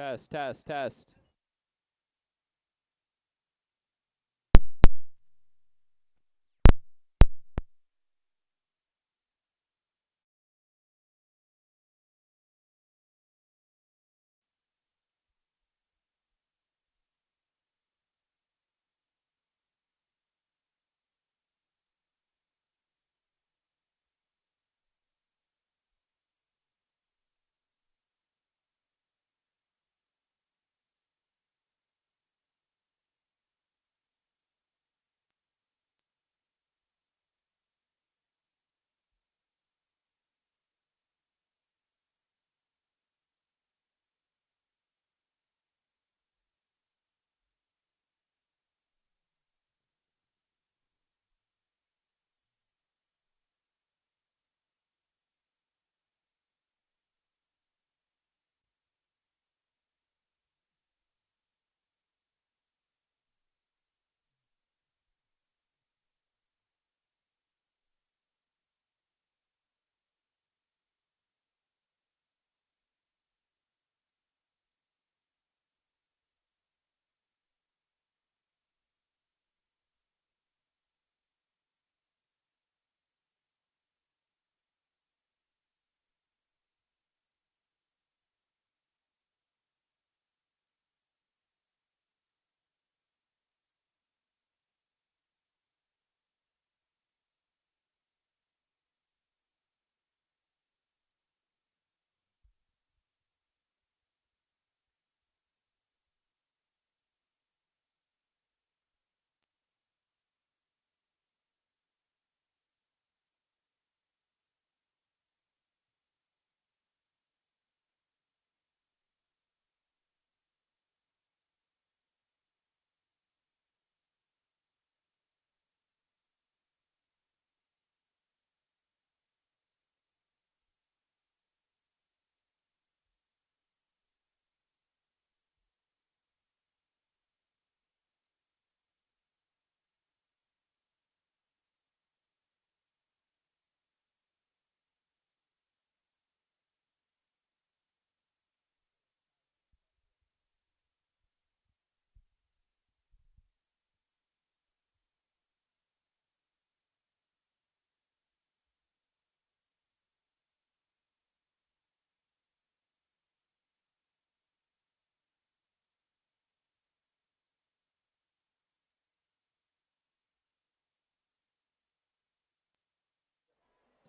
Test, test, test.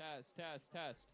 Test, test, test.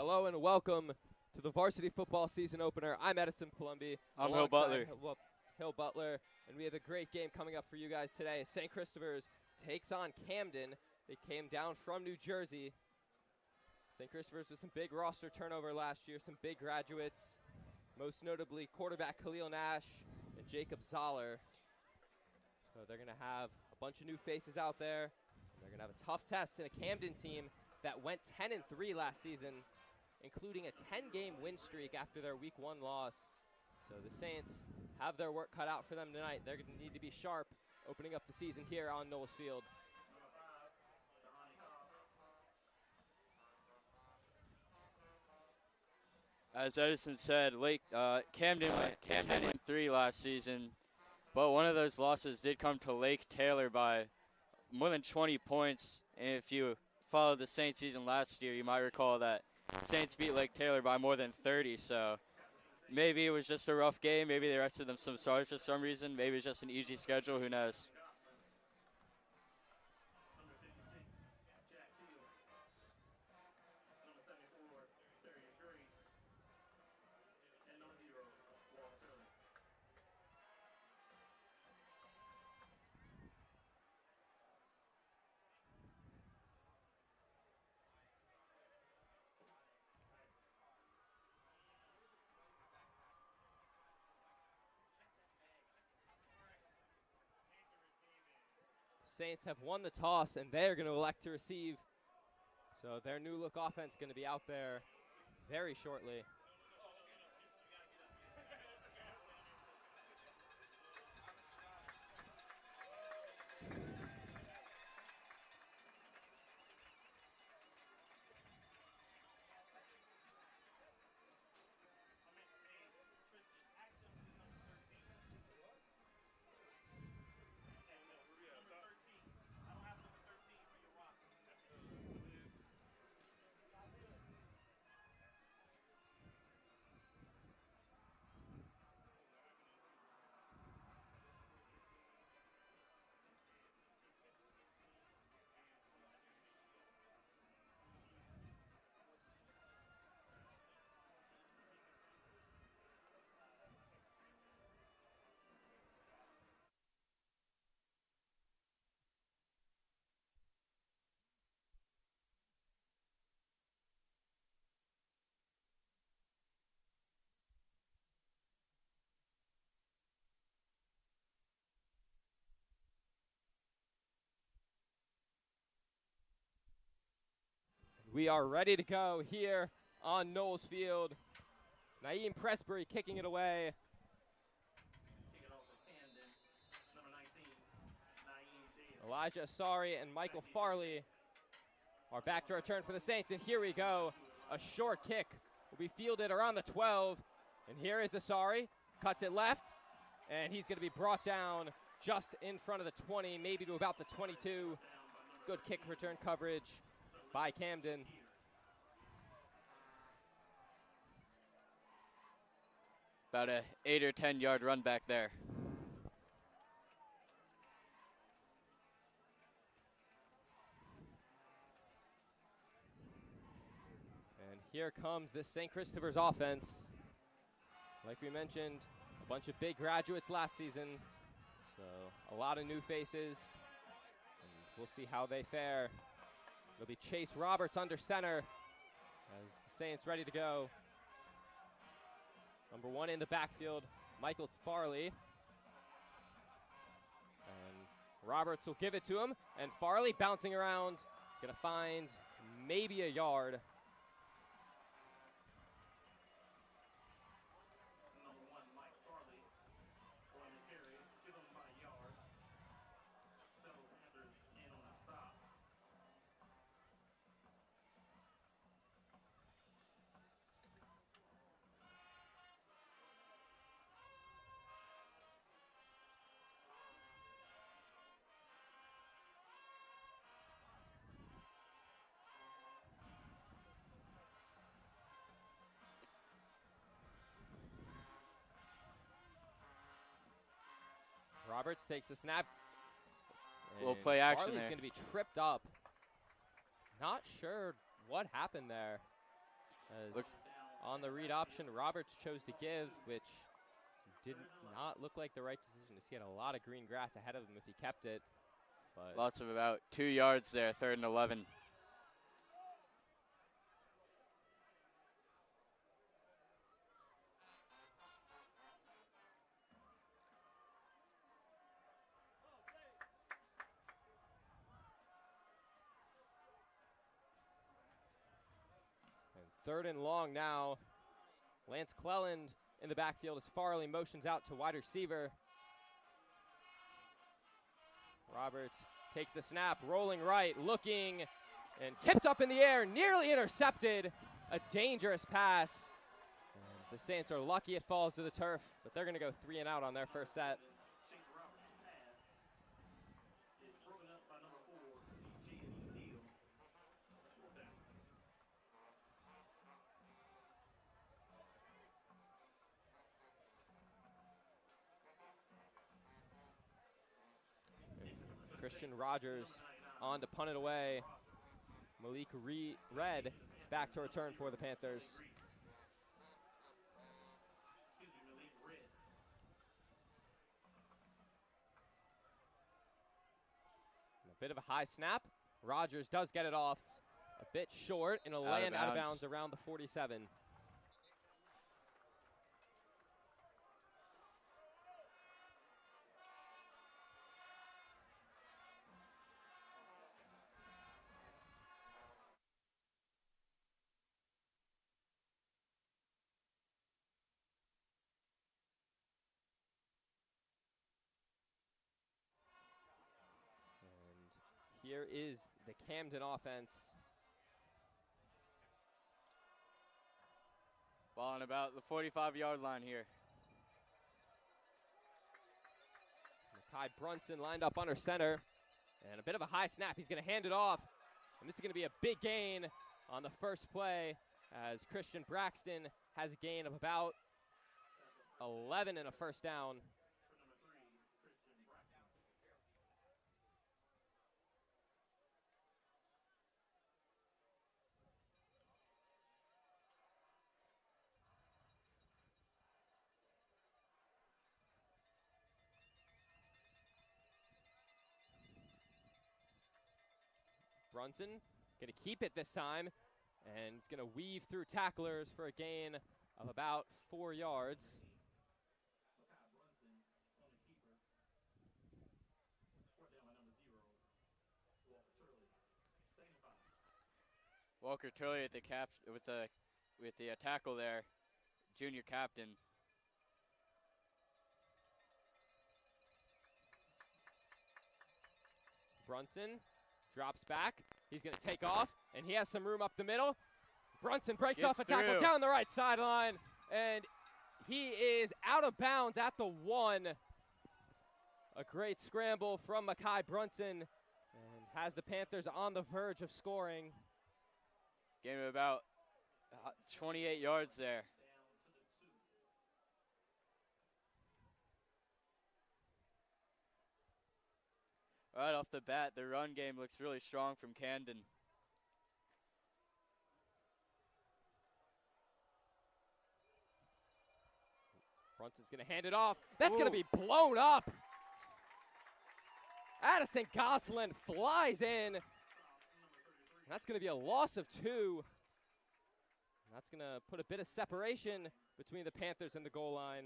Hello and welcome to the varsity football season opener. I'm Edison Palumbi. I'm Hill Butler. Hill Butler, and we have a great game coming up for you guys today. St. Christopher's takes on Camden. They came down from New Jersey. St. Christopher's with some big roster turnover last year, some big graduates, most notably quarterback Khalil Nash and Jacob Zoller. So they're going to have a bunch of new faces out there. They're going to have a tough test in a Camden team that went 10-3 last season, including a 10-game win streak after their Week 1 loss. So the Saints have their work cut out for them tonight. They're going to need to be sharp opening up the season here on Knowles Field. As Edison said, Camden went 10-3 last season, but one of those losses did come to Lake Taylor by more than 20 points. And if you followed the Saints season last year, you might recall that Saints beat Lake Taylor by more than 30. So maybe it was just a rough game. Maybe they rested them some stars for some reason. Maybe it's just an easy schedule. Who knows? Saints have won the toss, and they're going to elect to receive. So their new look offense going to be out there very shortly. We are ready to go here on Knowles Field. Naeem Pressbury kicking it away. Elijah Asari and Michael Farley are back to return for the Saints, and here we go. A short kick will be fielded around the 12, and here is Asari, cuts it left, and he's going to be brought down just in front of the 20, maybe to about the 22. Good kick return coverage by Camden. About a 8 or 10 yard run back there. And here comes this St. Christopher's offense. Like we mentioned, a bunch of big graduates last season, so a lot of new faces. And we'll see how they fare. It'll be Chase Roberts under center as the Saints ready to go. Number 1 in the backfield, Michael Farley. And Roberts will give it to him, and Farley bouncing around, gonna find maybe a yard. Roberts takes the snap. Little play action Farley's there. going to be tripped up. Not sure what happened there. As on the read option, Roberts chose to give, which did not look like the right decision. He had a lot of green grass ahead of him if he kept it. But lots of about 2 yards there, 3rd and 11. and 3rd and long now. Lance Cleland in the backfield as Farley motions out to wide receiver. Roberts takes the snap, rolling right, looking, and tipped up in the air, nearly intercepted. A dangerous pass. And the Saints are lucky it falls to the turf, but they're going to go 3 and out on their first set. Christian Rogers on to punt it away. Malik Red back to return for the Panthers. And a bit of a high snap. Rogers does get it off. A bit short and a land out of bounds around the 47. Here is the Camden offense. Ball on about the 45-yard line here. Makai Brunson lined up under center. And a bit of a high snap. He's going to hand it off. And this is going to be a big gain on the first play as Christian Braxton has a gain of about 11 and a first down. Brunson going to keep it this time, and he's going to weave through tacklers for a gain of about 4 yards. Walker Turley at the with the tackle there, junior captain. Brunson drops back. He's going to take off, and he has some room up the middle. Brunson breaks off a tackle down the right sideline, and he is out of bounds at the 1. A great scramble from Makai Brunson, and has the Panthers on the verge of scoring. Gain of about 28 yards there. Right off the bat, the run game looks really strong from Camden. Brunson's going to hand it off. That's going to be blown up. Addison Goslin flies in. That's going to be a loss of 2. That's going to put a bit of separation between the Panthers and the goal line.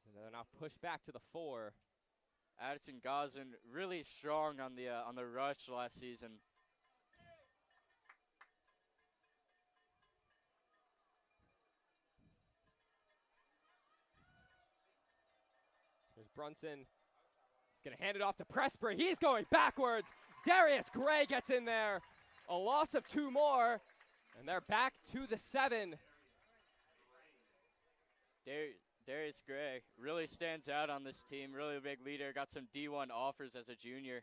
So they're now pushed back to the 4. Addison Goslin really strong on the rush last season. There's Brunson. He's going to hand it off to Pressbury. He's going backwards. Darius Gray gets in there. A loss of 2 more, and they're back to the 7. Darius Gray really stands out on this team, really a big leader, got some D1 offers as a junior.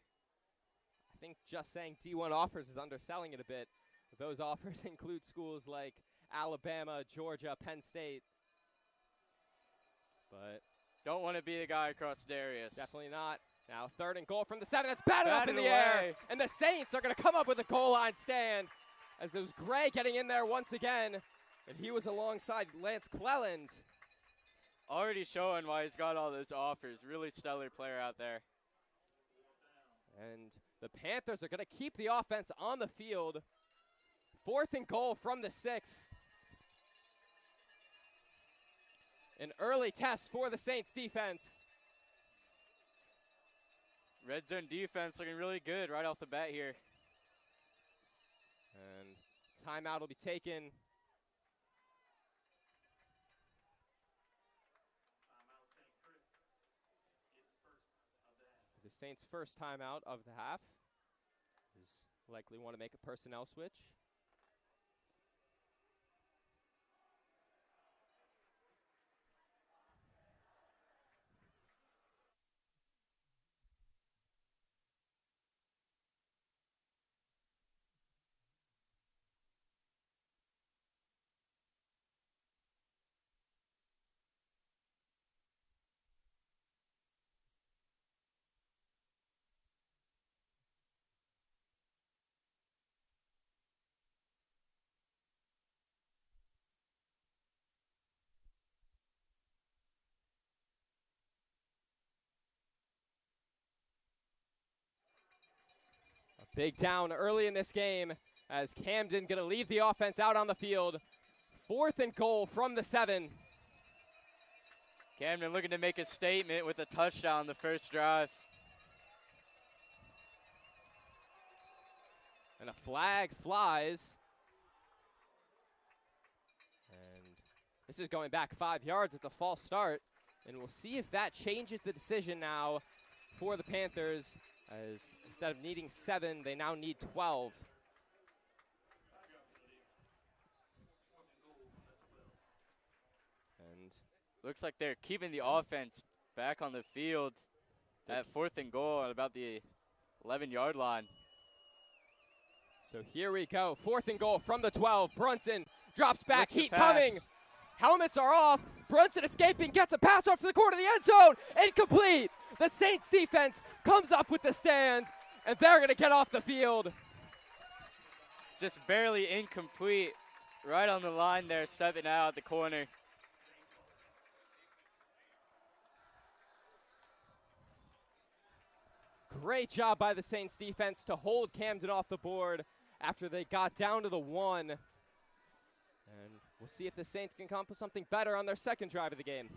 I think just saying D1 offers is underselling it a bit. Those offers include schools like Alabama, Georgia, Penn State. But don't want to be the guy across Darius. Definitely not. Now 3rd and goal from the 7. That's batted up in the air. And the Saints are going to come up with a goal line stand. as it was Gray getting in there once again, and he was alongside Lance Cleland. Already showing why he's got all those offers. Really stellar player out there. And the Panthers are going to keep the offense on the field. 4th and goal from the 6. An early test for the Saints defense. Red zone defense looking really good right off the bat here. And timeout will be taken. The Saints' first timeout of the half is likely want to make a personnel switch. Big down early in this game as Camden going to leave the offense out on the field. 4th and goal from the 7. Camden looking to make a statement with a touchdown the first drive. And a flag flies. And this is going back 5 yards. It's a false start. And we'll see if that changes the decision now for the Panthers, as instead of needing 7, they now need 12. And looks like they're keeping the offense back on the field at 4th and goal at about the 11-yard line. So here we go, 4th and goal from the 12. Brunson drops back, Looks the heat pass. coming. Helmets are off. Brunson escaping, gets a pass off to the corner of the end zone. Incomplete. The Saints defense comes up with the stand, and they're going to get off the field. Just barely incomplete. Right on the line there, stepping out at the corner. Great job by the Saints defense to hold Camden off the board after they got down to the 1. And we'll see if the Saints can come up with something better on their second drive of the game.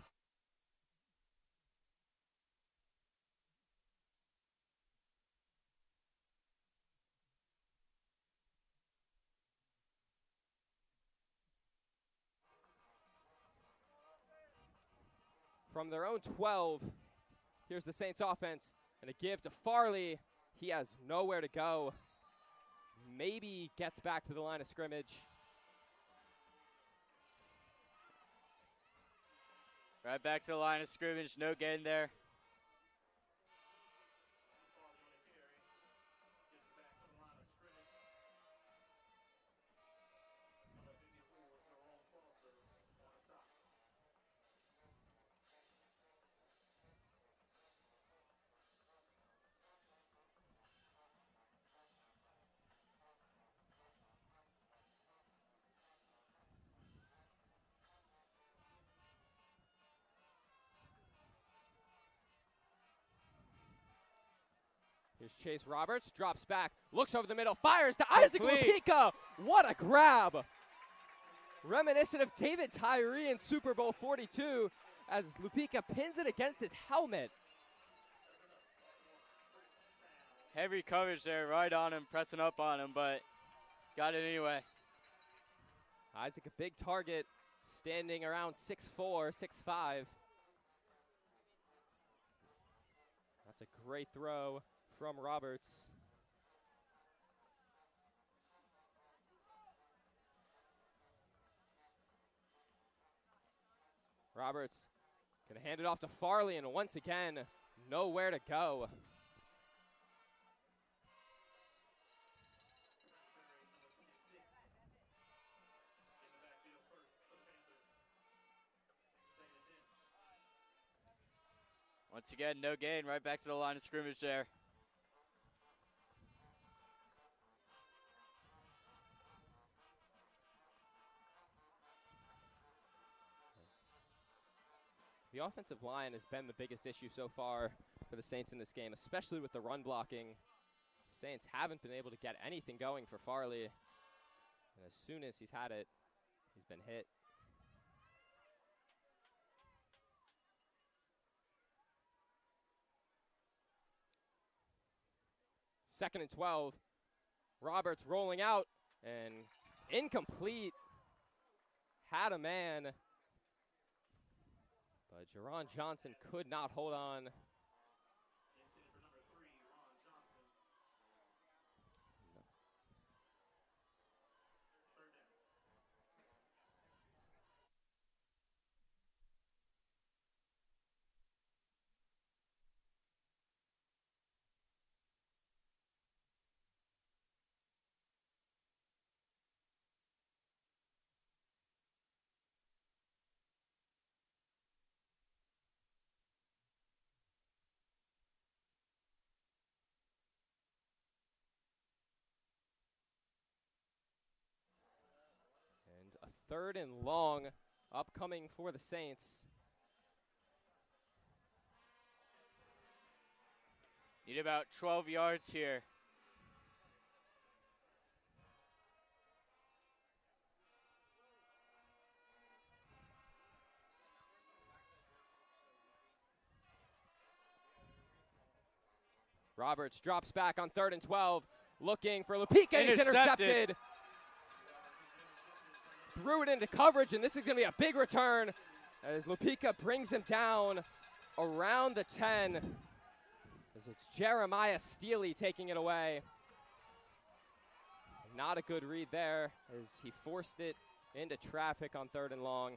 From their own 12, here's the Saints offense. And a give to Farley. He has nowhere to go. Maybe gets back to the line of scrimmage. Right back to the line of scrimmage, no gain there. Here's Chase Roberts, drops back, looks over the middle, fires to Isaac Lupika. What a grab. Reminiscent of David Tyree in Super Bowl 42 as Lupika pins it against his helmet. Heavy coverage there, right on him, pressing up on him, but got it anyway. Isaac, a big target, standing around 6'4", 6'5". That's a great throw from Roberts. Roberts gonna hand it off to Farley, and once again, nowhere to go. Once again, no gain, right back to the line of scrimmage there. The offensive line has been the biggest issue so far for the Saints in this game, especially with the run blocking. Saints haven't been able to get anything going for Farley. And as soon as he's had it, he's been hit. Second and 12. Roberts rolling out and incomplete. Had a man, but Jerron Johnson could not hold on. A third and long upcoming for the Saints. Need about 12 yards here. Roberts drops back on 3rd and 12, looking for Lupika, and he's intercepted. Threw it into coverage, and this is going to be a big return as Lupika brings him down around the 10. As it's Jeremiah Steely taking it away. Not a good read there as he forced it into traffic on 3rd and long,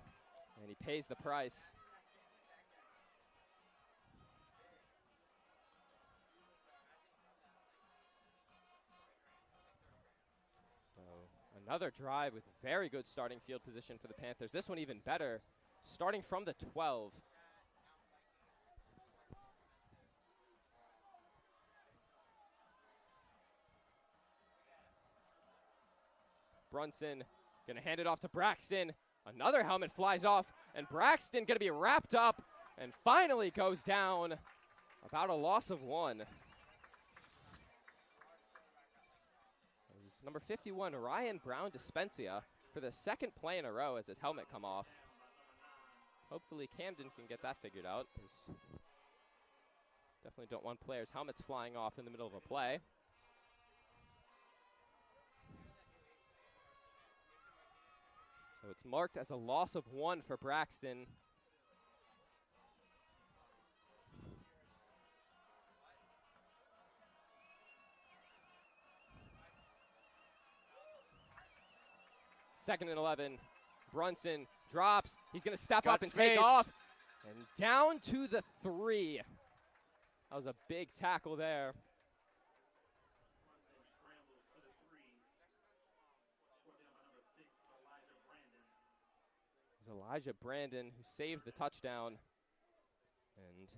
and he pays the price. Another drive with very good starting field position for the Panthers. This one even better, starting from the 12. Brunson gonna hand it off to Braxton. Another helmet flies off, and Braxton gonna be wrapped up and finally goes down. About a loss of 1. Number 51, Ryan Brown Dispensia, for the 2nd play in a row as his helmet come off. Hopefully Camden can get that figured out. Definitely don't want players' helmets flying off in the middle of a play. So it's marked as a loss of 1 for Braxton. Second and 11. Brunson drops. He's going to step up and take off. And down to the 3. That was a big tackle there. It was Elijah Brandon who saved the touchdown. And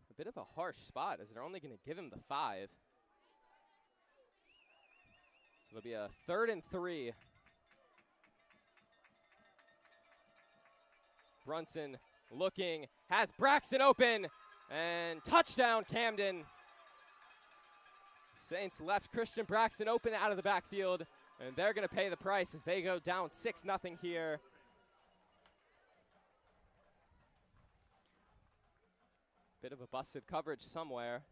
a bit of a harsh spot as they're only going to give him the 5. It'll be a 3rd and 3. Brunson looking, has Braxton open, and touchdown Camden. Saints left Christian Braxton open out of the backfield, and they're going to pay the price as they go down 6-0 here. Bit of a busted coverage somewhere.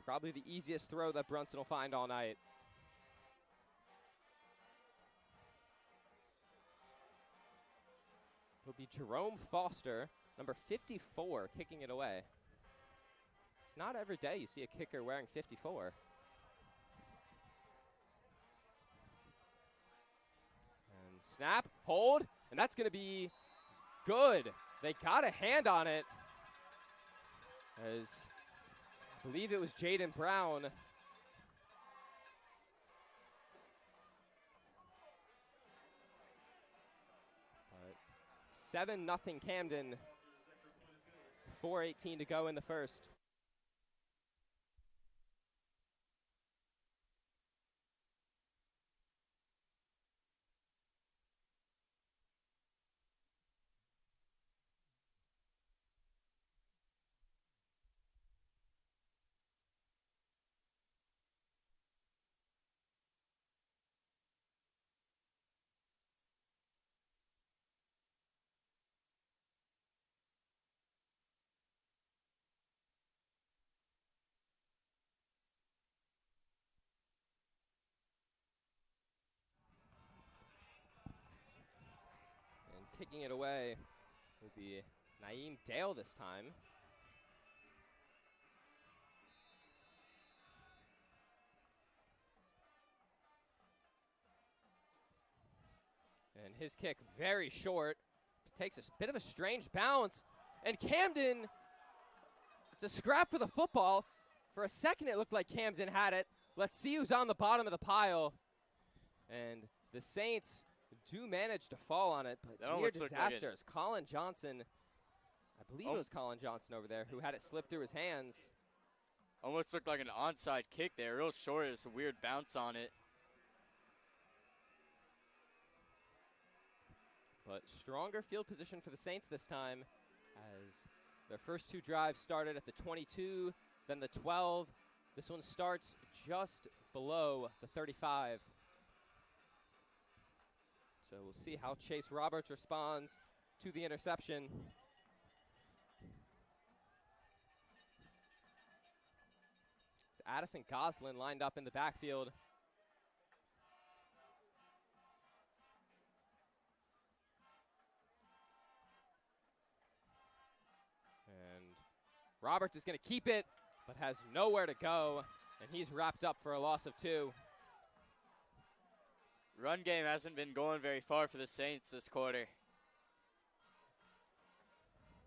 Probably the easiest throw that Brunson will find all night. It'll be Jerome Foster, number 54, kicking it away. It's not every day you see a kicker wearing 54. And snap, hold, and that's going to be good. They got a hand on it as I believe it was Jaden Brown. But 7-0 Camden. 4:18 to go in the first. kicking it away will be Naeem Dale this time. And his kick very short. Takes a bit of a strange bounce. And Camden, it's a scrap for the football. For a second, it looked like Camden had it. Let's see who's on the bottom of the pile. And the Saints do manage to fall on it, but near disaster. It's Colin Johnson, I believe it was Colin Johnson over there, who had it slip through his hands. Almost looked like an onside kick there. Real short. It's a weird bounce on it. But stronger field position for the Saints this time, as their first two drives started at the 22, then the 12. This one starts just below the 35. So we'll see how Chase Roberts responds to the interception. Addison Goslin lined up in the backfield. Roberts is going to keep it, but has nowhere to go, and he's wrapped up for a loss of 2. Run game hasn't been going very far for the Saints this quarter.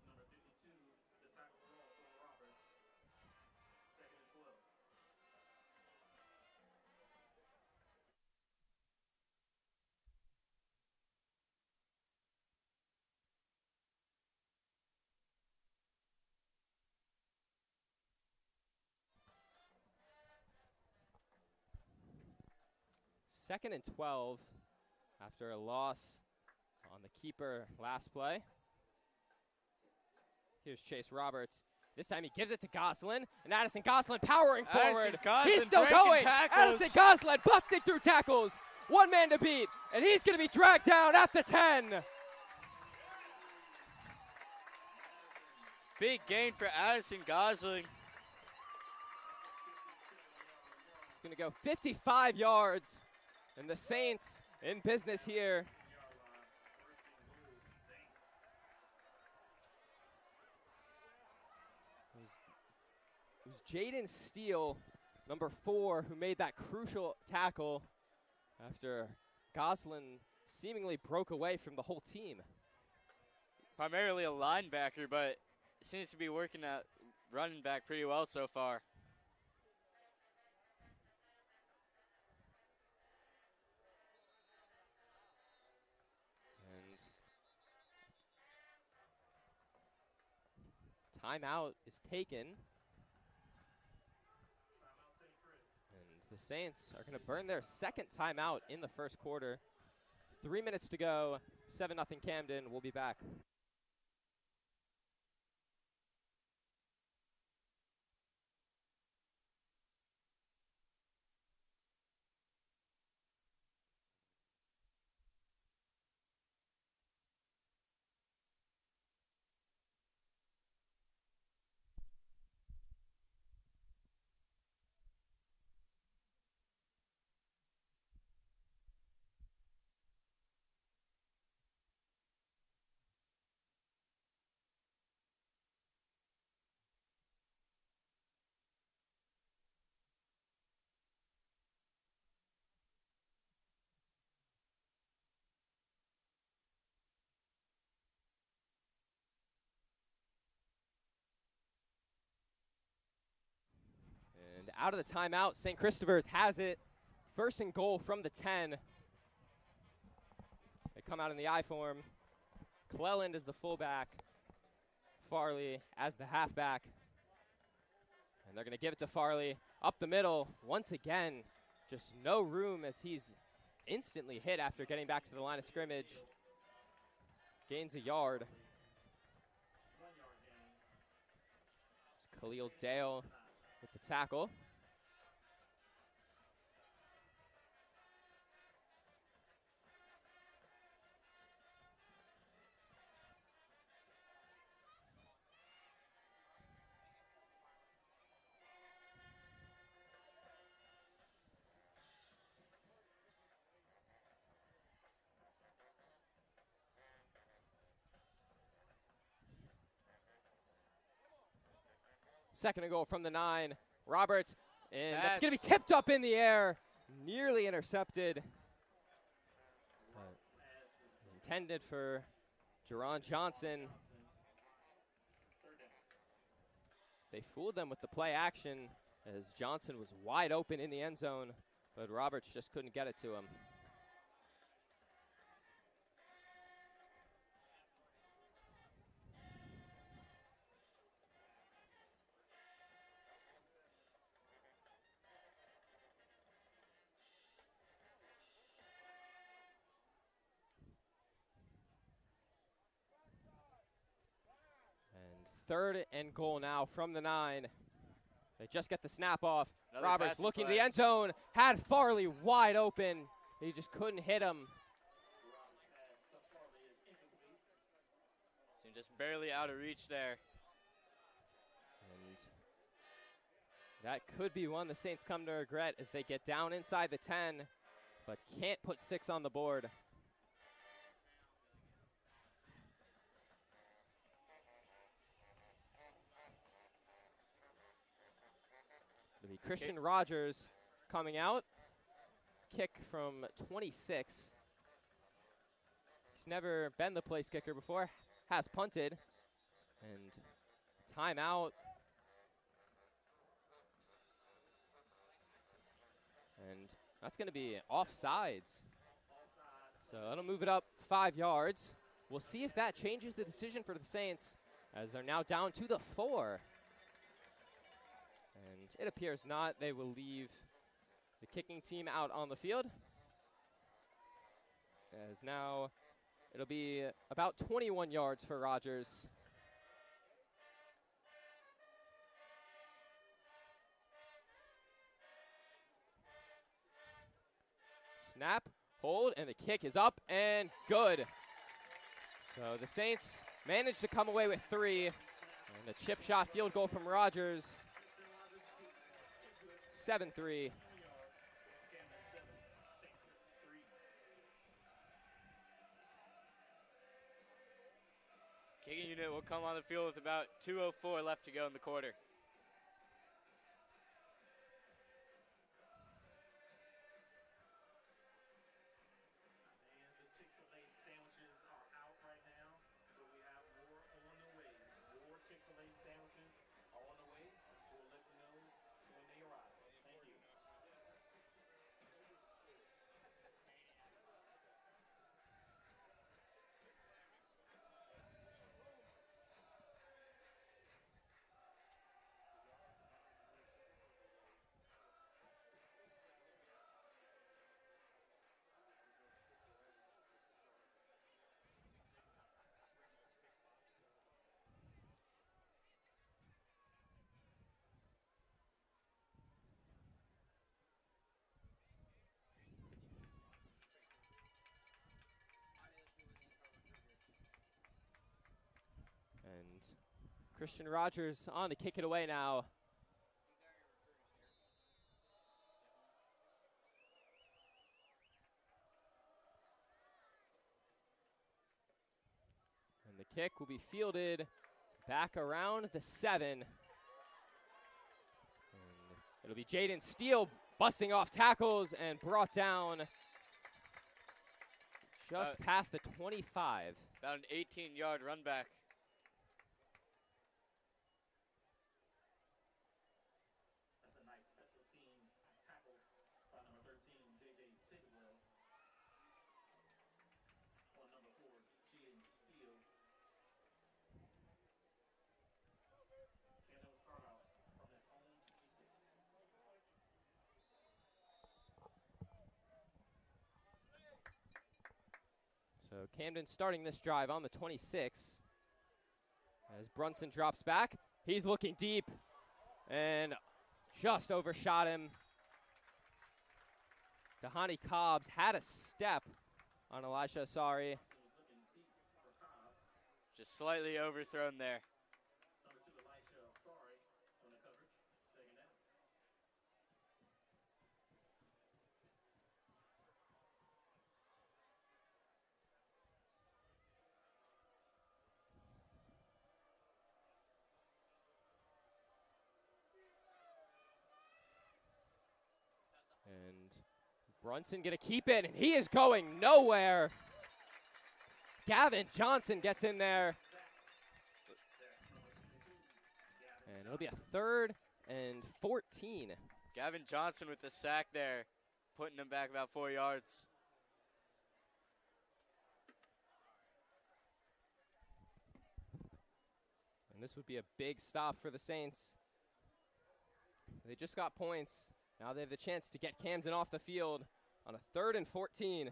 Number 52, the tackle for Roberts. 2nd and 12. Second and 12 after a loss on the keeper last play. Here's Chase Roberts. This time he gives it to Goslin, and Addison Goslin powering forward. He's still going. Tackles. Addison Goslin busting through tackles. One man to beat, and he's going to be dragged down at the 10. Big gain for Addison Gosling. He's going to go 55 yards. And the Saints in business here. It was Jaden Steele, number 4, who made that crucial tackle after Goslin seemingly broke away from the whole team. Primarily a linebacker, but seems to be working at running back pretty well so far. Timeout is taken. And the Saints are going to burn their second timeout in the first quarter. 3 minutes to go. 7-0 Camden. We'll be back. And out of the timeout, St. Christopher's has it. 1st and goal from the 10. They come out in the I form. Cleland is the fullback. Farley as the halfback. And they're going to give it to Farley up the middle. Once again, just no room as he's instantly hit after getting back to the line of scrimmage. Gains a yard. 1 yard gain. It's Khalil Dale with the tackle. Second and goal from the 9. Roberts, and that's going to be Pass. tipped up in the air. Nearly intercepted. Intended for Jerron Johnson. They fooled them with the play action as Johnson was wide open in the end zone, but Roberts just couldn't get it to him. Third and goal now from the 9. They just get the snap off. Another Roberts passing looking to play. the end zone. Had Farley wide open. He just couldn't hit him. Seemed just barely out of reach there. And that could be one the Saints come to regret as they get down inside the 10, but can't put 6 on the board. It'll be Christian Rogers coming out. Kick from 26. He's never been the place kicker before. Has punted. And timeout. And that's going to be offsides. So that'll move it up 5 yards. We'll see if that changes the decision for the Saints as they're now down to the 4. And it appears not. They will leave the kicking team out on the field. As now it'll be about 21 yards for Rogers. Snap, hold, and the kick is up and good. So the Saints managed to come away with 3. And a chip shot field goal from Rogers. 7-3. Kicking unit will come on the field with about 2:04 left to go in the quarter. And the Chick-fil-A sandwiches are out right now, but we have more on the way. More Chick-fil-A sandwiches are on the way. We'll let you know when they arrive. Thank you. And Christian Rogers on to kick it away now. And the kick will be fielded back around the 7. And it'll be Jaden Steele busting off tackles and brought down just past the 25. About an 18-yard run back. That's a nice special teams tackle by number 13, J.J. Tidwell. On number 4, Jaden Steele. And they'll start out from his own 26. So Camden starting this drive on the 26. As Brunson drops back, he's looking deep and just overshot him. Dahani Cobbs had a step on Elisha Asari. Just slightly overthrown there. Number 2, Elisha Asari on the coverage. Second down. Brunson going to keep it, and he is going nowhere. Gavin Johnson gets in there. And it'll be a 3rd and 14. Gavin Johnson with the sack there, putting him back about 4 yards. And this would be a big stop for the Saints. They just got points. Now they have the chance to get Camden off the field on a 3rd and 14.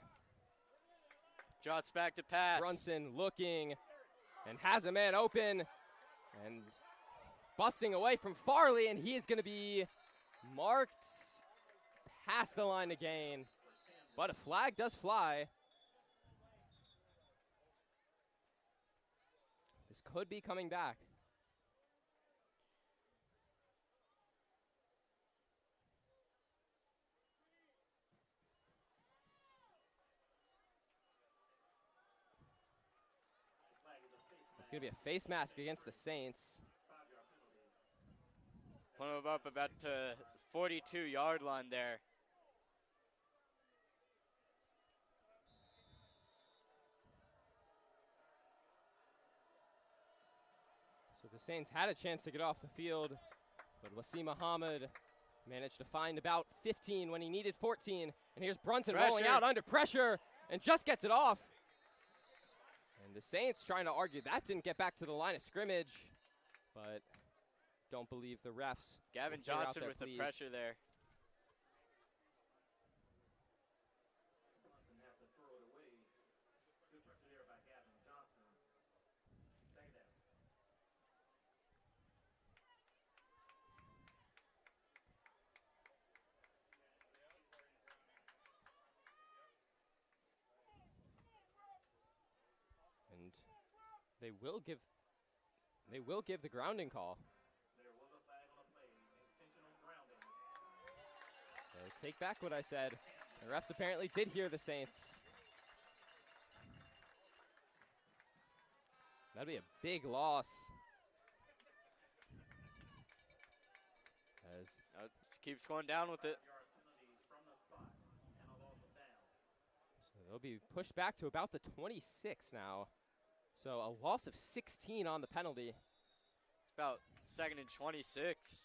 Jots back to pass. Brunson looking and has a man open and busting away from Farley, and he is going to be marked past the line again. But a flag does fly. This could be coming back. It's going to be a face mask against the Saints. Put him up about the 42-yard line there. So the Saints had a chance to get off the field, but Wasim Muhammad managed to find about 15 when he needed 14. And here's Brunson rolling out under pressure and just gets it off. And the Saints trying to argue that didn't get back to the line of scrimmage, but don't believe the refs. Gavin Johnson with the pressure there. Brunson has to throw it away. Good clear by Gavin Johnson. Second down. And they will give the grounding call. There was a flag on the play. Intentional grounding. So take back what I said. The refs apparently did hear the Saints. That'd be a big loss. As Just keeps going down with it. Yard penalty from the spot and a loss of down. So they'll be pushed back to about the 26 now. So a loss of 16 on the penalty. It's about 2nd and 26.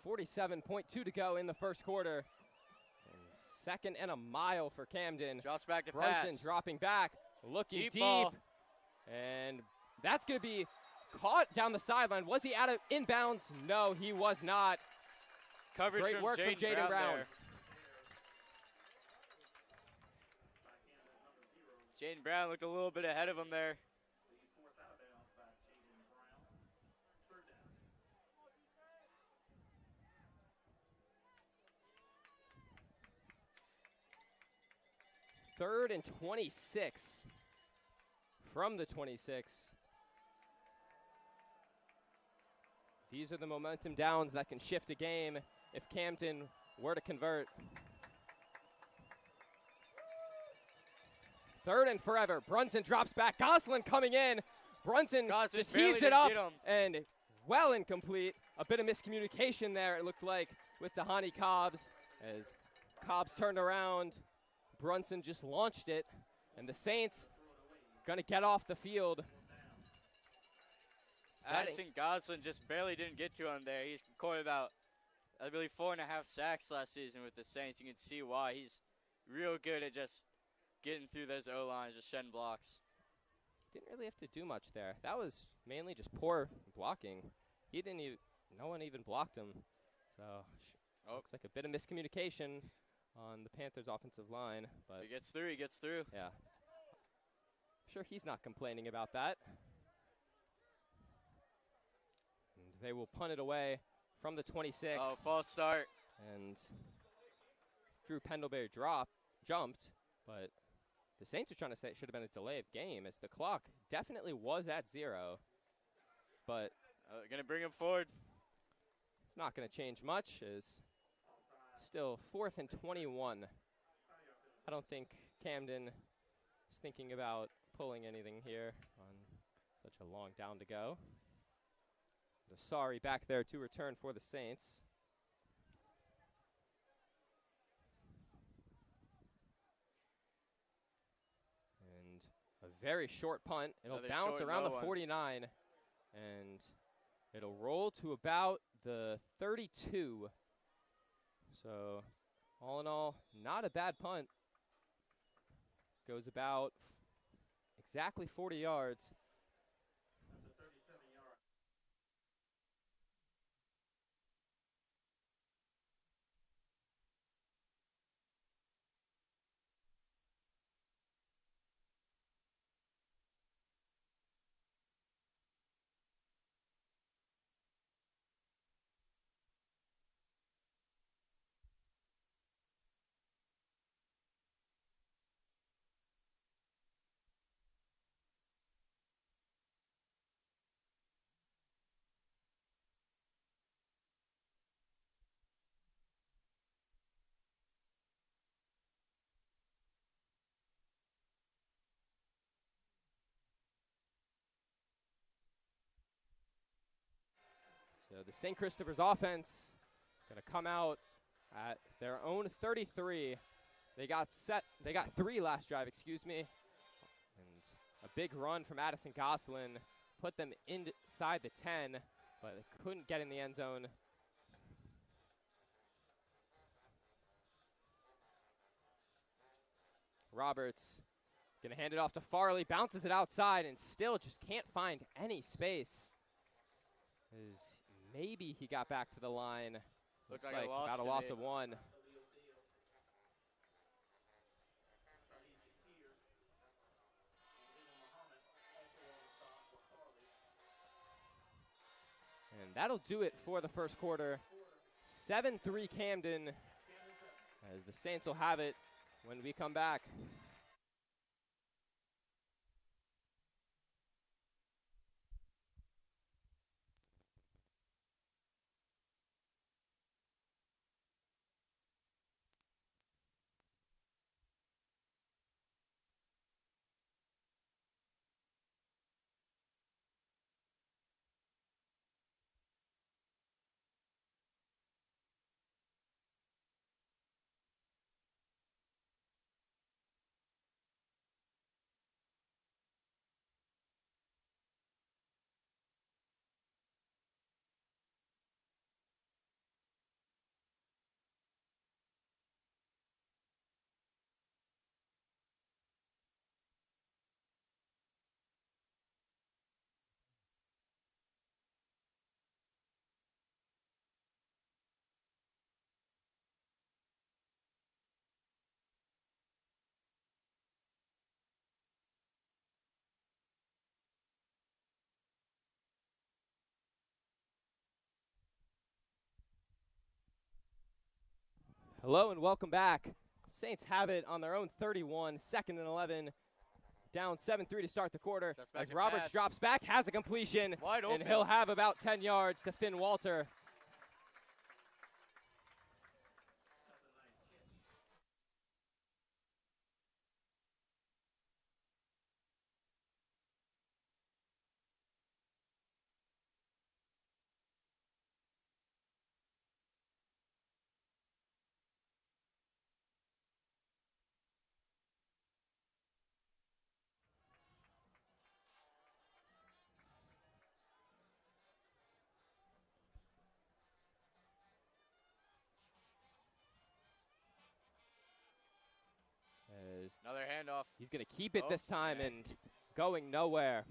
.2 to go in the first quarter. And 2nd and a mile for Camden. Drops back to Brunson pass. dropping back, looking deep. Ball. And that's going to be caught down the sideline. Was he out of inbounds? No, he was not. Coverage Great from work from Jaden Brown. there. Jaden Brown looked a little bit ahead of him there. He's forced out of bounds by Jaden Brown. Third down. 3rd and 26 from the 26. These are the momentum downs that can shift a game if Camden were to convert. 3rd and forever. Brunson drops back. Goslin coming in. Brunson just barely heaves it didn't up get him. and well incomplete. A bit of miscommunication there, it looked like, with Tahani Cobbs. As Cobbs turned around, Brunson just launched it, and the Saints gonna get off the field. Addison Goslin just barely didn't get to him there. He's recorded about, I believe, 4.5 sacks last season with the Saints. You can see why. He's real good at just getting through those O-lines, just shedding blocks. Didn't really have to do much there. That was mainly just poor blocking. He didn't even, no one even blocked him. So looks like a bit of miscommunication on the Panthers' offensive line. But He gets through. yeah, I'm sure he's not complaining about that. And they will punt it away from the 26. Oh, false start. And Drew Pendlebury jumped, but the Saints are trying to say it should have been a delay of game, as the clock definitely was at 0. But Going to bring him forward. it's not going to change much, as still 4th and 21. I don't think Camden is thinking about pulling anything here on such a long down to go. Sorry back there to return for the Saints. And a very short punt. It'll Another bounce short, around low the one. 49. And it'll roll to about the 32. So all in all, not a bad punt. Goes about exactly 40 yards. That's a 37-yard. So the St. Christopher's offense going to come out at their own 33. They got 3 last drive, excuse me. And a big run from Addison Goslin put them inside the 10, but they couldn't get in the end zone. Roberts going to hand it off to Farley, bounces it outside, and still just can't find any space. Maybe he got back to the line. Looked Looks like a loss about a to loss me. of 1. And that'll do it for the first quarter. 7-3 Camden, as the Saints will have it when we come back. Hello and welcome back. Saints have it on their own 31, 2nd and 11, down 7-3 to start the quarter. As Roberts drops back, has a completion, Wide open. and he'll have about 10 yards to Finn Walter. As Another handoff. he's going to keep it this time man. and going nowhere.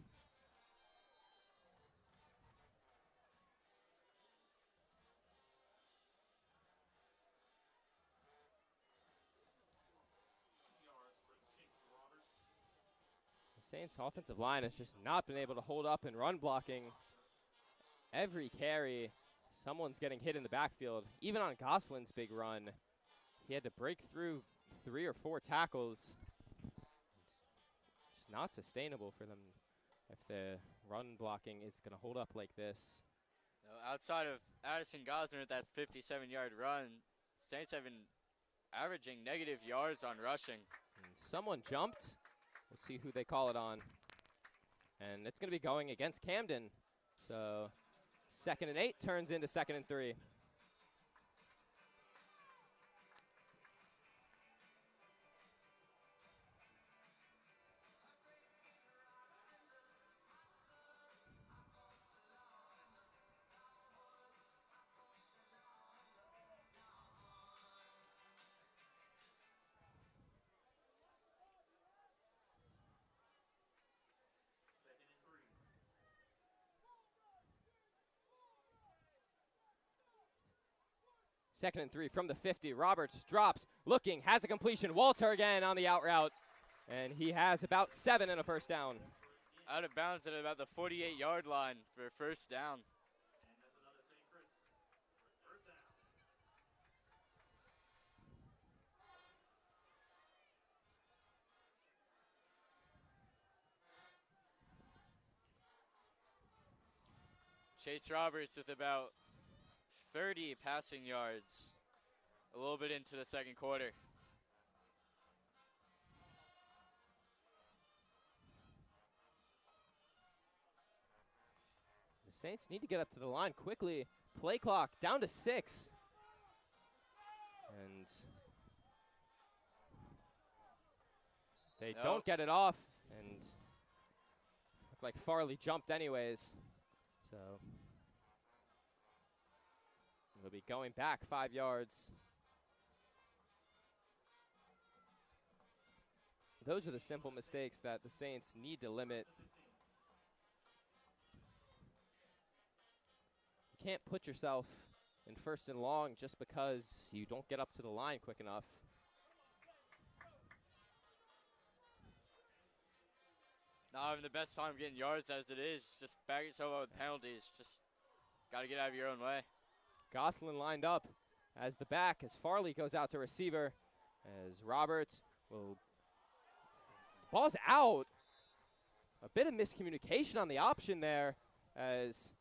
The Saints' offensive line has just not been able to hold up in run blocking. Every carry, someone's getting hit in the backfield. Even on Goslin's big run, he had to break through 3 or 4 tackles. It's just not sustainable for them if the run blocking is going to hold up like this. Outside of Addison Gosner with that 57-yard run, Saints have been averaging negative yards on rushing. And someone jumped. We'll see who they call it on. And it's going to be going against Camden. So 2nd and 8 turns into 2nd and 3. Second and 3 from the 50. Roberts drops, looking, has a completion. Walter again on the out route. And he has about 7 and a first down. Out of bounds at about the 48-yard line for a first down. Chase Roberts with about 30 passing yards a little bit into the second quarter. The Saints need to get up to the line quickly. Play clock down to 6. And they don't get it off. And look like Farley jumped anyways. So they'll be going back 5 yards. Those are the simple mistakes that the Saints need to limit. You can't put yourself in 1st and long just because you don't get up to the line quick enough. Not having the best time getting yards as it is. Just back yourself up with penalties. Just got to get out of your own way. Gosselin lined up as the back as Farley goes out to receiver. As Roberts will. Ball's out. A bit of miscommunication on the option there as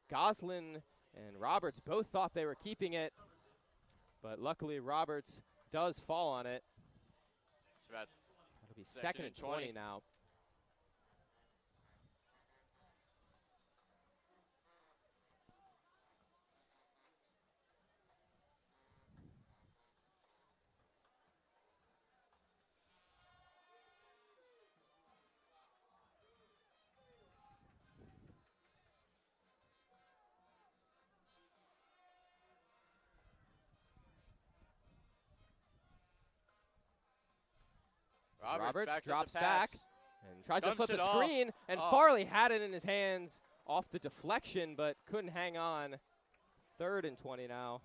Gosselin and Roberts both thought they were keeping it. But luckily Roberts does fall on it. It'll be 2nd and 20 now. Roberts drops back and tries to flip the screen, and Farley had it in his hands off the deflection, but couldn't hang on. 3rd and 20 now.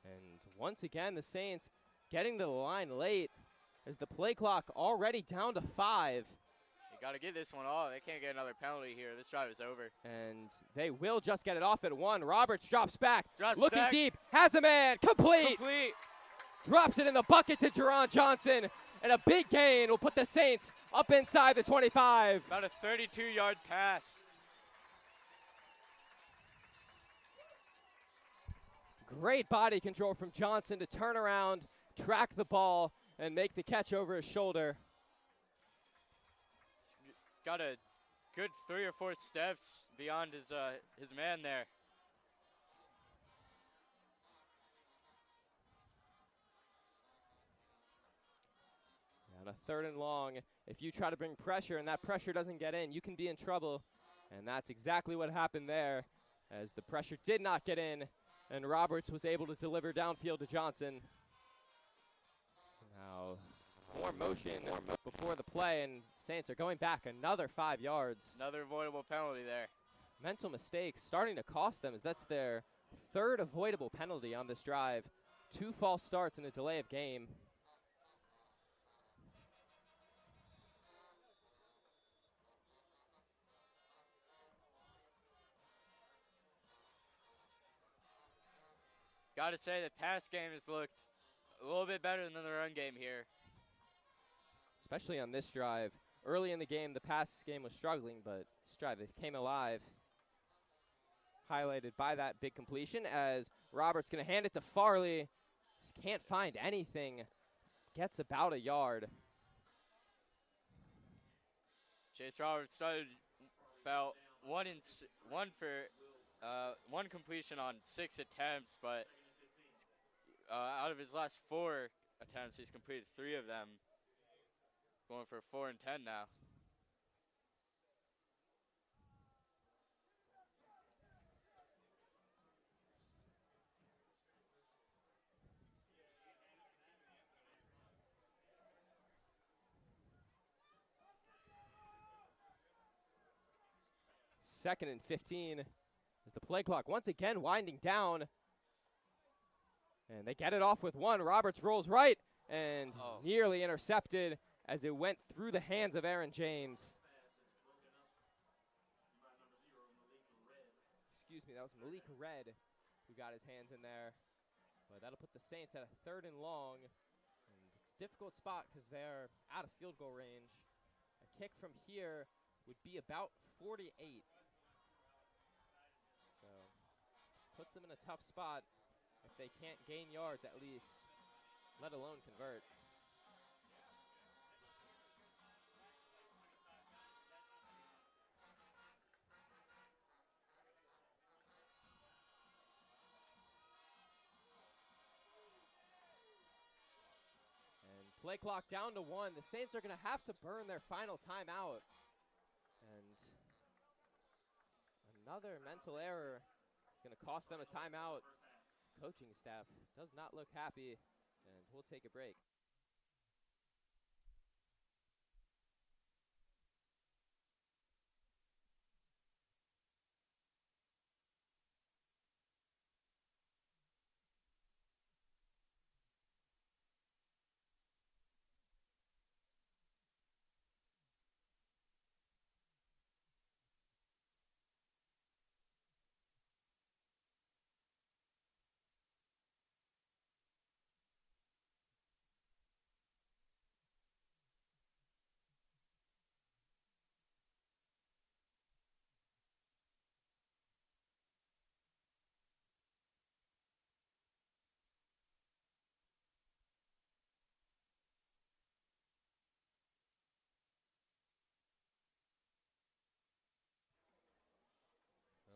And once again, the Saints getting to the line late as the play clock already down to 5. You got to get this one off. They can't get another penalty here. This drive is over. And they will just get it off at 1. Roberts drops back, looking deep, has a man, complete. Drops it in the bucket to Jerron Johnson, and a big gain will put the Saints up inside the 25. About a 32-yard pass. Great body control from Johnson to turn around, track the ball, and make the catch over his shoulder. Got a good 3 or 4 steps beyond his man there. On a 3rd and long, if you try to bring pressure and that pressure doesn't get in, you can be in trouble. And that's exactly what happened there, as the pressure did not get in, and Roberts was able to deliver downfield to Johnson. Now, more motion before the play, and Saints are going back another 5 yards. Another avoidable penalty there. Mental mistakes starting to cost them, as that's their 3rd avoidable penalty on this drive. 2 false starts and a delay of game. got to say the pass game has looked a little bit better than the run game here. Especially on this drive. Early in the game, the pass game was struggling, but this drive, it came alive. Highlighted by that big completion as Roberts going to hand it to Farley. Just can't find anything. Gets about a yard. Chase Roberts started about one completion on 6 attempts, but out of his last 4 attempts, he's completed 3 of them. Going for 4 and 10 now. Second and 15 as the play clock once again winding down. And they get it off with 1. Roberts rolls right and nearly intercepted as it went through the hands of Aaron James. Excuse me, that was Malik Red who got his hands in there. But that'll put the Saints at a 3rd and long. And it's a difficult spot because they're out of field goal range. A kick from here would be about 48. So puts them in a tough spot if they can't gain yards at least, let alone convert. Play clock down to 1. The Saints are going to have to burn their final timeout. And another mental error is going to cost them a timeout. Coaching staff does not look happy, and we'll take a break.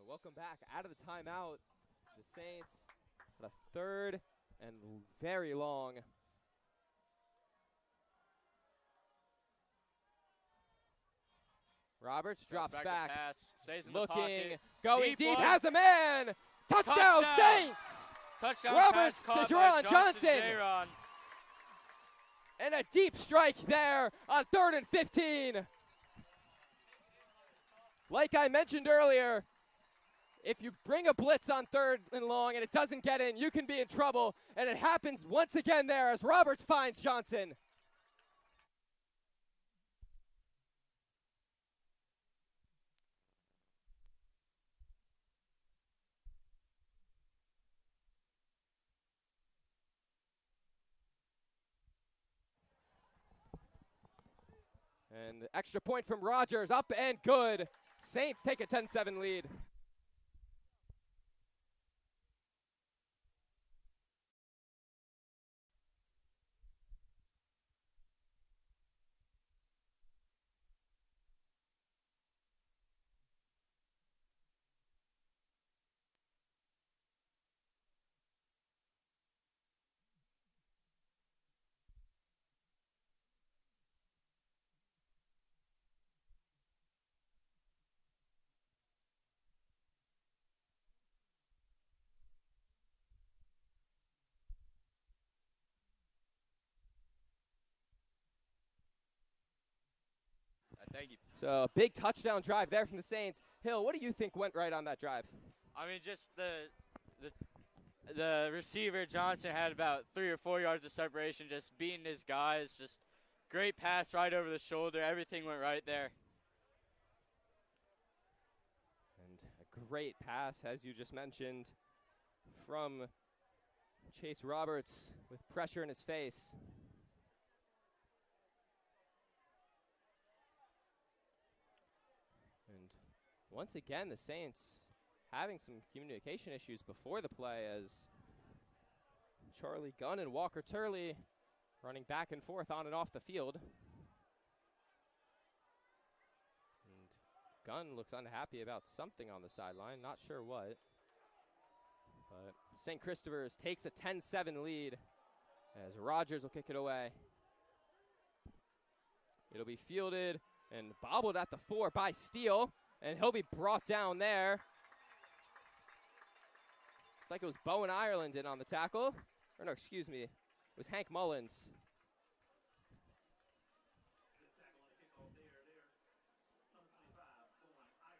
Welcome back out of the timeout. The Saints at a 3rd and very long. Roberts drops back. Pass, stays in looking, the pocket. going deep, has a man. Touchdown, Saints! Touchdown Roberts pass to caught by Johnson. J-Ron. And a deep strike there on 3rd and 15. Like I mentioned earlier, if you bring a blitz on 3rd and long and it doesn't get in, you can be in trouble. And it happens once again there as Roberts finds Johnson. And the extra point from Rogers, up and good. Saints take a 10-7 lead. Thank you. So a big touchdown drive there from the Saints. Hill, what do you think went right on that drive? I mean, just the receiver, Johnson, had about 3 or 4 yards of separation, just beating his guys. Just great pass right over the shoulder. Everything went right there. And a great pass, as you just mentioned, from Chase Roberts with pressure in his face. And once again, the Saints having some communication issues before the play as Charlie Gunn and Walker Turley running back and forth on and off the field. And Gunn looks unhappy about something on the sideline, not sure what. But St. Christopher's takes a 10-7 lead as Rogers will kick it away. It'll be fielded and bobbled at the 4 by Steele, and he'll be brought down there. Looks like it was Bowen Ireland in on the tackle. Or no, excuse me, it was Hank Mullins.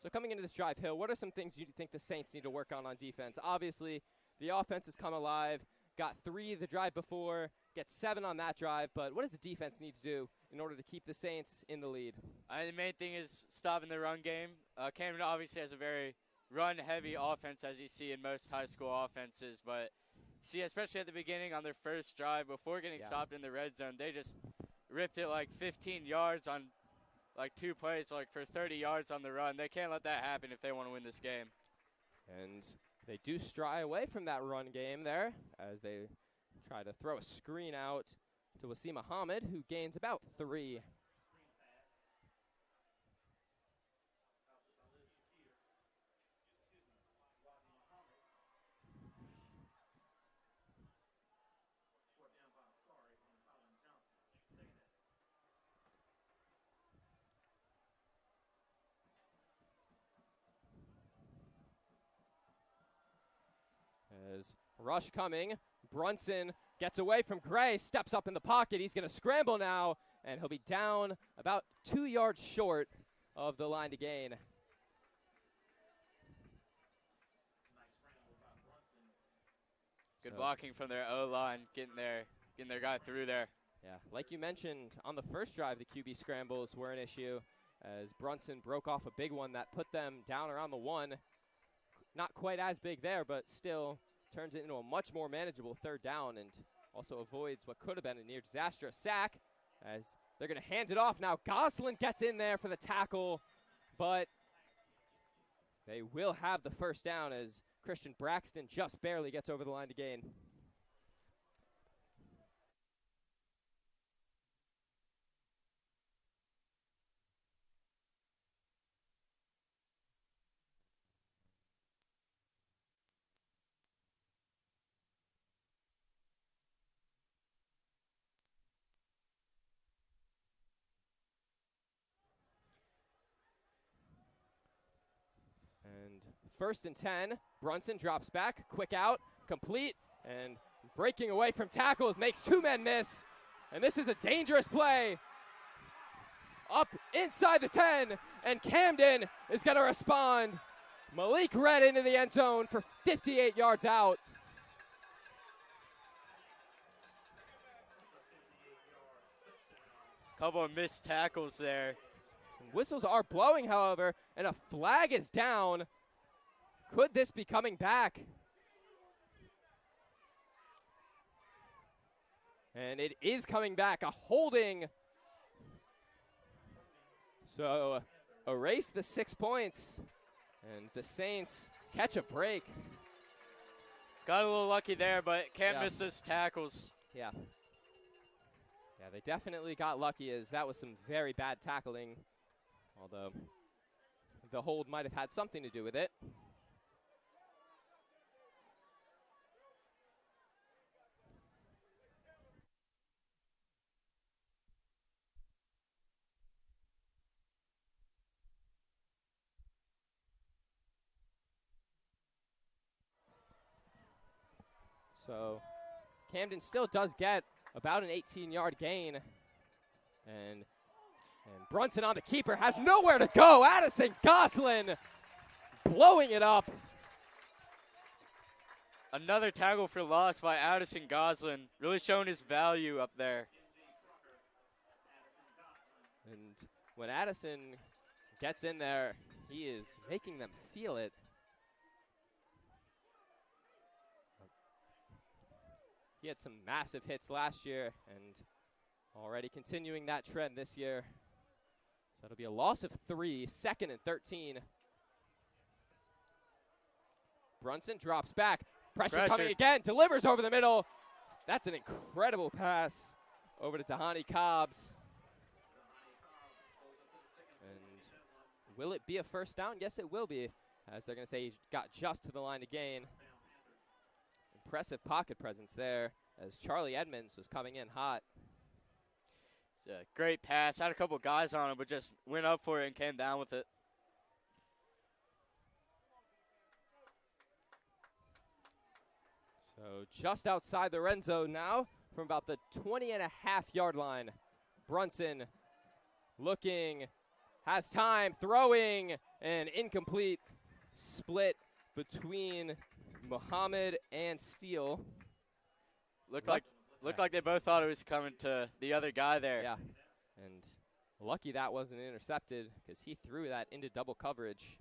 So coming into this drive, Hill, what are some things you think the Saints need to work on defense? Obviously, the offense has come alive, got 3 the drive before, gets 7 on that drive, but what does the defense need to do in order to keep the Saints in the lead? The main thing is stopping the run game. Camden obviously has a very run-heavy offense, as you see in most high school offenses, but see, especially at the beginning on their first drive, before getting stopped in the red zone, they just ripped it like 15 yards on like 2 plays, like for 30 yards on the run. They can't let that happen if they want to win this game. And they do stray away from that run game there as they try to throw a screen out to Wasim Muhammad, who gains about 3. As rush coming, Brunson gets away from Gray, steps up in the pocket. He's going to scramble now, and he'll be down about 2 yards short of the line to gain. Good blocking from their O-line, getting their guy through there. Yeah, like you mentioned, on the first drive, the QB scrambles were an issue as Brunson broke off a big one that put them down around the 1. Not quite as big there, but still turns it into a much more manageable 3rd down and also avoids what could have been a near disastrous sack as they're going to hand it off now. Goslin gets in there for the tackle, but they will have the 1st down as Christian Braxton just barely gets over the line to gain. And 1st and 10, Brunson drops back, quick out, complete, and breaking away from tackles, makes 2 men miss. And this is a dangerous play. Up inside the 10, and Camden is going to respond. Malik Red into the end zone for 58 yards out. Couple of missed tackles there. Whistles are blowing, however, and a flag is down. Could this be coming back? And it is coming back, a holding. So erase the 6 points, and the Saints catch a break. Got a little lucky there, but can't miss those tackles. Yeah. Yeah, they definitely got lucky as that was some very bad tackling. Although the hold might have had something to do with it. So Camden still does get about an 18-yard gain. And Brunson on the keeper, has nowhere to go. Addison Goslin blowing it up. Another tackle for loss by Addison Goslin, really showing his value up there. And when Addison gets in there, he is making them feel it. He had some massive hits last year and already continuing that trend this year. So it'll be a loss of 3, 2nd and 13. Brunson drops back. Pressure coming again. Delivers over the middle. That's an incredible pass over to Tahani Cobbs. And will it be a first down? Yes, it will be, as they're going to say he got just to the line to gain. Impressive pocket presence there as Charlie Edmonds was coming in hot. It's a great pass. Had a couple guys on him, but just went up for it and came down with it. So just outside the red zone now from about the 20.5-yard line. Brunson looking, has time, throwing, and incomplete. Split between Muhammad and Steele. Looked like they both thought it was coming to the other guy there. Yeah, and lucky that wasn't intercepted because he threw that into double coverage.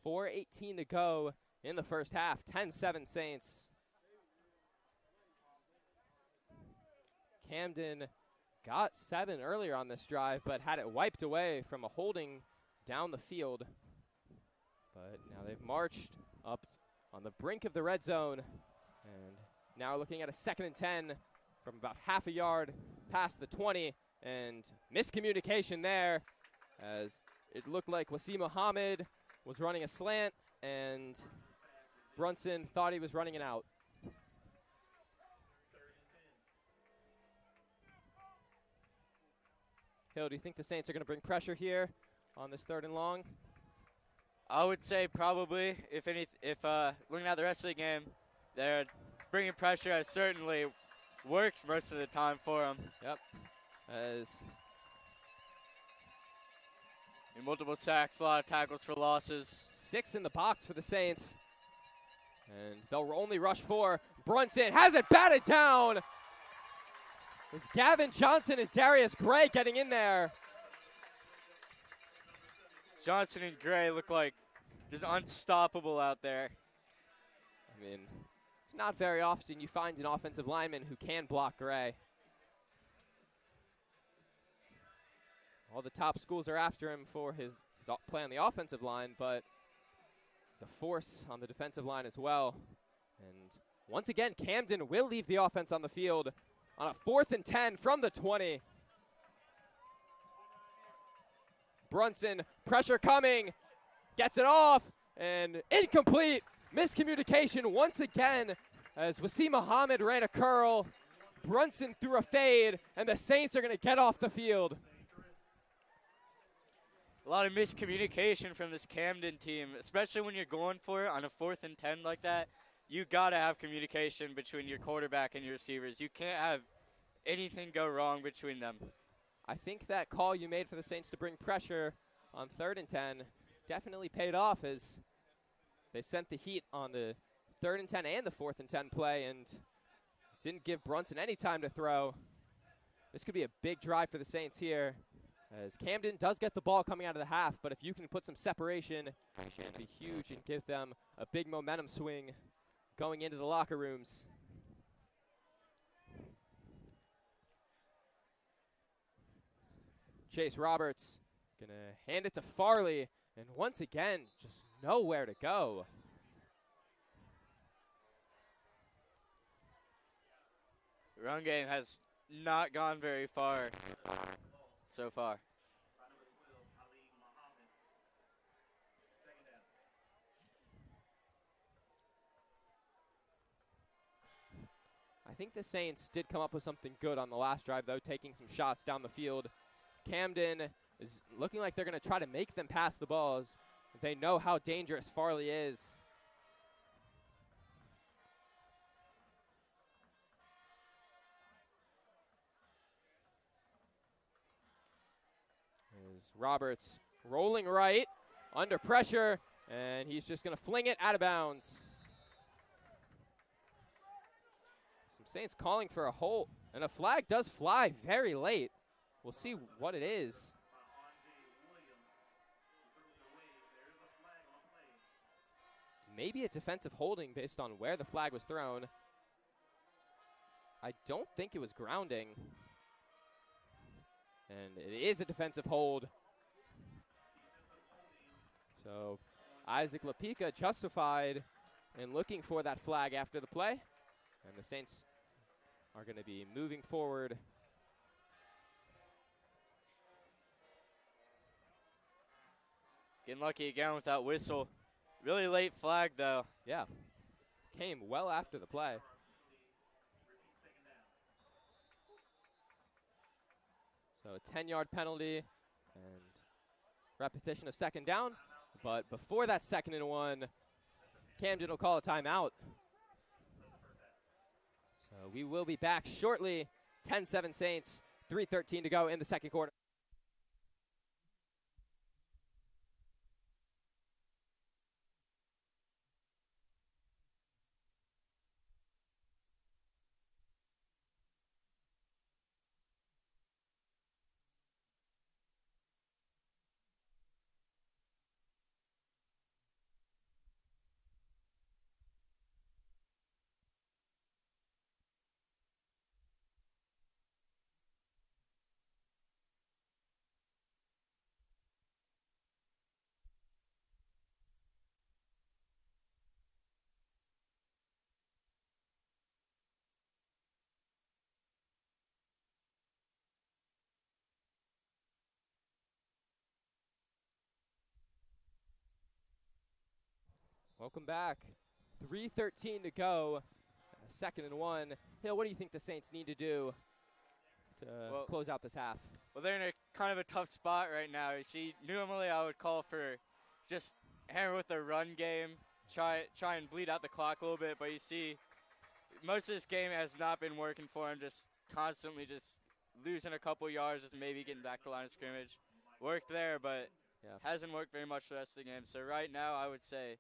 .4:18 to go in the first half. 10-7 Saints. Camden got 7 earlier on this drive, but had it wiped away from a holding down the field. But now they've marched up on the brink of the red zone, and now looking at a 2nd and 10 from about half a yard past the 20, and miscommunication there as it looked like Wasim Muhammad was running a slant, and Brunson thought he was running an out. Hill, do you think the Saints are going to bring pressure here on this 3rd and long? I would say probably. If looking at the rest of the game, they're bringing pressure. Has certainly worked most of the time for them. Yep. As multiple sacks, a lot of tackles for losses. 6 in the box for the Saints. And they'll only rush 4. Brunson has it batted down. It's Gavin Johnson and Darius Gray getting in there. Johnson and Gray look like just unstoppable out there. I mean, it's not very often you find an offensive lineman who can block Gray. All the top schools are after him for his play on the offensive line, but he's a force on the defensive line as well. And once again, Camden will leave the offense on the field on a 4th and 10 from the 20. Brunson, pressure coming, gets it off, and incomplete. Miscommunication once again as Wasim Muhammad ran a curl. Brunson threw a fade, and the Saints are going to get off the field. A lot of miscommunication from this Camden team, especially when you're going for it on a 4th and 10 like that. You got to have communication between your quarterback and your receivers. You can't have anything go wrong between them. I think that call you made for the Saints to bring pressure on 3rd and 10 definitely paid off as they sent the heat on the 3rd and 10 and the 4th and 10 play and didn't give Brunson any time to throw. This could be a big drive for the Saints here as Camden does get the ball coming out of the half, but if you can put some separation, it should be huge and give them a big momentum swing going into the locker rooms. Chase Roberts gonna hand it to Farley, and once again, just nowhere to go. The run game has not gone very far so far. I think the Saints did come up with something good on the last drive, though, taking some shots down the field. Camden is looking like they're going to try to make them pass the balls. They know how dangerous Farley is. As Roberts rolling right, under pressure, and he's just going to fling it out of bounds. Some Saints calling for a hold, and a flag does fly very late. We'll see what it is. maybe a defensive holding based on where the flag was thrown. I don't think it was grounding. And it is a defensive hold. So Isaac Lapika justified in looking for that flag after the play. And the Saints are going to be moving forward. Getting lucky again with that whistle. Really late flag, though. Yeah. Came well after the play. So a 10-yard penalty and repetition of second down. But before that 2nd and 1, Camden will call a timeout. So we will be back shortly. 10-7 Saints, 3:13 to go in the second quarter. Welcome back. 3:13 to go. 2nd and 1. Hill, what do you think the Saints need to do to close out this half? Well, they're in a kind of a tough spot right now. You see, normally I would call for just hammer with the run game, try and bleed out the clock a little bit. But you see, most of this game has not been working for him. Just constantly just losing a couple yards, just maybe getting back to the line of scrimmage. Worked there, but hasn't worked very much the rest of the game. So right now, I would say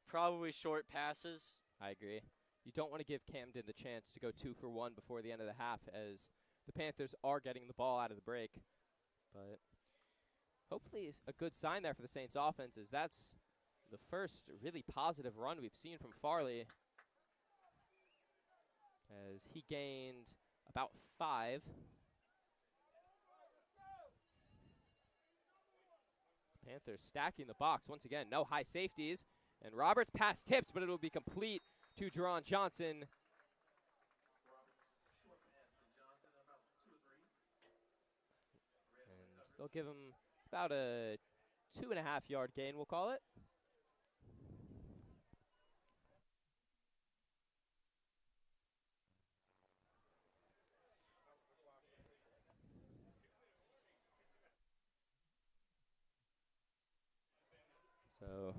probably short passes. I agree. You don't want to give Camden the chance to go 2 for 1 before the end of the half, as the Panthers are getting the ball out of the break. But hopefully a good sign there for the Saints offense, as that's the first really positive run we've seen from Farley, as he gained about 5. Panthers stacking the box once again. No high safeties. And Roberts pass tipped, but it'll be complete to Jerron Johnson. And they'll give him about a 2.5-yard gain, we'll call it. So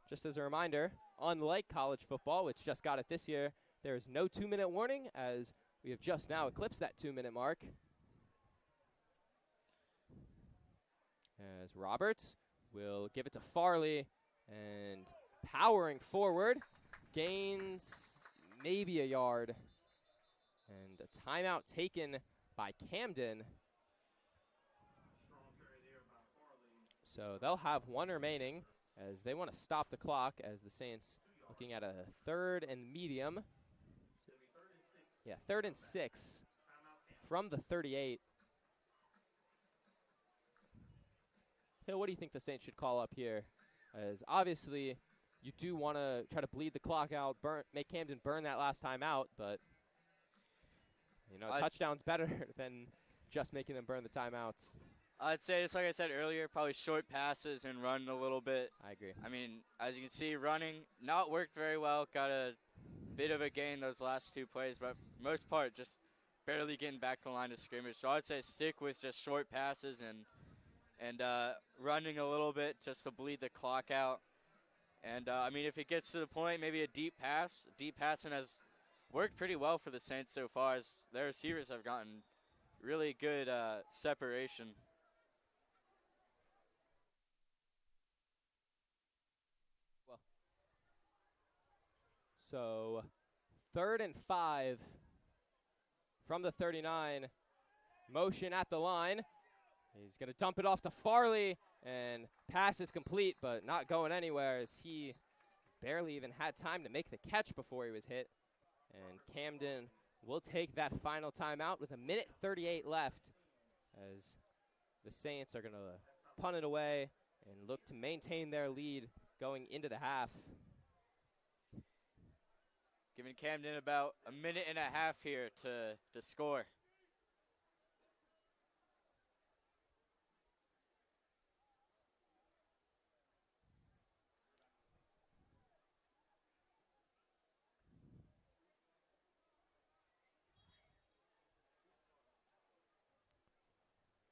just as a reminder, unlike college football, which just got it this year, there is no 2-minute warning, as we have just now eclipsed that 2-minute mark. As Roberts will give it to Farley, and powering forward, gains maybe a yard. And a timeout taken by Camden. So they'll have 1 remaining, as they want to stop the clock, as the Saints looking at a 3rd and medium. Yeah, 3rd and 6 from the 38. Hill, what do you think the Saints should call up here? As obviously you do want to try to bleed the clock out, make Camden burn that last time out, but you know, a touchdown's better than just making them burn the timeouts. I'd say, just like I said earlier, probably short passes and run a little bit. I agree. I mean, as you can see, running not worked very well. Got a bit of a gain those last 2 plays, but most part just barely getting back to the line of scrimmage. So I'd say stick with just short passes and running a little bit just to bleed the clock out. And, I mean, if it gets to the point, maybe a deep pass. Deep passing has worked pretty well for the Saints so far, as their receivers have gotten really good separation. So 3rd and 5 from the 39. Motion at the line. He's going to dump it off to Farley, and pass is complete, but not going anywhere as he barely even had time to make the catch before he was hit. And Camden will take that final timeout with 1:38 left as the Saints are going to punt it away and look to maintain their lead going into the half. Giving Camden about 1.5 minutes here to score.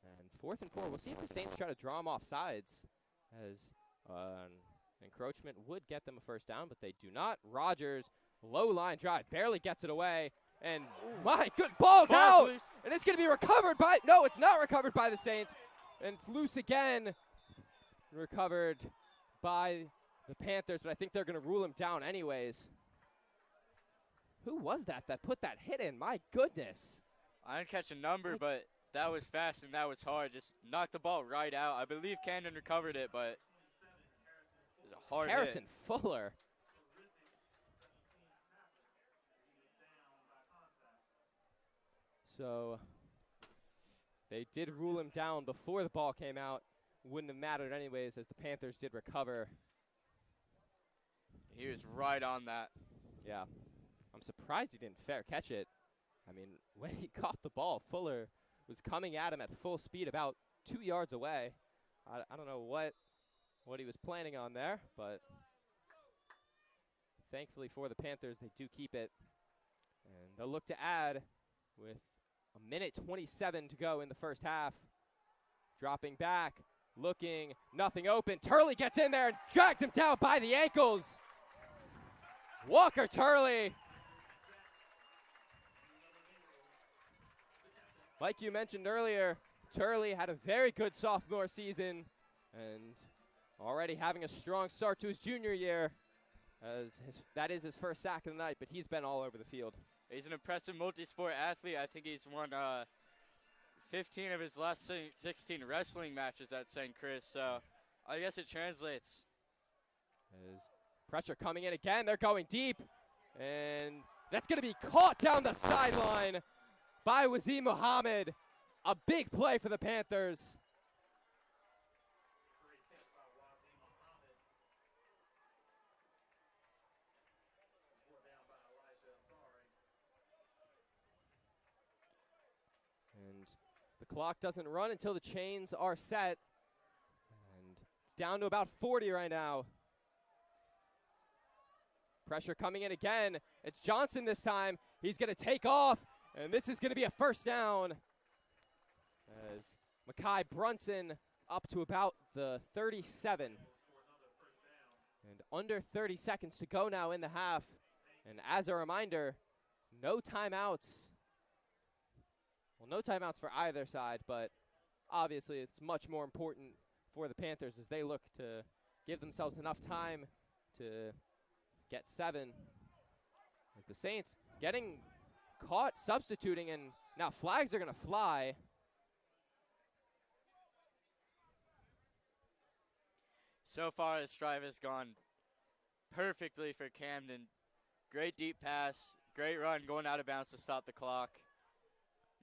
And 4th and 4. We'll see if the Saints try to draw them off sides, as encroachment would get them a first down, but they do not. Rogers, low line drive, barely gets it away. And my good, ball's out! Loose. And it's going to be recovered by, no, it's not recovered by the Saints. And it's loose again. Recovered by the Panthers, but I think they're going to rule him down anyways. Who was that put that hit in? My goodness. I didn't catch a number, but that was fast and that was hard. Just knocked the ball right out. I believe Camden recovered it, but it was a hard Harrison hit. Fuller. So they did rule him down before the ball came out. Wouldn't have mattered anyways, as the Panthers did recover. He was right on that. Yeah. I'm surprised he didn't fair catch it. I mean, when he caught the ball, Fuller was coming at him at full speed about 2 yards away. I don't know what he was planning on there, but thankfully for the Panthers, they do keep it. And they'll look to add with 1:27 to go in the first half. Dropping back, looking, nothing open. Turley gets in there and drags him down by the ankles. Walker Turley. Like you mentioned earlier, Turley had a very good sophomore season and already having a strong start to his junior year, as that is his first sack of the night, but he's been all over the field. He's an impressive multi-sport athlete. I think he's won 15 of his last 16 wrestling matches at St. Chris, so I guess it translates. As pressure coming in again, they're going deep, and that's going to be caught down the sideline by Wazim Muhammad. A big play for the Panthers. And the clock doesn't run until the chains are set. And it's down to about 40 right now. Pressure coming in again. It's Johnson this time. He's going to take off, and this is going to be a first down. As Makai Brunson up to about the 37. And under 30 seconds to go now in the half. And as a reminder, no timeouts. Well, no timeouts for either side, but obviously it's much more important for the Panthers as they look to give themselves enough time to get 7. As the Saints getting caught substituting, and now flags are going to fly. So far, this drive has gone perfectly for Camden. Great deep pass, great run going out of bounds to stop the clock.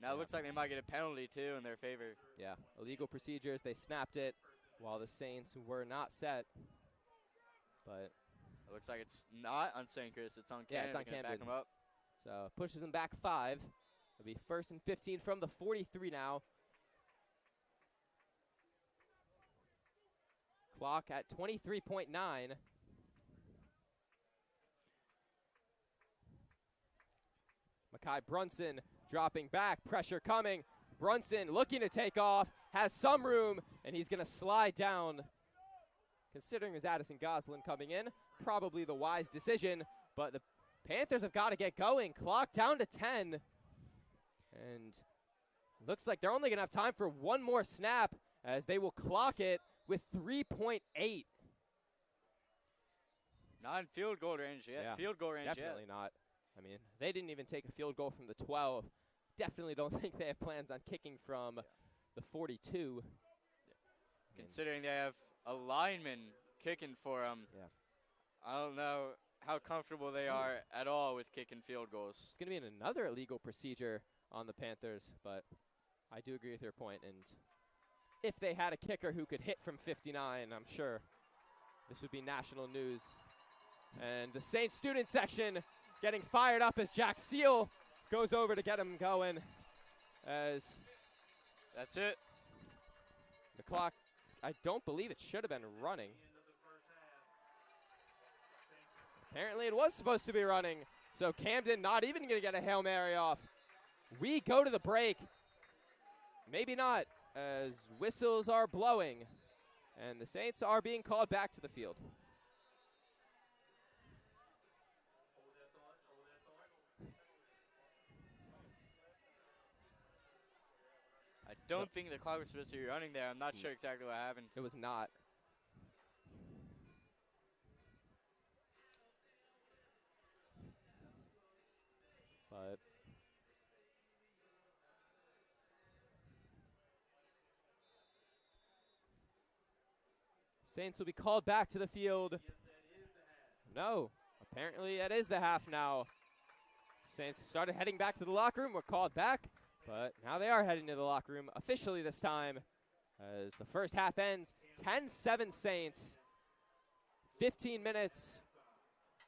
Now it looks like they might get a penalty, too, in their favor. Yeah, illegal procedures. They snapped it while the Saints were not set. But it looks like it's not on St. Chris. It's on Camden. Yeah, it's on Camden. Camden. Back them up. So pushes them back 5. It'll be 1st and 15 from the 43 now. Clock at 23.9. Makai Brunson dropping back, pressure coming. Brunson looking to take off, has some room, and he's going to slide down. Considering there's Addison Goslin coming in, probably the wise decision, but the Panthers have got to get going. Clock down to 10. And looks like they're only going to have time for one more snap, as they will clock it with 3.8. Not in field goal range yet. Yeah, field goal range definitely yet. not. I mean, they didn't even take a field goal from the 12. Definitely don't think they have plans on kicking from the 42. Considering they have a lineman kicking for them, I don't know how comfortable they are at all with kicking field goals. It's going to be another illegal procedure on the Panthers, but I do agree with your point. And if they had a kicker who could hit from 59, I'm sure this would be national news. And the Saints student section getting fired up as Jack Seal goes over to get him going. As that's it. The clock, I don't believe it should have been running. Apparently it was supposed to be running. So Camden not even going to get a Hail Mary off. We go to the break. Maybe not, as whistles are blowing. And the Saints are being called back to the field. I don't think the clock was supposed to be running there. I'm not sure exactly what happened. It was not. But Saints will be called back to the field. No, apparently it is the half now. Saints started heading back to the locker room, were called back, but now they are heading to the locker room officially this time as the first half ends. 10-7 Saints, 15 minutes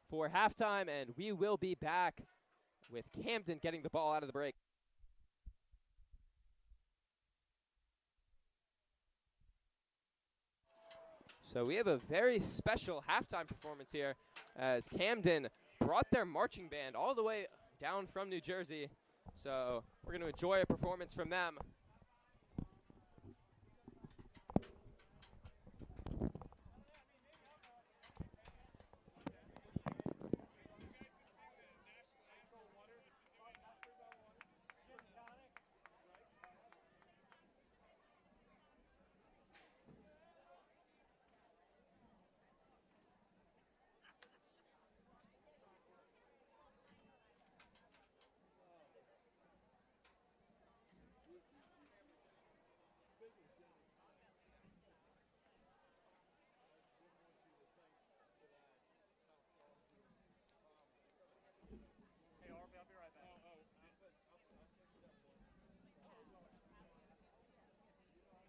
for halftime, and we will be back with Camden getting the ball out of the break. So we have a very special halftime performance here as Camden brought their marching band all the way down from New Jersey. So we're going to enjoy a performance from them.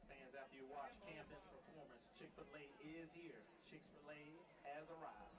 Fans, after you watch Camden's performance, Chick-fil-A is here. Chick-fil-A has arrived.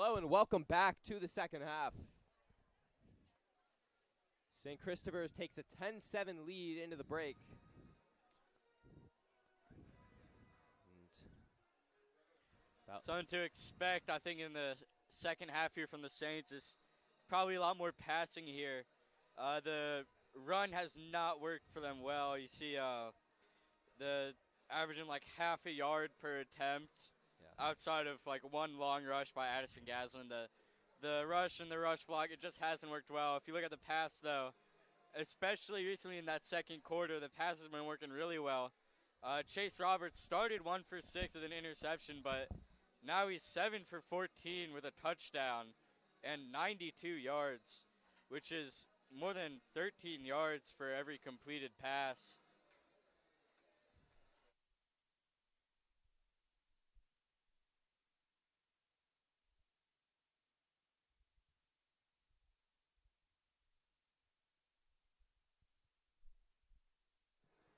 Hello and welcome back to the second half. St. Christopher's takes a 10-7 lead into the break. Something to expect, I think, in the second half here from the Saints is probably a lot more passing here. The run has not worked for them well. You see the averaging like half a yard per attempt outside of like one long rush by Addison Gaslin. The rush and the rush block, it just hasn't worked well. If you look at the pass, though, especially recently in that second quarter, the pass has been working really well. Chase Roberts started 1 for 6 with an interception, but now he's 7 for 14 with a touchdown and 92 yards, which is more than 13 yards for every completed pass.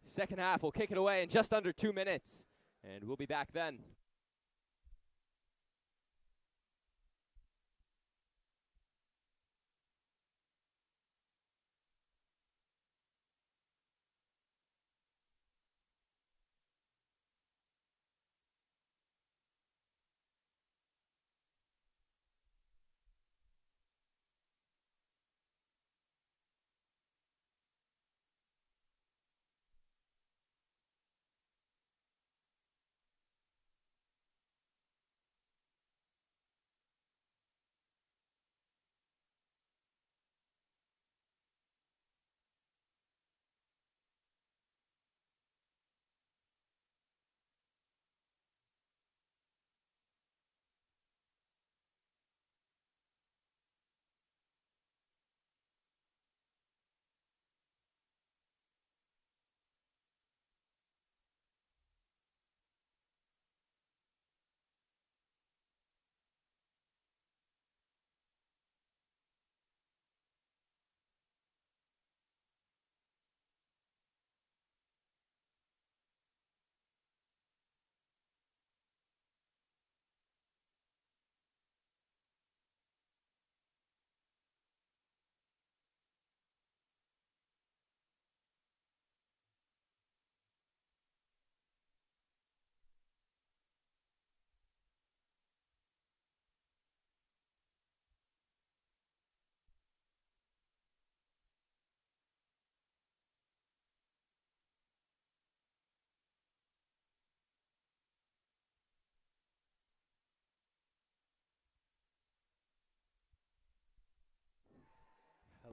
Second half, we'll kick it away in just under 2 minutes, and we'll be back then.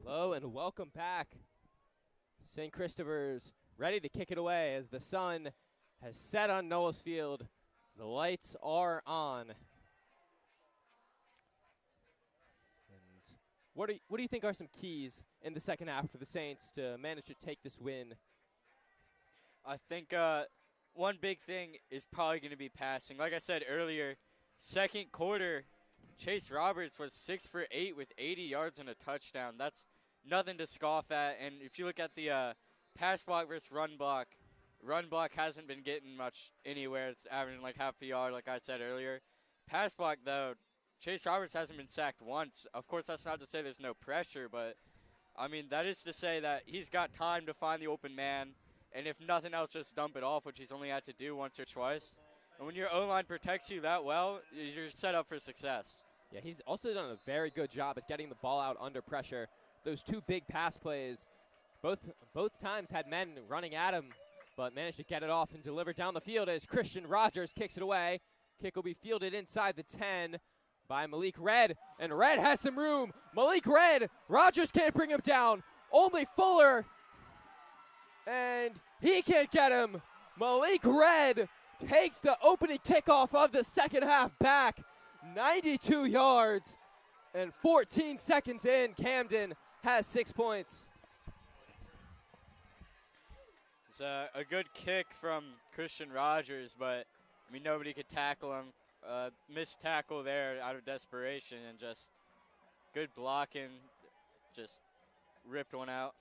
Hello and welcome back. St. Christopher's ready to kick it away as the sun has set on Noah's Field. The lights are on. And what do you think are some keys in the second half for the Saints to manage to take this win? I think one big thing is probably going to be passing. Like I said earlier, second quarter, Chase Roberts was 6 for 8 with 80 yards and a touchdown. That's nothing to scoff at. And if you look at the pass block versus run block hasn't been getting much anywhere. It's averaging like half a yard, like I said earlier. Pass block, though, Chase Roberts hasn't been sacked once. Of course, that's not to say there's no pressure, but, I mean, that is to say that he's got time to find the open man, and if nothing else, just dump it off, which he's only had to do once or twice. And when your O-line protects you that well, you're set up for success. Yeah, he's also done a very good job at getting the ball out under pressure. Those two big pass plays, both times had men running at him, but managed to get it off and deliver down the field as Christian Rogers kicks it away. Kick will be fielded inside the 10 by Malik Red, and Red has some room. Malik Red, Rogers can't bring him down. Only Fuller, and he can't get him. Malik Red takes the opening kickoff of the second half back. 92 yards, and 14 seconds in, Camden has 6 points. It's a good kick from Christian Rogers, but I mean nobody could tackle him. Missed tackle there out of desperation, and just good blocking, just ripped one out.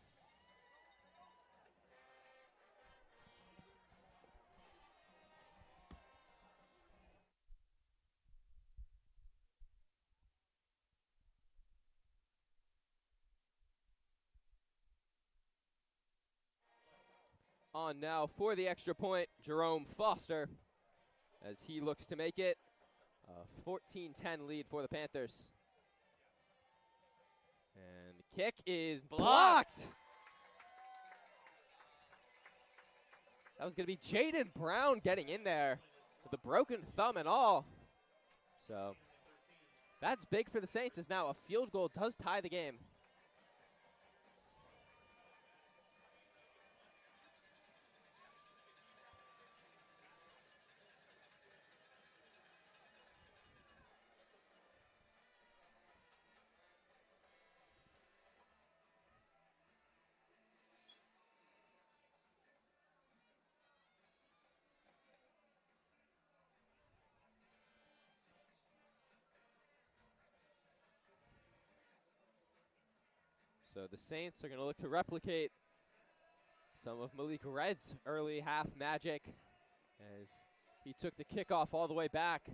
on now for the extra point, Jerome Foster, as he looks to make it a 14-10 lead for the Panthers. And the kick is blocked. That was going to be Jaden Brown getting in there with a broken thumb and all. So that's big for the Saints, as now a field goal does tie the game. So the Saints are going to look to replicate some of Malik Red's early half magic as he took the kickoff all the way back.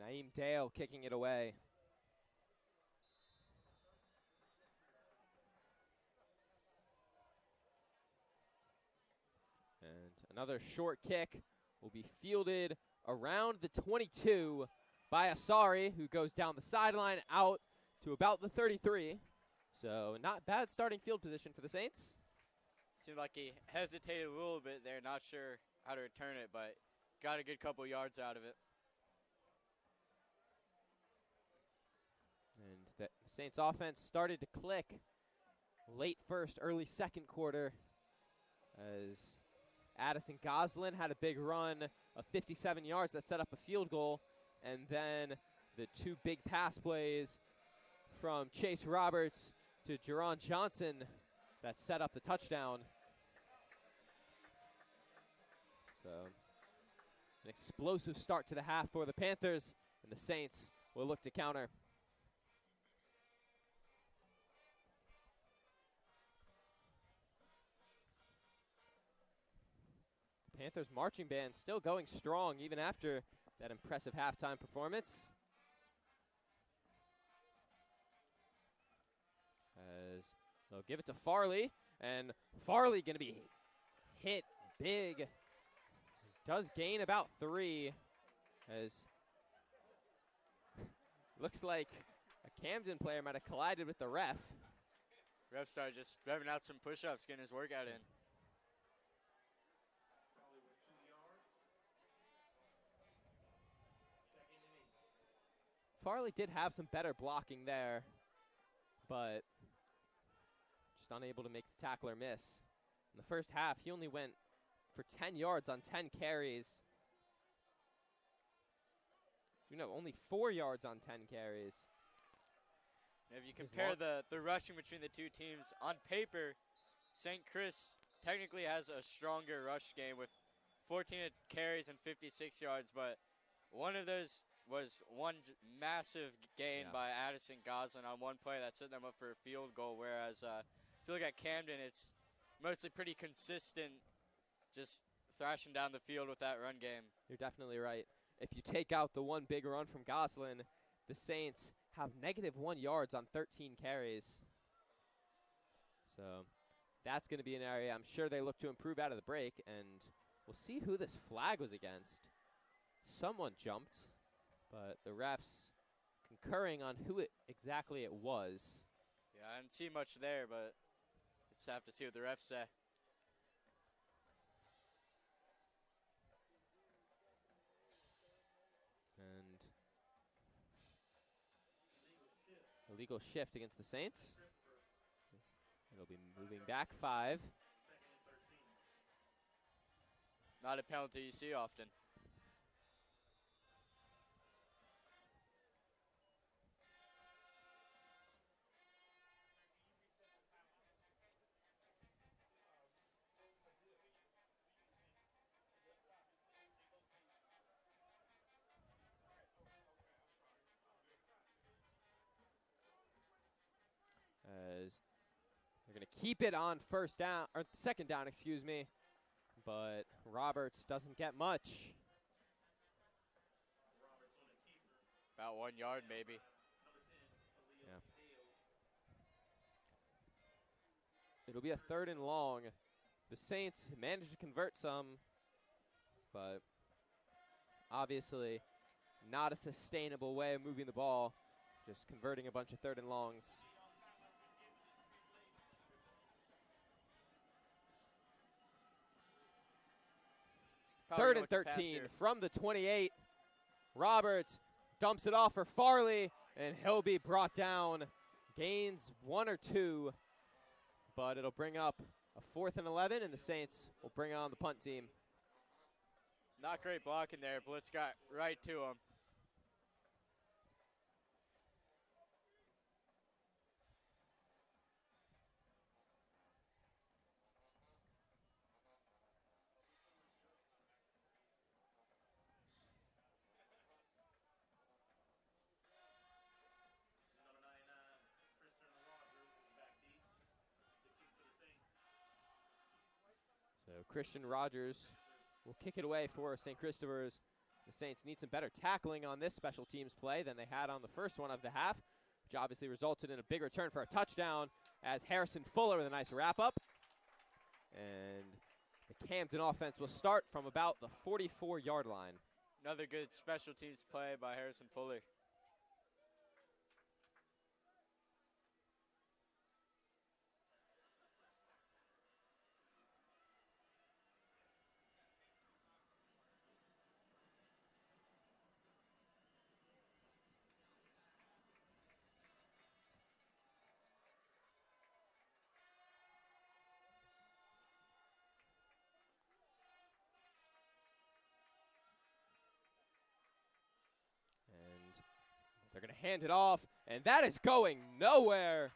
Naeem Dale kicking it away. And another short kick will be fielded around the 22 by Asari, who goes down the sideline out to about the 33. So not bad starting field position for the Saints. Seemed like he hesitated a little bit there, not sure how to return it, but got a good couple yards out of it. And the Saints offense started to click late first, early second quarter, as Addison Goslin had a big run of 57 yards that set up a field goal, and then the two big pass plays from Chase Roberts to Jerron Johnson that set up the touchdown. So an explosive start to the half for the Panthers, and the Saints will look to counter. Panthers marching band still going strong even after that impressive halftime performance. As they'll give it to Farley, and Farley going to be hit big. Does gain about 3, as looks like a Camden player might have collided with the ref. Ref started just revving out some push-ups, getting his workout in. Farley did have some better blocking there, but just unable to make the tackler miss. In the first half, he only went for 10 yards on 10 carries. Only 4 yards on 10 carries. If you compare the rushing between the two teams, on paper, St. Chris technically has a stronger rush game with 14 carries and 56 yards, but one of those was one massive gain by Addison Goslin on one play that set them up for a field goal, whereas if you look at Camden, it's mostly pretty consistent, just thrashing down the field with that run game. You're definitely right. If you take out the one big run from Goslin, the Saints have -1 yards on 13 carries. So that's going to be an area I'm sure they look to improve out of the break, and we'll see who this flag was against. Someone jumped, but the refs concurring on who exactly it was. Yeah, I didn't see much there, but just have to see what the refs say. And illegal shift against the Saints. It'll be moving back 5. Not a penalty you see often. keep it on first down, or second down, excuse me. But Roberts doesn't get much. About 1 yard, maybe. Yeah. It'll be a 3rd and long. The Saints managed to convert some, but obviously not a sustainable way of moving the ball, just converting a bunch of 3rd and longs. Probably 3rd gonna and look to pass 13 here. from the 28. Roberts dumps it off for Farley, and he'll be brought down. Gains 1 or 2, but it'll bring up a 4th and 11, and the Saints will bring on the punt team. Not great blocking there. Blitz got right to him. Number 99, Christian Rogers is back deep to kick for the Saints. So Christian Rogers will kick it away for St. Christopher's. The Saints need some better tackling on this special teams play than they had on the first one of the half, which obviously resulted in a big return for a touchdown as Harrison Fuller with a nice wrap-up. And the Camden offense will start from about the 44-yard line. Another good special teams play by Harrison Fuller. And they're going to hand it off, and that is going nowhere.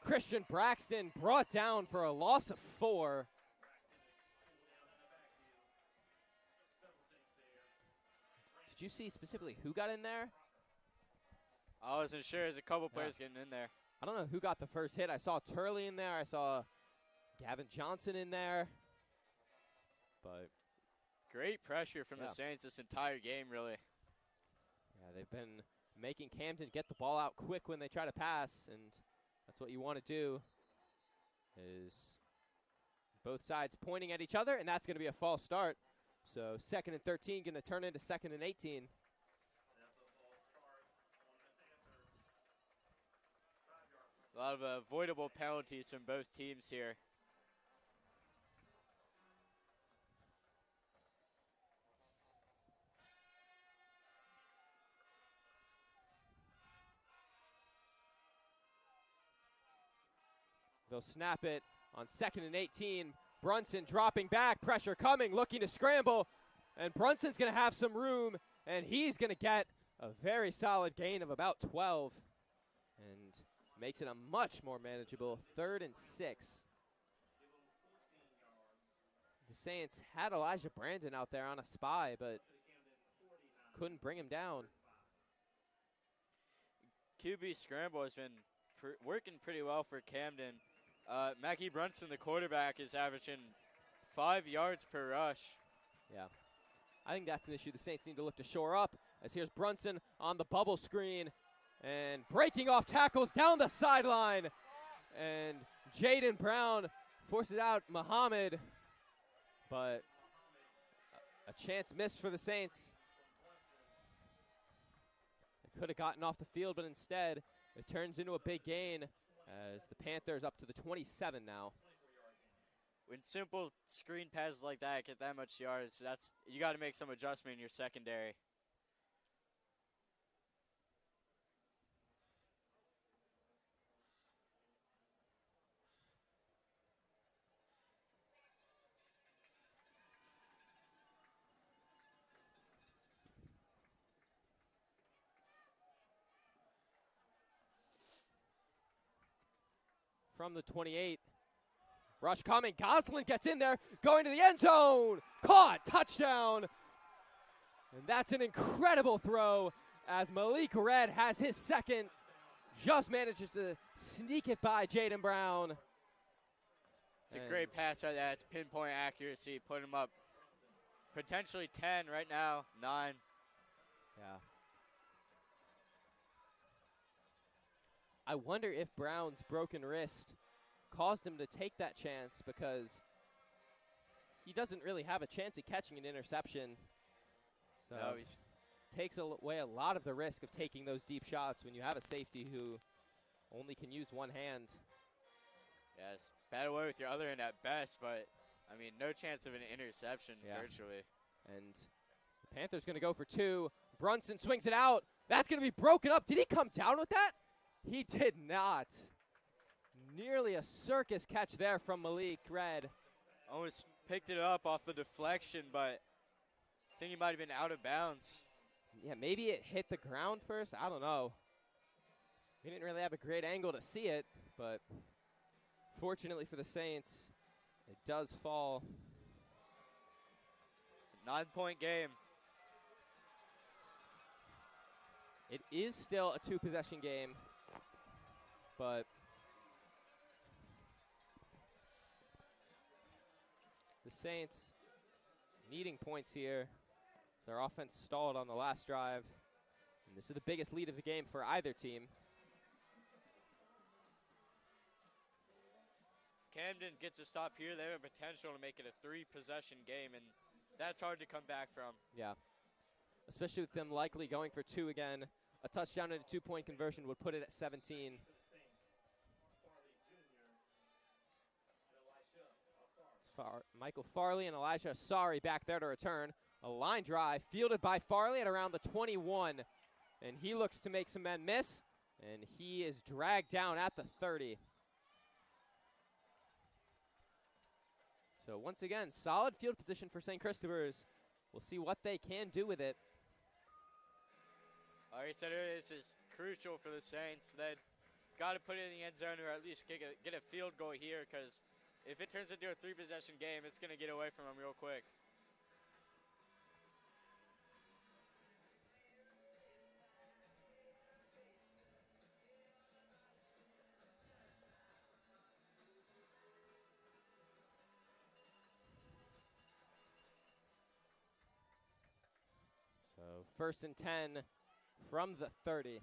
Christian Braxton brought down for a loss of 4. Did you see specifically who got in there? I wasn't sure. There's a couple players getting in there. I don't know who got the first hit. I saw Turley in there. I saw Gavin Johnson in there. But Great pressure from Yeah. the Saints this entire game, really. yeah, they've been making Camden get the ball out quick when they try to pass, and that's what you want to do, is both sides pointing at each other, and that's going to be a false start. So 2nd and 13 going to turn into 2nd and 18. That's a false start on the Panthers. 5-yard A lot of avoidable penalties from both teams here. They'll snap it on 2nd and 18. Brunson dropping back, pressure coming, looking to scramble, and Brunson's going to have some room, and he's going to get a very solid gain of about 12, and makes it a much more manageable 3rd and 6. The Saints had Elijah Brandon out there on a spy, but couldn't bring him down. QB scramble has been working pretty well for Camden. Mackie Brunson, the quarterback, is averaging 5 yards per rush. Yeah. I think that's an issue the Saints need to look to shore up, as here's Brunson on the bubble screen and breaking off tackles down the sideline. And Jaden Brown forces out Muhammad, but a chance missed for the Saints. They could have gotten off the field, but instead it turns into a big gain as the Panthers up to the 27 now. When simple screen passes like that get that much yards, you got to make some adjustment in your secondary. From the 28. Rush coming. Goslin gets in there, going to the end zone. Caught. Touchdown. And that's an incredible throw as Malik Red has his second. Just manages to sneak it by Jaden Brown. It's a great pass right there. It's pinpoint accuracy. Put him up potentially 10 right now, 9. Yeah. I wonder if Brown's broken wrist caused him to take that chance, because he doesn't really have a chance at catching an interception. So No, takes away a lot of the risk of taking those deep shots when you have a safety who only can use one hand. yeah, it's bad away with your other hand at best, but, I mean, no chance of an interception virtually. And the Panthers going to go for 2. Brunson swings it out. That's going to be broken up. Did he come down with that? He did not. Nearly a circus catch there from Malik Red. Almost picked it up off the deflection, but I think he might have been out of bounds. Yeah, maybe it hit the ground first. I don't know. We didn't really have a great angle to see it, but fortunately for the Saints, it does fall. It's a 9-point game. It is still a 2-possession game, but the Saints needing points here. Their offense stalled on the last drive, and this is the biggest lead of the game for either team. If Camden gets a stop here, they have a potential to make it a 3-possession game, and that's hard to come back from. Yeah, especially with them likely going for 2 again. A touchdown and a 2-point conversion would put it at 17. Michael Farley and Elijah Asari back there to return. A line drive fielded by Farley at around the 21. And he looks to make some men miss. And he is dragged down at the 30. So once again, solid field position for St. Christopher's. We'll see what they can do with it. Like I said earlier, this is crucial for the Saints. They've got to put it in the end zone or at least get a field goal here, because if it turns into a 3-possession game, it's going to get away from them real quick. So 1st and 10 from the 30.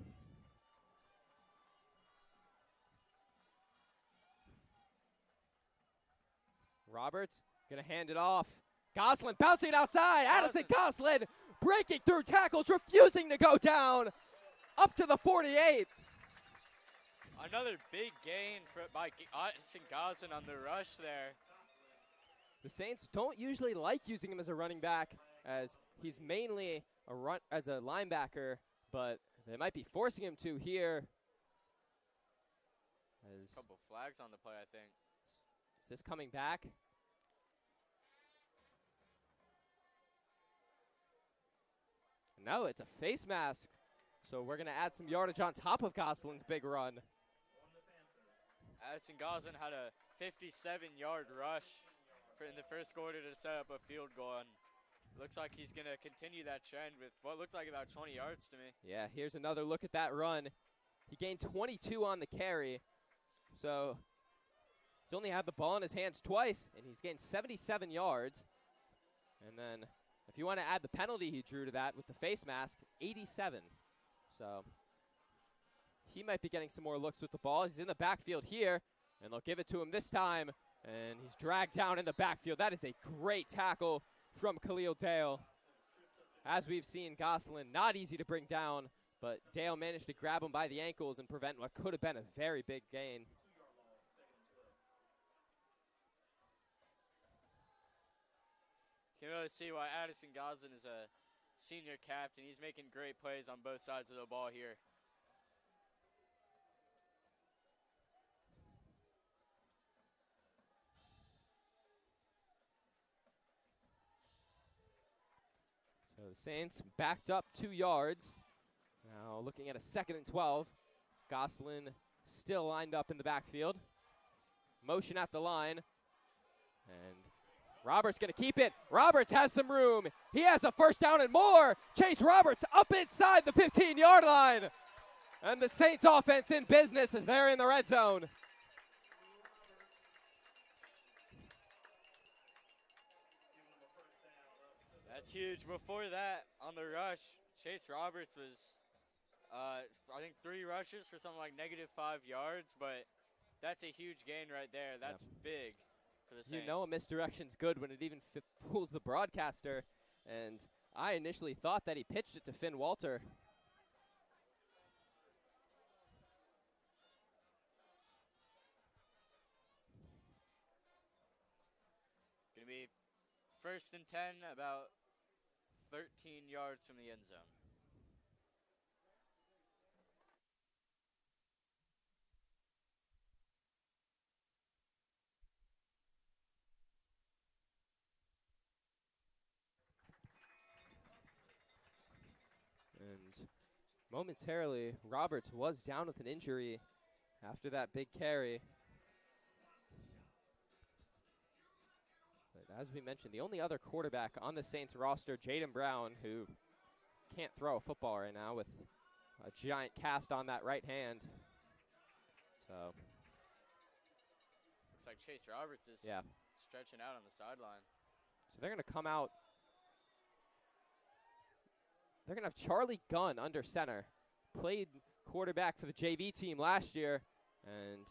Roberts going to hand it off. Goslin bouncing it outside. Addison Goslin breaking through tackles, refusing to go down. Up to the 48. Another big gain by Addison Goslin on the rush there. The Saints don't usually like using him as a running back, as he's mainly as a linebacker, but they might be forcing him to here. A couple flags on the play, I think. Is this coming back? No, it's a face mask. So we're going to add some yardage on top of Goslin's big run. Addison Goslin had a 57-yard rush in the first quarter to set up a field goal, and looks like he's going to continue that trend with what looked like about 20 yards to me. Yeah, here's another look at that run. He gained 22 on the carry. So he's only had the ball in his hands twice, and he's gained 77 yards. And then if you want to add the penalty he drew to that with the face mask, 87. So he might be getting some more looks with the ball. He's in the backfield here, and they'll give it to him this time. And he's dragged down in the backfield. That is a great tackle from Khalil Dale. As we've seen, Goslin not easy to bring down, but Dale managed to grab him by the ankles and prevent what could have been a very big gain. You can really see why Addison Goslin is a senior captain. He's making great plays on both sides of the ball here. So the Saints backed up 2 yards. Now looking at a 2nd and 12. Goslin still lined up in the backfield. Motion at the line. And Roberts going to keep it. Roberts has some room. He has a first down and more. Chase Roberts up inside the 15-yard line. And the Saints offense in business as they're in the red zone. That's huge. Before that, on the rush, Chase Roberts was, I think, 3 rushes for something like -5 yards, but that's a huge gain right there. That's big for the Saints. You know a misdirection's good when it even fools the broadcaster, and I initially thought that he pitched it to Finn Walter. Going to be 1st and 10, about 13 yards from the end zone. And momentarily, Roberts was down with an injury after that big carry. But as we mentioned, the only other quarterback on the Saints roster, Jaden Brown, who can't throw a football right now with a giant cast on that right hand. So looks like Chase Roberts is stretching out on the sideline. So they're going to come out. They're going to have Charlie Gunn under center. Played quarterback for the JV team last year. And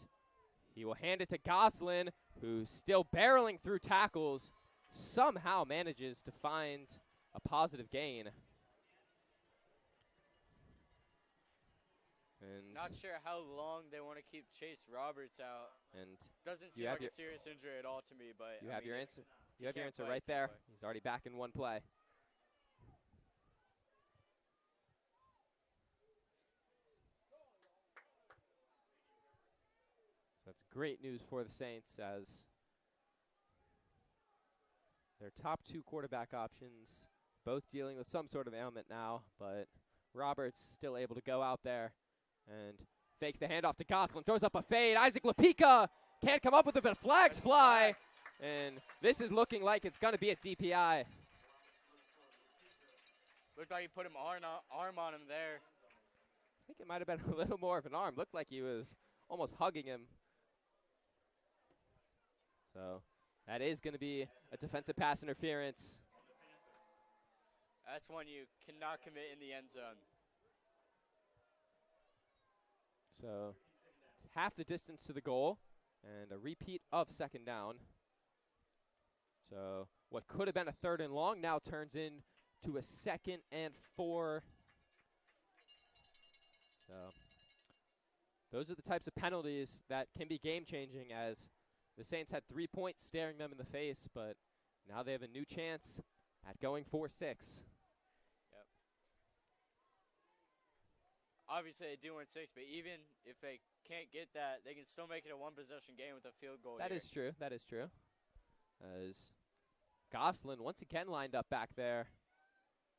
he will hand it to Goslin, who's still barreling through tackles. Somehow manages to find a positive gain. And not sure how long they want to keep Chase Roberts out. And doesn't seem like a serious injury at all to me, but you have your answer. You have your answer right there. He's already back in one play. So that's great news for the Saints, as their top 2 quarterback options both dealing with some sort of ailment now, but Roberts still able to go out there and fakes the handoff to Goslin, throws up a fade. Isaac Lapika can't come up with it, but flags fly, and this is looking like it's going to be a DPI. Looked like he put him arm on him there. I think it might have been a little more of an arm. Looked like he was almost hugging him. So that is going to be a defensive pass interference. That's one you cannot commit in the end zone. So it's half the distance to the goal and a repeat of 2nd down. So what could have been a 3rd and long now turns into a 2nd and 4. So those are the types of penalties that can be game-changing, as the Saints had 3 points staring them in the face, but now they have a new chance at going 4-6. Yep. Obviously, they do win 6, but even if they can't get that, they can still make it a 1-possession game with a field goal. That is true. That is true. As Goslin once again lined up back there.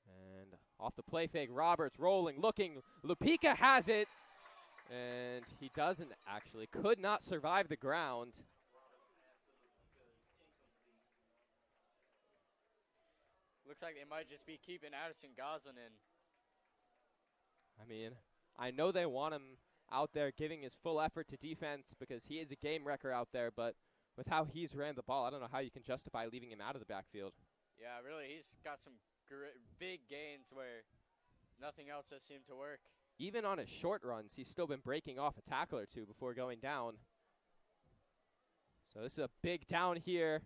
And off the play fake, Roberts rolling, looking. Lupika has it. And he doesn't actually. Could not survive the ground. Looks like they might just be keeping Addison Goslin in. I mean, I know they want him out there giving his full effort to defense because he is a game wrecker out there, but with how he's ran the ball, I don't know how you can justify leaving him out of the backfield. Yeah, really, he's got some big gains where nothing else has seemed to work. Even on his short runs, he's still been breaking off a tackle or two before going down. So this is a big down here.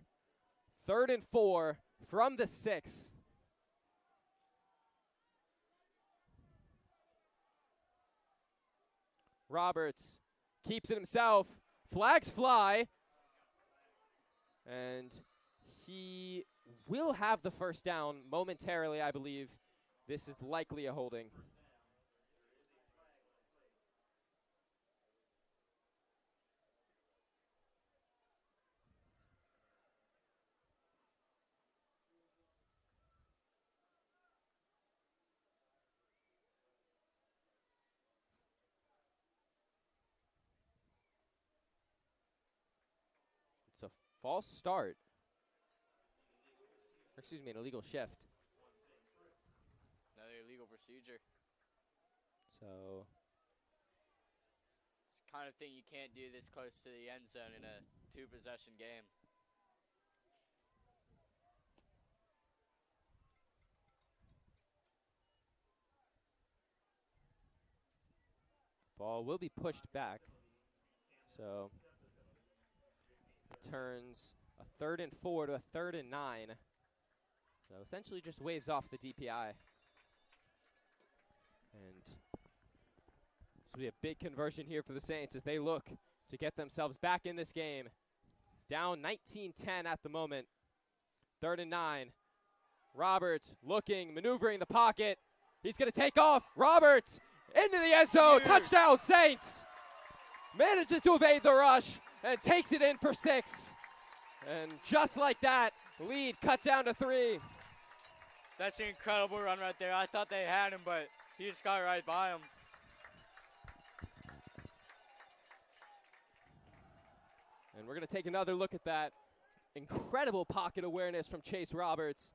3rd and 4 from the 6. Roberts keeps it himself. Flags fly. And he will have the 1st down momentarily, I believe. This is likely a holding. It's a false start. Or excuse me, an illegal shift. Another illegal procedure. So it's the kind of thing you can't do this close to the end zone in a 2-possession game. Ball will be pushed back. So it turns a 3rd and 4 to a 3rd and 9. So essentially just waves off the DPI. And this will be a big conversion here for the Saints as they look to get themselves back in this game. Down 19-10 at the moment. 3rd and 9. Roberts looking, maneuvering the pocket. He's going to take off. Roberts into the end zone. Touchdown, Saints. Manages to evade the rush and takes it in for 6. And just like that, lead cut down to 3. That's an incredible run right there. I thought they had him, but he just got right by him. And we're going to take another look at that. Incredible pocket awareness from Chase Roberts.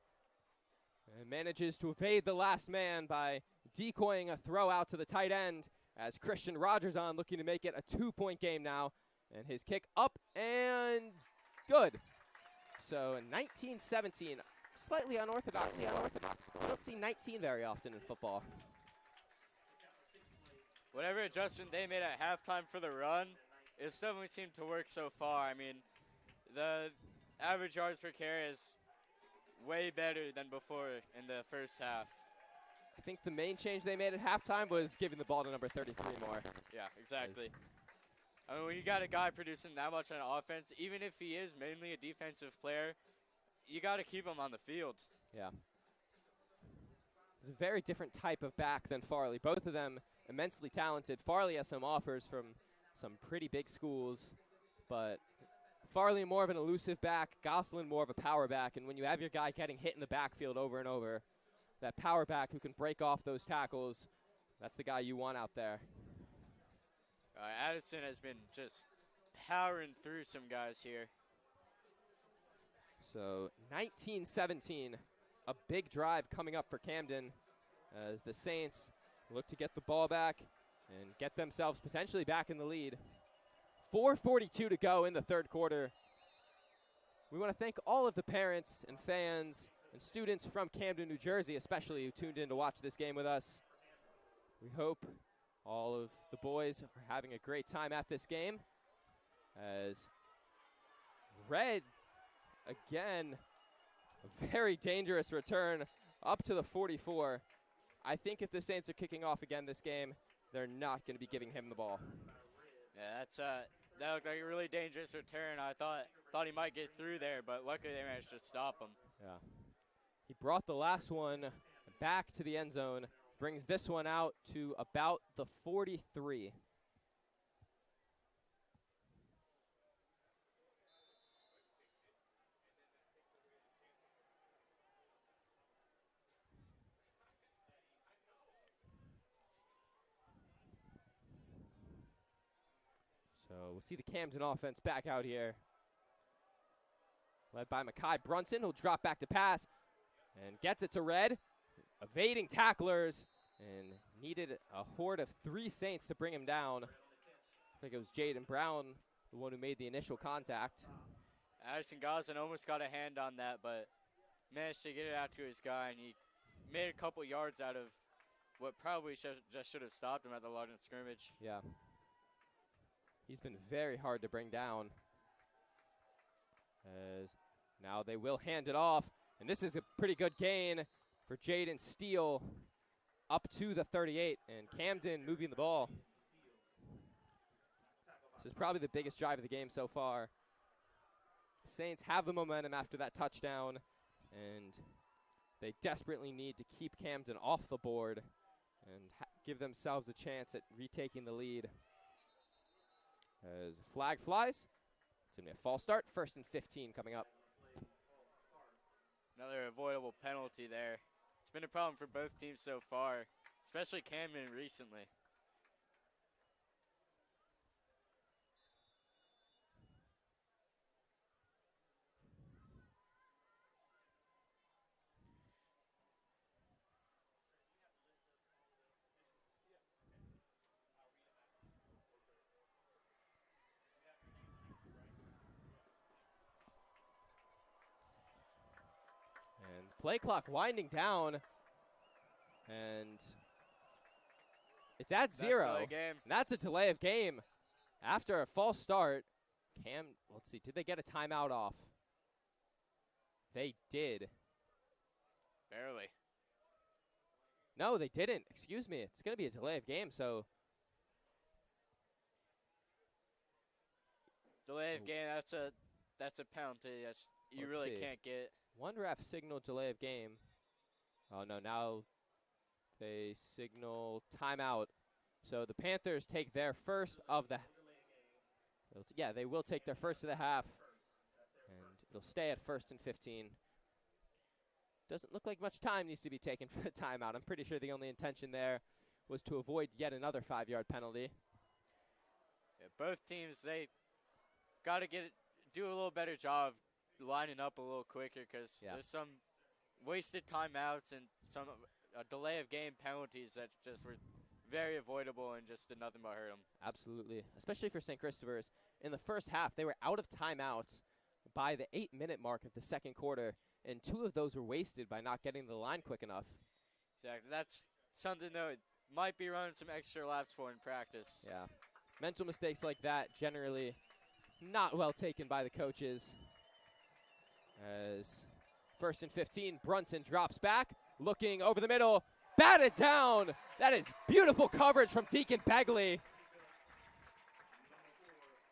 And manages to evade the last man by decoying a throw out to the tight end as Christian Rogers on looking to make it a 2-point game now. And his kick up and good. So 19-17, slightly unorthodox. You don't see 19 very often in football. Whatever adjustment they made at halftime for the run, it's definitely seemed to work so far. I mean, the average yards per carry is way better than before in the first half. I think the main change they made at halftime was giving the ball to number 33 more. Yeah, exactly. I mean, when you got a guy producing that much on offense, even if he is mainly a defensive player, you got to keep him on the field. Yeah. It's a very different type of back than Farley. Both of them immensely talented. Farley has some offers from some pretty big schools, but Farley more of an elusive back, Gosselin more of a power back, and when you have your guy getting hit in the backfield over and over, that power back who can break off those tackles, that's the guy you want out there. Addison has been just powering through some guys here. So 19-17, a big drive coming up for Camden as the Saints look to get the ball back and get themselves potentially back in the lead. 4:42 to go in the 3rd quarter. We want to thank all of the parents and fans and students from Camden, New Jersey, especially who tuned in to watch this game with us. We hope all of the boys are having a great time at this game. As Red, again, a very dangerous return up to the 44. I think if the Saints are kicking off again this game, they're not going to be giving him the ball. Yeah, that looked like a really dangerous return. I thought he might get through there, but luckily they managed to stop him. Yeah. He brought the last one back to the end zone, brings this one out to about the 43. So we'll see the Camden offense back out here. Led by Mekhi Brunson, who'll drop back to pass and gets it to Red. Evading tacklers and needed a horde of 3 Saints to bring him down. I think it was Jaden Brown, the one who made the initial contact. Addison Goslin almost got a hand on that, but managed to get it out to his guy, and he made a couple yards out of what probably just should have stopped him at the line of scrimmage. Yeah. He's been very hard to bring down. As now they will hand it off, and this is a pretty good gain for Jaden Steele up to the 38, and Camden moving the ball. This is probably the biggest drive of the game so far. The Saints have the momentum after that touchdown, and they desperately need to keep Camden off the board and give themselves a chance at retaking the lead. As flag flies, it's going to be a false start. 1st and 15 coming up. Another avoidable penalty there. It's been a problem for both teams so far, especially Camden recently. Play clock winding down, and It's at 0. That's a game. And that's a delay of game. After a false start, let's see, did they get a timeout off? They did. Barely. No, they didn't. Excuse me. It's going to be a delay of game, so. Delay of game, that's a penalty. You really can't get. One ref signaled delay of game. Oh, no, now they signal timeout. So the Panthers take their first of the. Yeah, they will take their first of the half. And it'll stay at 1st and 15. Doesn't look like much time needs to be taken for the timeout. I'm pretty sure the only intention there was to avoid yet another 5-yard penalty. Yeah, both teams, they got to do a little better job lining up a little quicker because there's some wasted timeouts and some delay of game penalties that just were very avoidable and just did nothing but hurt them. Absolutely, especially for St. Christopher's. In the first half, they were out of timeouts by the 8-minute mark of the second quarter, and 2 of those were wasted by not getting the line quick enough. Exactly. That's something that might be running some extra laps for in practice. Yeah. Mental mistakes like that generally not well taken by the coaches. As 1st and 15, Brunson drops back, looking over the middle, batted down. That is beautiful coverage from Deacon Begley.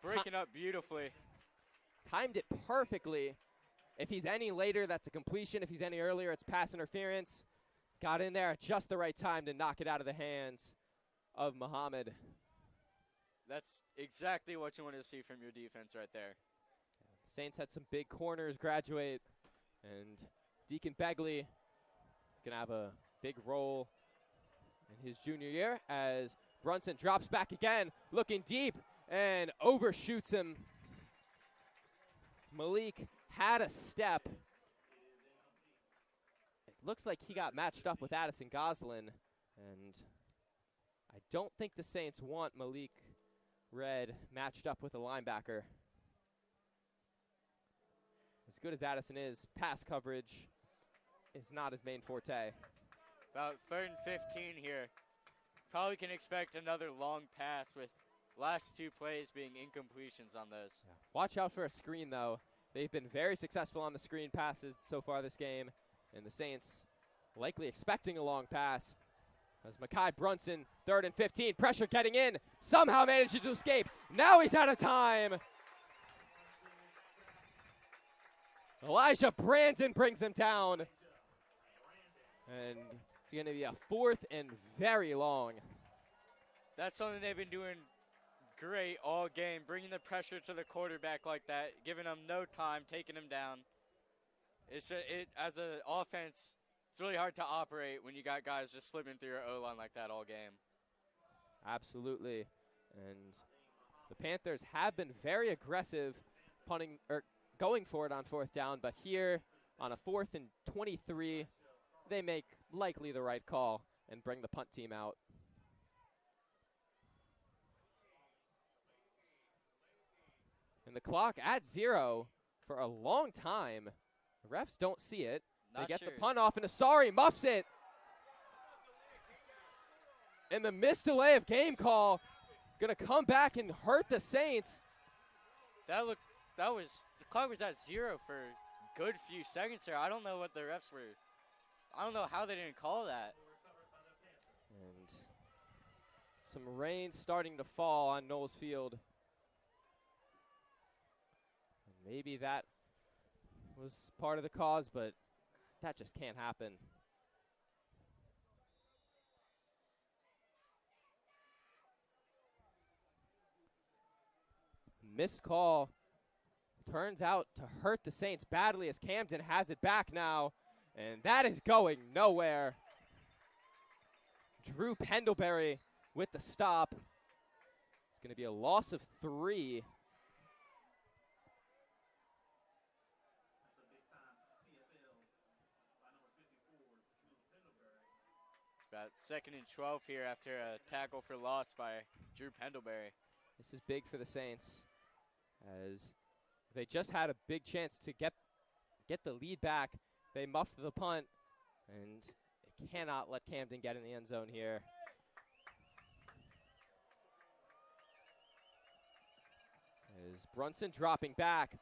Breaking up beautifully. Timed it perfectly. If he's any later, that's a completion. If he's any earlier, it's pass interference. Got in there at just the right time to knock it out of the hands of Muhammad. That's exactly what you want to see from your defense right there. Saints had some big corners graduate, and Deacon Begley going to have a big role in his junior year as Brunson drops back again, looking deep, and overshoots him. Malik had a step. It looks like he got matched up with Addison Goslin, and I don't think the Saints want Malik Red matched up with a linebacker. As good as Addison is, pass coverage is not his main forte. About 3rd and 15 here. Probably can expect another long pass with last 2 plays being incompletions on this. Yeah. Watch out for a screen, though. They've been very successful on the screen passes so far this game, and the Saints likely expecting a long pass. As Mekhi Brunson, 3rd and 15, pressure getting in, somehow manages to escape. Now he's out of time. Elijah Brandon brings him down. And it's going to be a 4th and very long. That's something they've been doing great all game, bringing the pressure to the quarterback like that, giving him no time, taking him down. It's just, as an offense, it's really hard to operate when you got guys just slipping through your O-line like that all game. Absolutely. And the Panthers have been very aggressive punting or going for it on 4th down, but here on a 4th and 23, they make likely the right call and bring the punt team out. And the clock at 0 for a long time. The refs don't see it. They get the punt off, and Asari muffs it. And the missed delay of game call going to come back and hurt the Saints. The clock was at 0 for a good few seconds there. I don't know what the refs were. I don't know how they didn't call that. And some rain starting to fall on Knowles Field. And maybe that was part of the cause, but that just can't happen. Missed call turns out to hurt the Saints badly as Camden has it back now, and that is going nowhere. Drew Pendlebury with the stop. It's going to be a loss of 3. About 2nd and 12 here after a tackle for loss by Drew Pendlebury. This is big for the Saints as they just had a big chance to get the lead back. They muffed the punt, and they cannot let Camden get in the end zone here. As Brunson dropping back,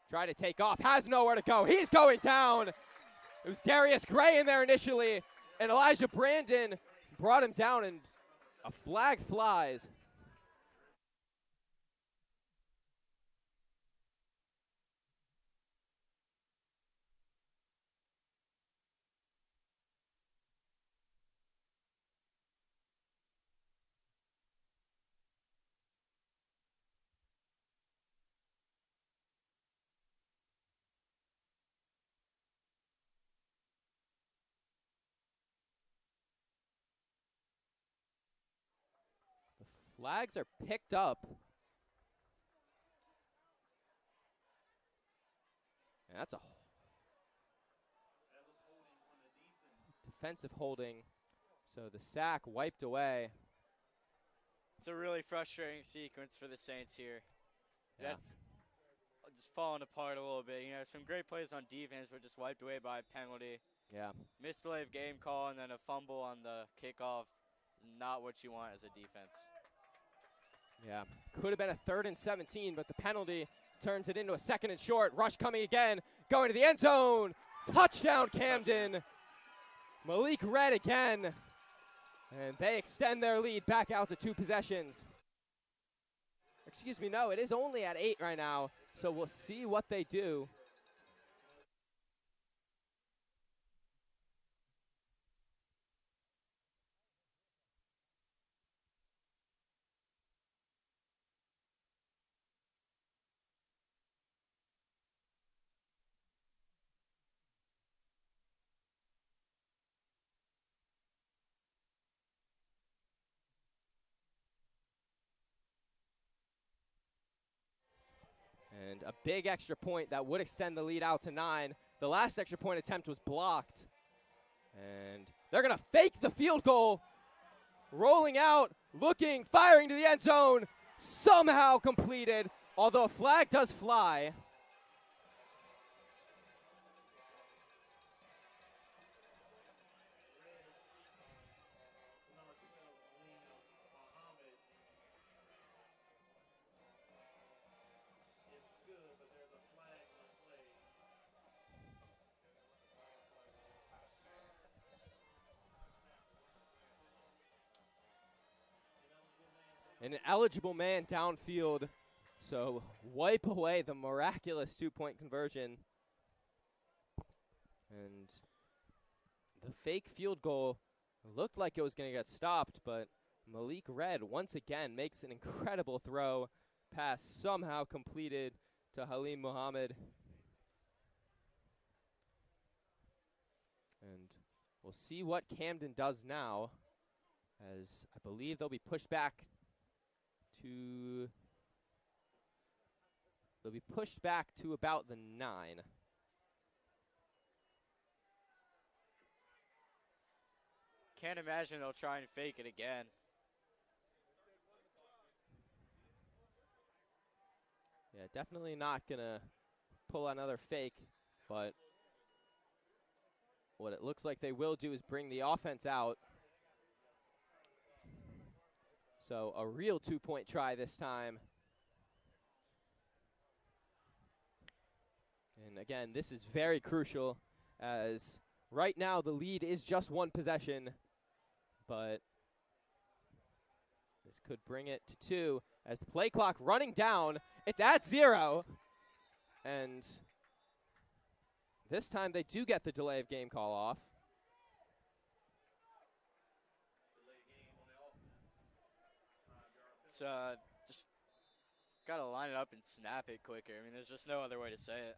trying to take off, has nowhere to go. He's going down. It was Darius Gray in there initially, and Elijah Brandon brought him down, and a flag flies. Flags are picked up. And that's a defensive holding. So the sack wiped away. It's a really frustrating sequence for the Saints here. Yeah. That's just falling apart a little bit. You know, some great plays on defense, but just wiped away by a penalty. Yeah. Missed delay of game call and then a fumble on the kickoff. Not what you want as a defense. Yeah, could have been a 3rd and 17, but the penalty turns it into a 2nd and short. Rush coming again, going to the end zone. Touchdown, Camden. Malik Red again. And they extend their lead back out to 2 possessions. Excuse me, no, it is only at 8 right now, so we'll see what they do. And a big extra point that would extend the lead out to 9. The last extra point attempt was blocked. And they're going to fake the field goal. Rolling out, looking, firing to the end zone. Somehow completed, although a flag does fly. An eligible man downfield, so wipe away the miraculous 2-point conversion. And the fake field goal looked like it was going to get stopped, but Malik Red once again makes an incredible throw. Pass somehow completed to Halim Muhammad. And we'll see what Camden does now, as I believe they'll be pushed back to about the 9. Can't imagine they'll try and fake it again. Yeah, definitely not gonna pull another fake, but what it looks like they will do is bring the offense out. So a real 2-point try this time. And again, this is very crucial, as right now the lead is just 1 possession, but this could bring it to 2 as the play clock running down. It's at 0, and this time they do get the delay of game call off. It's just got to line it up and snap it quicker. I mean, there's just no other way to say it.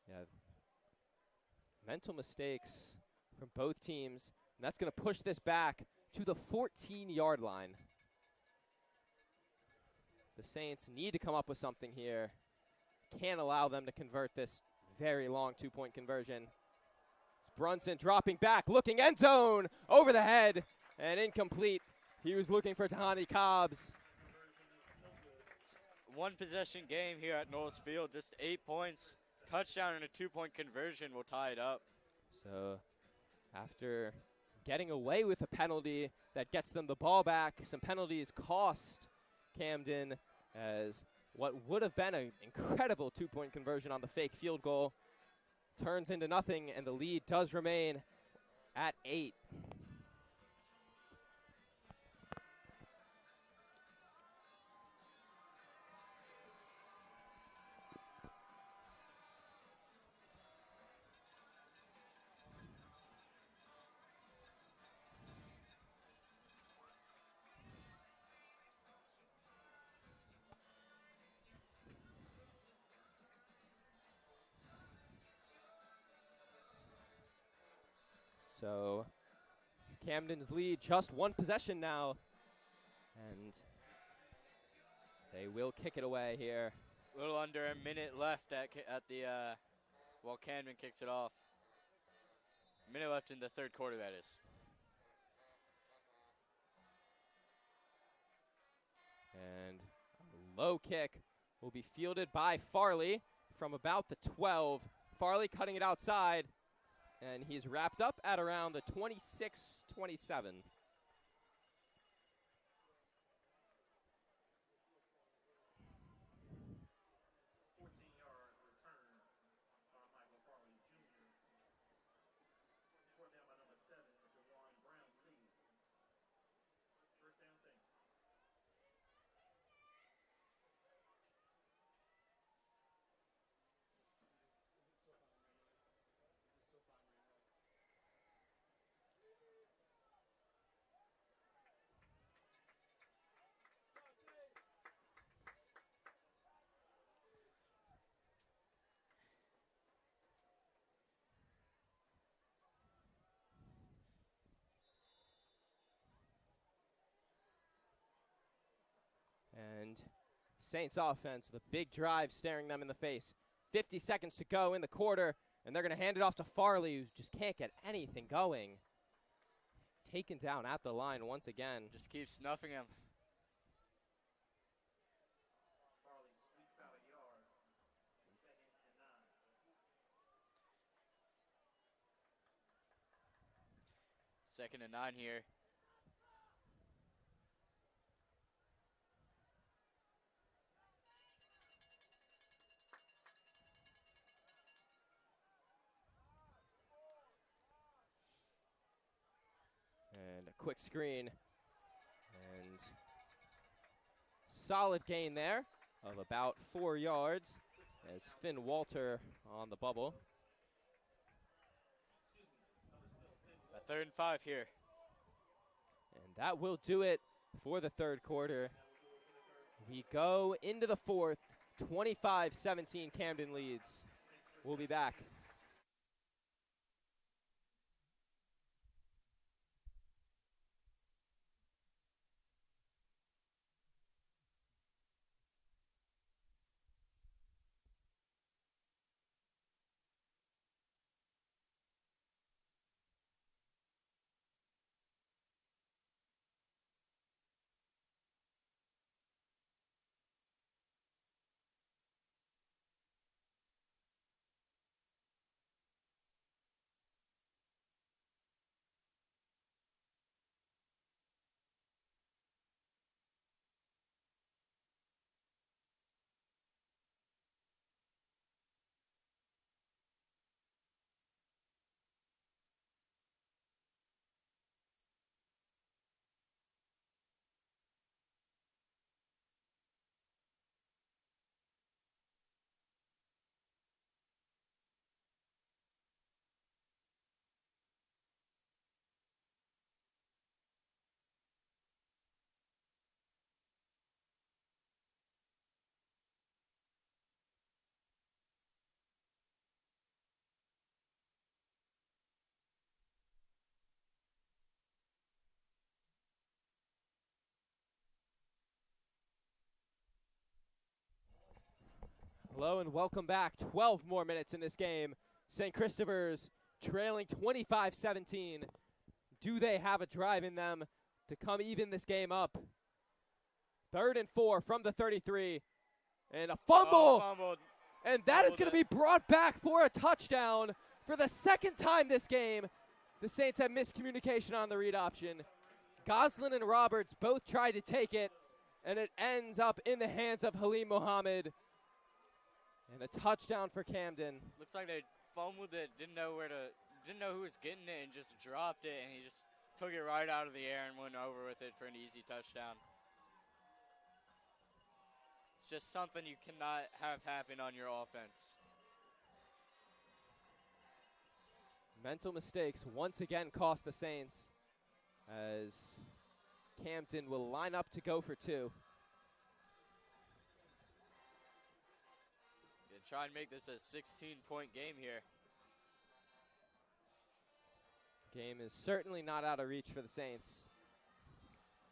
Yeah. Mental mistakes from both teams, and that's going to push this back to the 14-yard line. The Saints need to come up with something here. Can't allow them to convert this very long 2-point conversion. It's Brunson dropping back, looking end zone, over the head, and incomplete. He was looking for Tahani Cobbs. 1 possession game here at Knowles Field, just 8 points. Touchdown and a 2-point conversion will tie it up. So after getting away with a penalty that gets them the ball back, some penalties cost Camden, as what would have been an incredible two-point conversion on the fake field goal turns into nothing, and the lead does remain at 8. So Camden's lead just one possession now, and they will kick it away here. A little under a minute left while Camden kicks it off. A minute left in the third quarter, that is. And a low kick will be fielded by Farley from about the 12. Farley cutting it outside, and he's wrapped up at around the 26-27. And Saints offense with a big drive staring them in the face. 50 seconds to go in the quarter, and they're going to hand it off to Farley, who just can't get anything going. Taken down at the line once again. Just keeps snuffing him. Second and 9 here. And a quick screen. And solid gain there of about 4 yards as Finn Walter on the bubble. A 3rd and 5 here. And that will do it for the third quarter. We go into the fourth. 25-17 Camden leads. We'll be back. Hello and welcome back. 12 more minutes in this game. St. Christopher's trailing 25-17. Do they have a drive in them to come even this game up? 3rd and 4 from the 33. And a fumble. Fumbled. And that is going to be brought back for a touchdown for the second time this game. The Saints have miscommunication on the read option. Goslin and Roberts both tried to take it, and it ends up in the hands of Halim Mohammed. And a touchdown for Camden. Looks like they fumbled it, didn't know who was getting it, and just dropped it, and he just took it right out of the air and went over with it for an easy touchdown. It's just something you cannot have happen on your offense. Mental mistakes once again cost the Saints as Camden will line up to go for two. Gonna try and make this a 16-point game here. Game is certainly not out of reach for the Saints.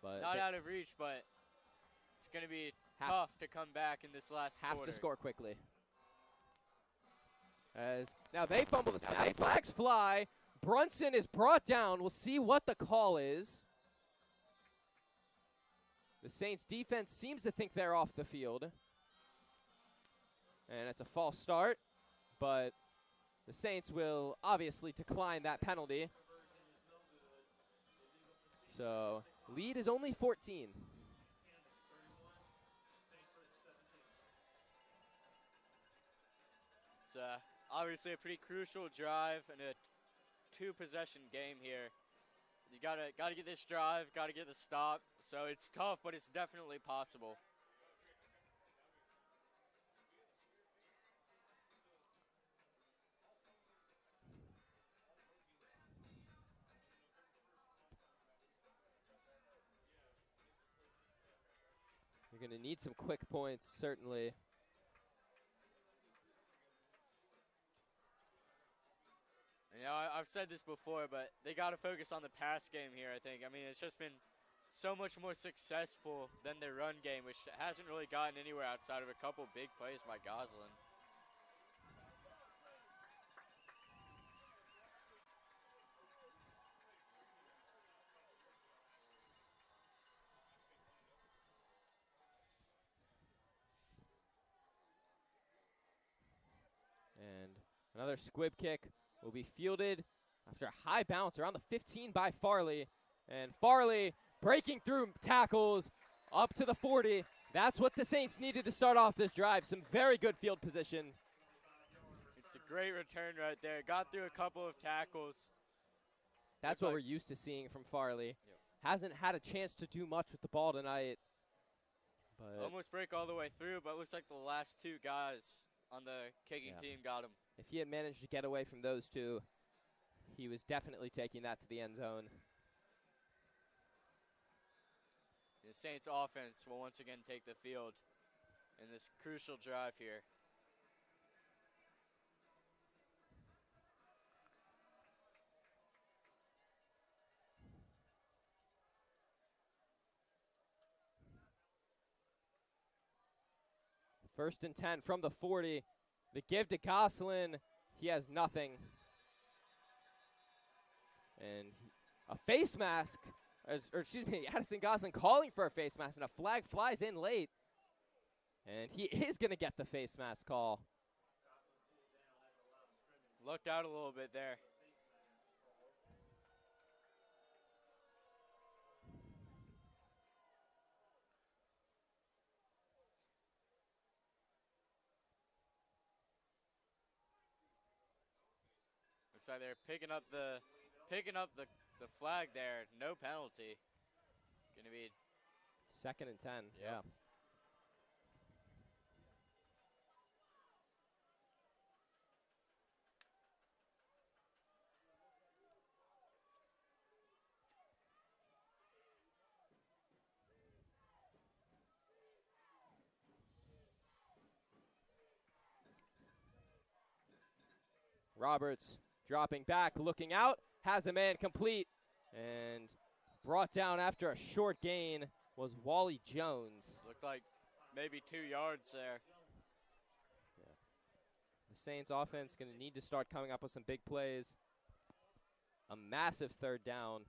But Not out of reach, but it's going to be tough to come back in this last have quarter. to score quickly. As now they fumble the snap. Flags fly. Brunson is brought down. We'll see what the call is. The Saints defense seems to think they're off the field. And it's a false start, but the Saints will obviously decline that penalty. So lead is only 14. It's obviously a pretty crucial drive and a two-possession game here. You gotta get this drive, gotta get the stop. So it's tough, but it's definitely possible. You're going to need some quick points, certainly. You know, I've said this before, but they got to focus on the pass game here, I think. I mean, it's just been so much more successful than their run game, which hasn't really gotten anywhere outside of a couple big plays by Goslin. And another squib kick will be fielded after a high bounce around the 15 by Farley. And Farley breaking through tackles up to the 40. That's what the Saints needed to start off this drive. Some very good field position. It's a great return right there. Got through a couple of tackles. That's what we're used to seeing from Farley. Yep. Hasn't had a chance to do much with the ball tonight. But Almost break all the way through, but it looks like the last two guys on the kicking team got him. if he had managed to get away from those two, he was definitely taking that to the end zone. The Saints offense will once again take the field in this crucial drive here. First and 10 from the 40. The give to Goslin. He has nothing. And a face mask, or excuse me, Addison Goslin calling for a face mask, and a flag flies in late. And he is going to get the face mask call. Looked out a little bit there. Looks like they're picking up the flag there. No penalty. Gonna be Second and 10. Yeah. Roberts dropping back, looking out, has a man complete, and brought down after a short gain was Wally Jones. looked like maybe 2 yards there. The Saints offense going to need to start coming up with some big plays. A massive third down.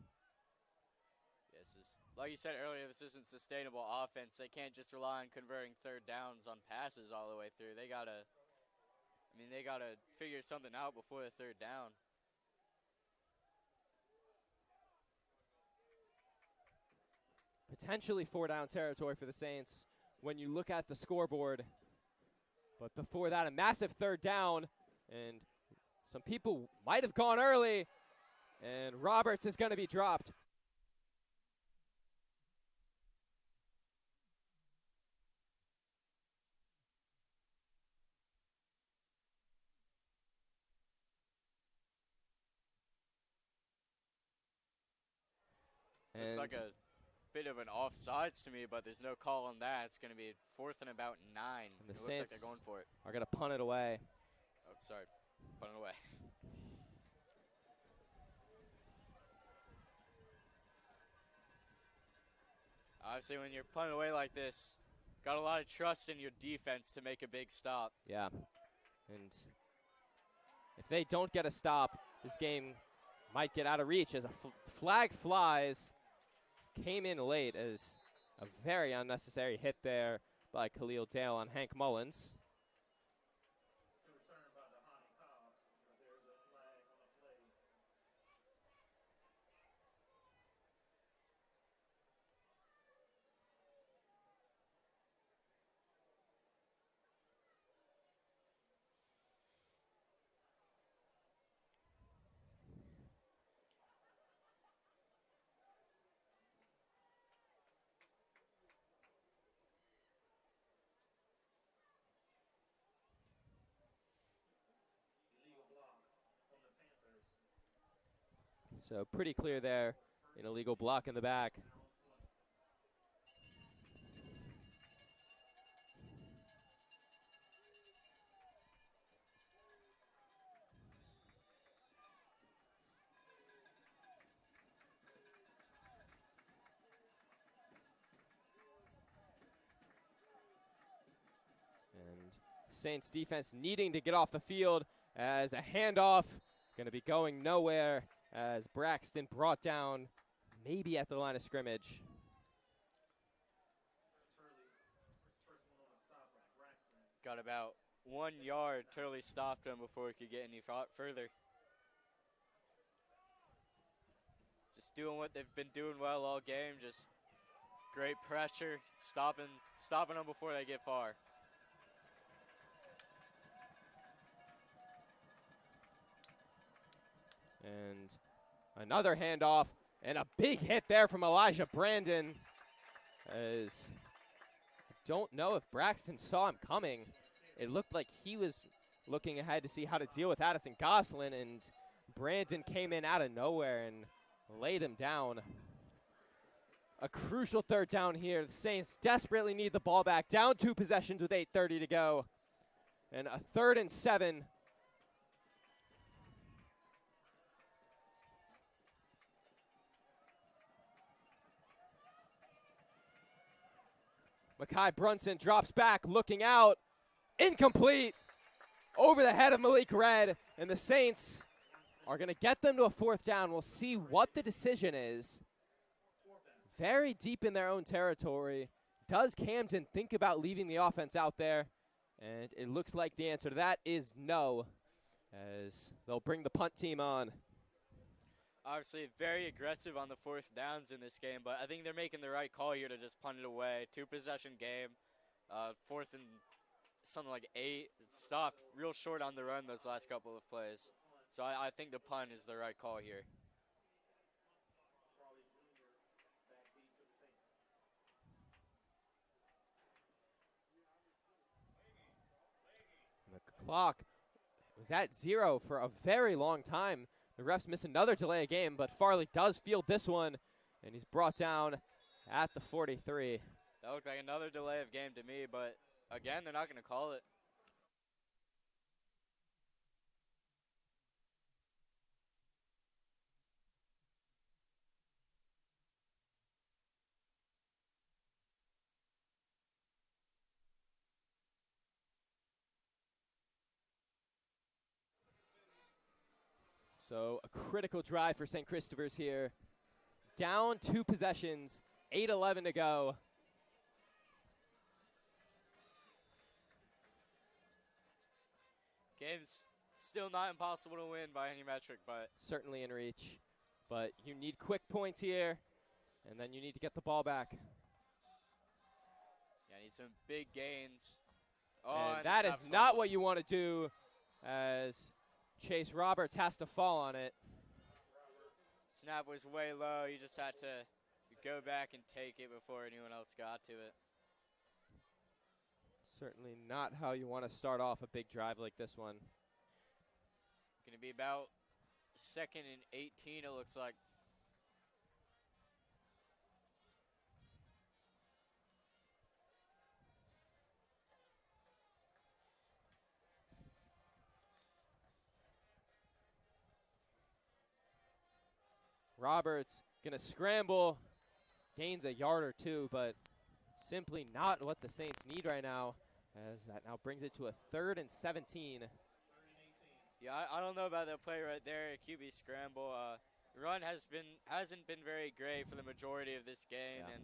This is, like you said earlier, this isn't sustainable offense. They can't just rely on converting third downs on passes all the way through. They gotta figure something out before the third down. potentially 4-down territory for the Saints when you look at the scoreboard. But before that, a massive 3rd down, and some people might have gone early, and Roberts is going to be dropped. Looks like a bit of an offsides to me, but there's no call on that. It's going to be 4th and about 9. And the it looks like Saints they're going for it. Are going to punt it away. Oh, sorry. Punt it away. Obviously, when you're punting away like this, got a lot of trust in your defense to make a big stop. Yeah. And if they don't get a stop, this game might get out of reach as a flag flies. Came in late as a very unnecessary hit there by Khalil Dale on Hank Mullins. So pretty clear there, an illegal block in the back. And Saints defense needing to get off the field as a handoff going to be going nowhere, as Braxton brought down maybe at the line of scrimmage. Got about 1 yard. Turley stopped him before he could get any further. Just doing what they've been doing well all game. Just great pressure, stopping them before they get far. And another handoff, and a big hit there from Elijah Brandon. As I don't know if Braxton saw him coming. It looked like he was looking ahead to see how to deal with Addison Goslin, and Brandon came in out of nowhere and laid him down. A crucial 3rd down here. The Saints desperately need the ball back. Down 2 possessions with 8:30 to go. And a 3rd and 7. Mekhi Brunson drops back, looking out. Incomplete. Over the head of Malik Red. And the Saints are going to get them to a 4th down. We'll see what the decision is. Very deep in their own territory. Does Camden think about leaving the offense out there? And it looks like the answer to that is no, as they'll bring the punt team on. Obviously very aggressive on the 4th downs in this game, but I think they're making the right call here to just punt it away. 2-possession game, 4th and something like 8. It stopped real short on the run those last couple of plays. So I think the punt is the right call here. The clock was at 0 for a very long time. The refs miss another delay of game, but Farley does field this one, and he's brought down at the 43. That looked like another delay of game to me, but again, they're not going to call it. So a critical drive for St. Christopher's here. Down 2 possessions, 8:11 to go. Game's still not impossible to win by any metric, but certainly in reach. But you need quick points here, and then you need to get the ball back. need some big gains. Oh, And that is snap's not fumbled. what you want to do, as Chase Roberts has to fall on it. Snap was way low. You just had to go back and take it before anyone else got to it. Certainly not how you want to start off a big drive like this one. Going to be about 2nd and 18, it looks like. Roberts going to scramble, gains a yard or two, but simply not what the Saints need right now, as that now brings it to a 3rd and 17. Yeah, I don't know about that play right there, QB scramble. Run hasn't been very great for the majority of this game, and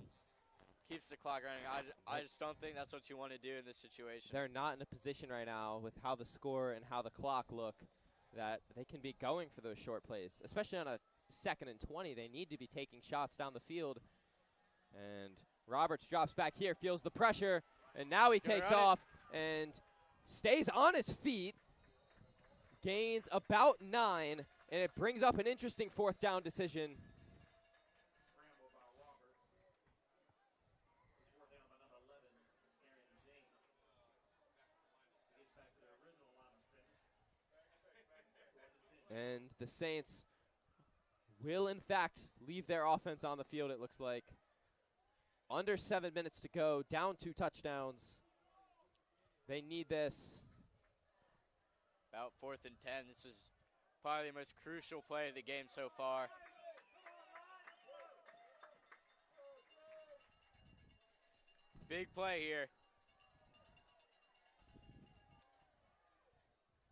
keeps the clock running. I just don't think that's what you want to do in this situation. They're not in a position right now with how the score and how the clock look that they can be going for those short plays, especially on a 2nd and 20. They need to be taking shots down the field. And Roberts drops back here, feels the pressure, and now he takes off and stays on his feet, gains about 9, and it brings up an interesting 4th down decision. Scramble by Robert. Fourth down by number 11, Aaron James. Gets back to the original line of scrimmage. 4th and 10. And the Saints will, in fact, leave their offense on the field, it looks like. Under 7 minutes to go, down 2 touchdowns. They need this. About 4th and 10. This is probably the most crucial play of the game so far. Big play here.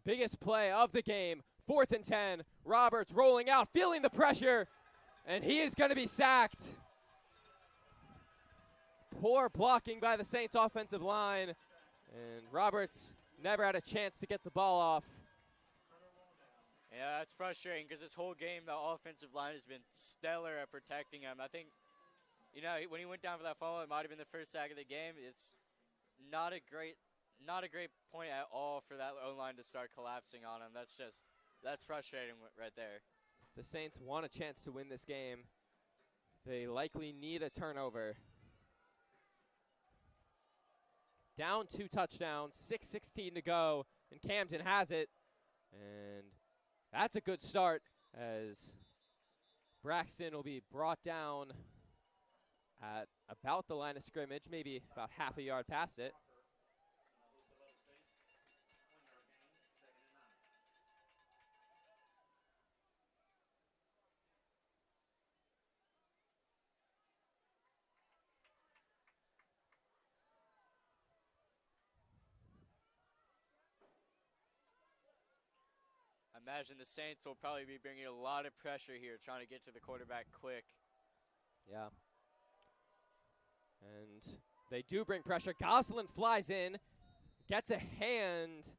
Biggest play of the game, 4th and 10. Roberts rolling out, feeling the pressure, and he is going to be sacked. Poor blocking by the Saints offensive line, and Roberts never had a chance to get the ball off. Yeah, that's frustrating because this whole game, the offensive line has been stellar at protecting him. I think, you know, when he went down for that fumble, it might have been the first sack of the game. It's not a great point at all for that O-line to start collapsing on him. That's frustrating right there. If the Saints want a chance to win this game, they likely need a turnover. Down 2 touchdowns, 6:16 to go, and Camden has it. And that's a good start, as Braxton will be brought down at about the line of scrimmage, maybe about half a yard past it. I imagine the Saints will probably be bringing a lot of pressure here, trying to get to the quarterback quick. Yeah. And they do bring pressure. Goslin flies in, gets a hand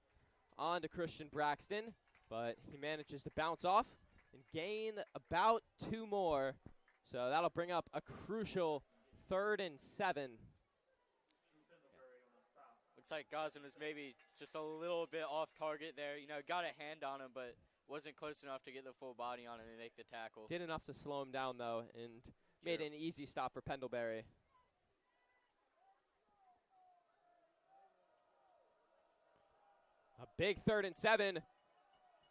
onto Christian Braxton, but he manages to bounce off and gain about 2 more. So that'll bring up a crucial 3rd and 7. Looks like Goslin was maybe just a little bit off target there. You know, got a hand on him, but wasn't close enough to get the full body on him and make the tackle. Did enough to slow him down, though, and made an easy stop for Pendlebury. A big 3rd and 7.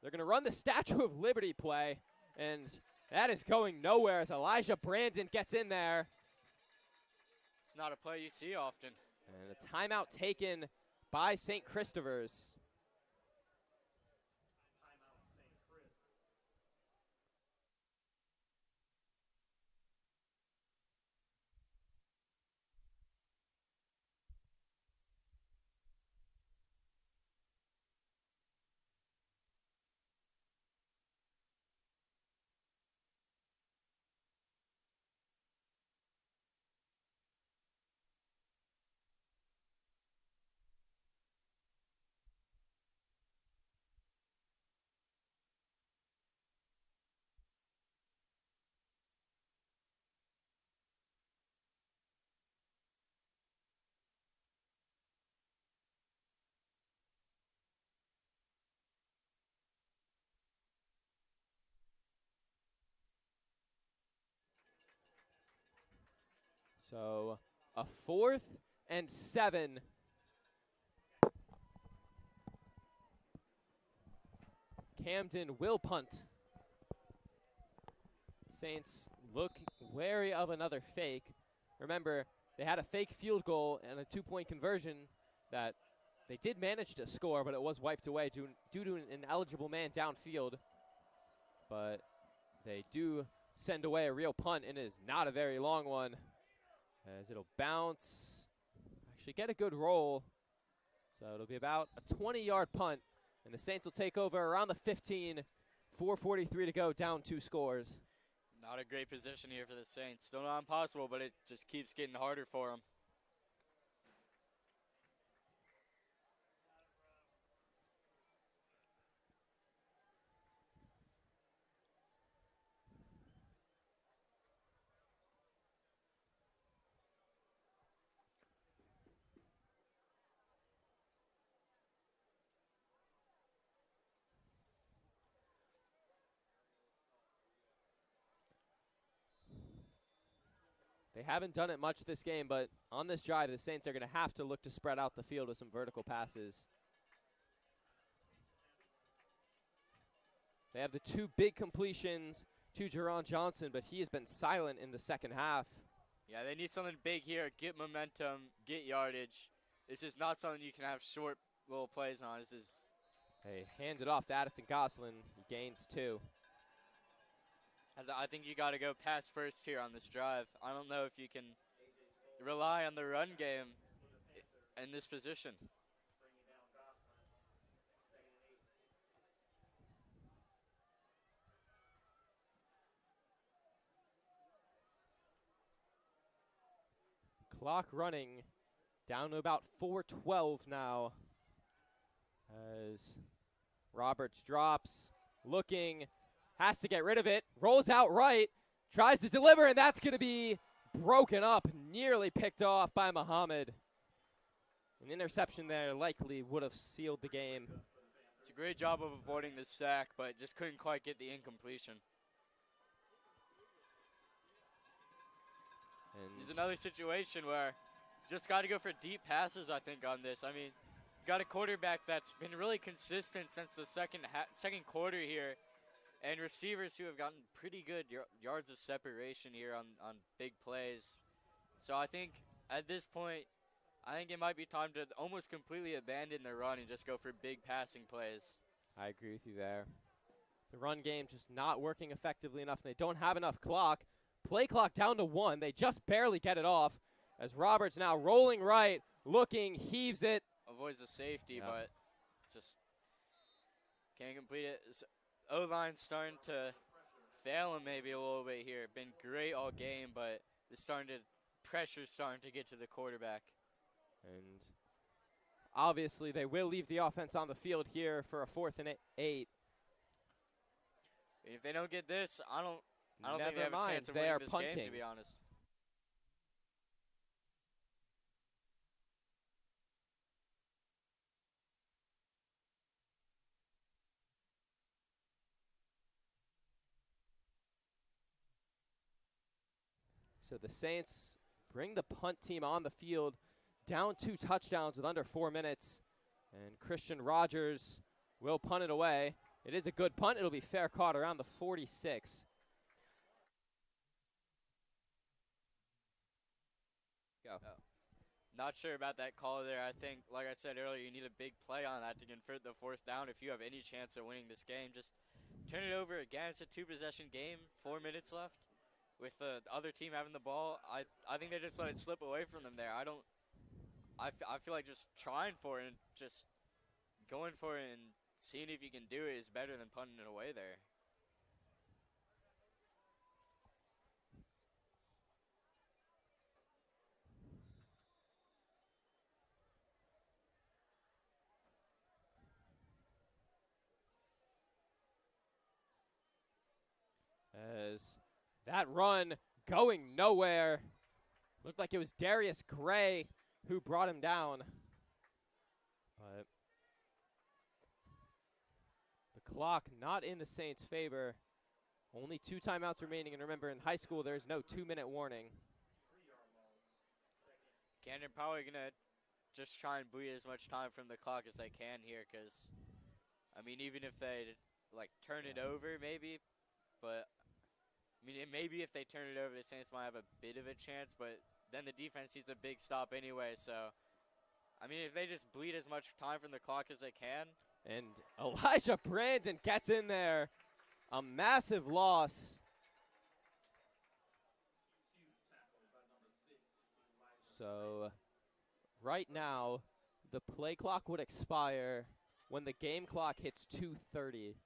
They're going to run the Statue of Liberty play, and that is going nowhere as Elijah Brandon gets in there. It's not a play you see often. And a timeout taken by St. Christopher's. So a 4th and 7. Camden will punt. Saints look wary of another fake. Remember, they had a fake field goal and a 2-point conversion that they did manage to score, but it was wiped away due to an ineligible man downfield. But they do send away a real punt, and it is not a very long one, as it'll bounce, actually get a good roll. So it'll be about a 20-yard punt, and the Saints will take over around the 15, 4:43 to go, down 2 scores. Not a great position here for the Saints. Still not impossible, but it just keeps getting harder for them. They haven't done it much this game, but on this drive, the Saints are going to have to look to spread out the field with some vertical passes. They have the 2 big completions to Jerron Johnson, but he has been silent in the second half. Yeah, they need something big here. Get momentum, get yardage. This is not something you can have short little plays on. They hand it off to Addison Goslin. He gains 2. I think you got to go pass first here on this drive. I don't know if you can rely on the run game in this position. Clock running down to about 4:12 now, as Roberts drops, looking, has to get rid of it, rolls out right, tries to deliver, and that's going to be broken up, nearly picked off by Muhammad. An interception there likely would have sealed the game. It's a great job of avoiding the sack, but just couldn't quite get the incompletion. There's another situation where just got to go for deep passes, I think, on this. I mean, got a quarterback that's been really consistent since the second quarter here, and receivers who have gotten pretty good yards of separation here on big plays. So I think at this point, I think it might be time to almost completely abandon the run and just go for big passing plays. I agree with you there. The run game just not working effectively enough. They don't have enough clock. Play clock down to 1. They just barely get it off, as Roberts now rolling right, looking, heaves it. Avoids the safety, but just can't complete it. O-line's starting to fail him maybe a little bit here. Been great all game, but pressure's starting to get to the quarterback. And obviously they will leave the offense on the field here for a 4th and 8. If they don't get this, I don't think they have a chance of they winning are this punting. game, to be honest. So the Saints bring the punt team on the field, down 2 touchdowns with under 4 minutes. And Christian Rogers will punt it away. It is a good punt. It'll be fair caught around the 46. Go. Oh. Not sure about that call there. I think, like I said earlier, you need a big play on that to convert the 4th down. If you have any chance of winning this game, just turn it over again. It's a 2-possession game, 4 minutes left. With the other team having the ball, I think they just let it slip away from them there. I feel like just trying for it and just going for it and seeing if you can do it is better than punting it away there. As that run going nowhere. Looked like it was Darius Gray who brought him down. But the clock not in the Saints' favor. Only 2 timeouts remaining. And remember, in high school, there's no 2-minute warning. Camden probably going to just try and bleed as much time from the clock as they can here because, I mean, even if they, like, turn it over maybe, but, I mean, maybe if they turn it over, the Saints might have a bit of a chance, but then the defense needs a big stop anyway, so, I mean, if they just bleed as much time from the clock as they can. And Elijah Brandon gets in there. A massive loss. So right now, the play clock would expire when the game clock hits 2:30.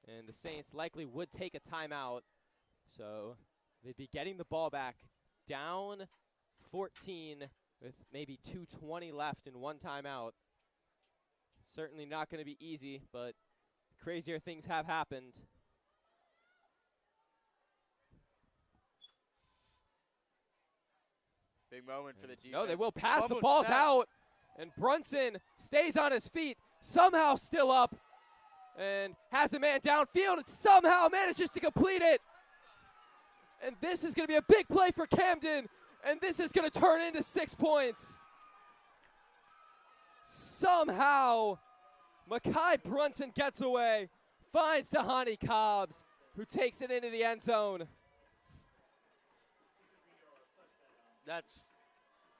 And the Saints likely would take a timeout. So they'd be getting the ball back down 14 with maybe 2:20 left in one timeout. Certainly not going to be easy, but crazier things have happened. Big moment for the defense. No, they will pass. The Fumbled ball's snap. out, and Brunson stays on his feet, somehow still up, and has a man downfield, and somehow manages to complete it. And this is going to be a big play for Camden, and this is going to turn into 6 points. Somehow, Mekhi Brunson gets away, finds Tahani Cobbs, who takes it into the end zone.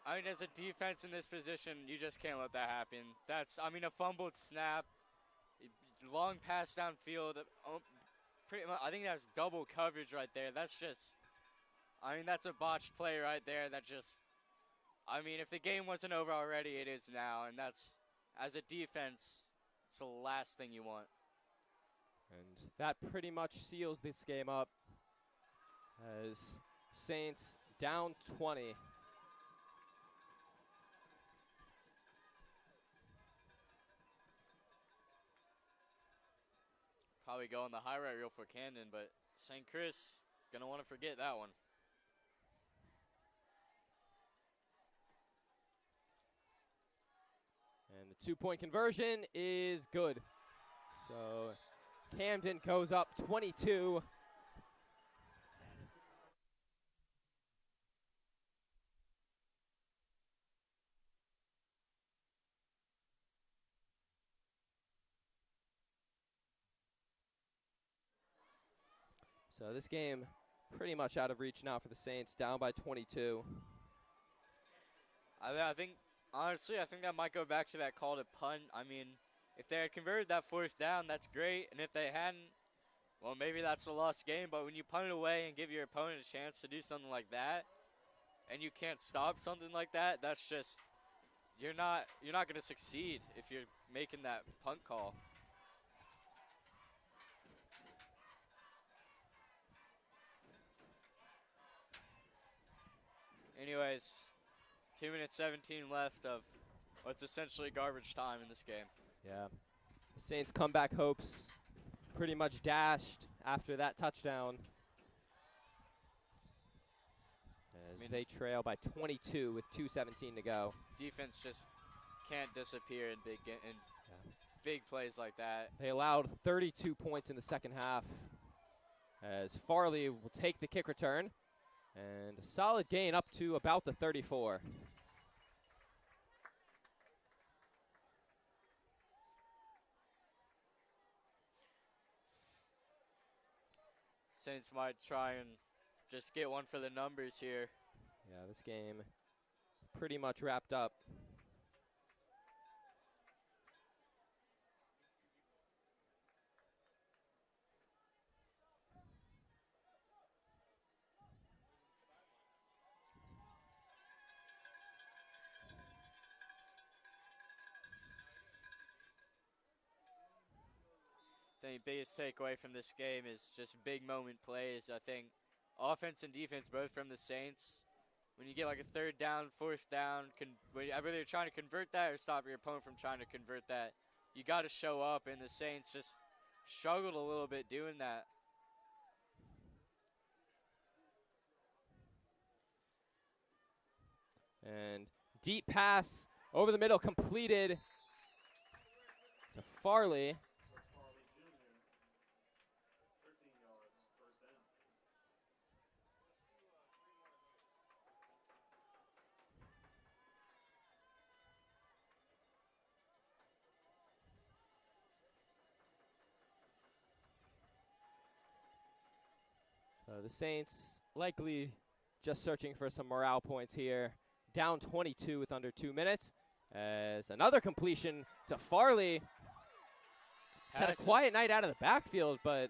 I mean, as a defense in this position, you just can't let that happen. I mean, a fumbled snap, long pass downfield. Pretty much, I think that's double coverage right there. That's a botched play right there. I mean, if the game wasn't over already, it is now. And as a defense, it's the last thing you want. And that pretty much seals this game up as Saints down 20. Probably going the highlight reel for Camden, but St. Chris going to want to forget that one. And the 2-point conversion is good. So Camden goes up 22. So this game pretty much out of reach now for the Saints, down by 22. I think, honestly, that might go back to that call to punt. I mean, if they had converted that 4th down, that's great. And if they hadn't, well, maybe that's a lost game. But when you punt it away and give your opponent a chance to do something like that, and you can't stop something like that, that's just, you're not going to succeed if you're making that punt call. Anyways, 2 minutes 17 left of what's essentially garbage time in this game. Yeah. The Saints' comeback hopes pretty much dashed after that touchdown. As they trail by 22 with 2:17 to go. Defense just can't disappear in big plays like that. They allowed 32 points in the second half as Farley will take the kick return. And a solid gain up to about the 34. Saints might try and just get one for the numbers here. Yeah, this game pretty much wrapped up. I think the biggest takeaway from this game is just big moment plays. I think offense and defense both from the Saints. When you get like a 3rd down, 4th down, whether they're trying to convert that or stop your opponent from trying to convert that, you got to show up, and the Saints just struggled a little bit doing that. And deep pass over the middle completed to Farley. The Saints likely just searching for some morale points here. Down 22 with under 2 minutes. As another completion to Farley. He's had a quiet night out of the backfield, but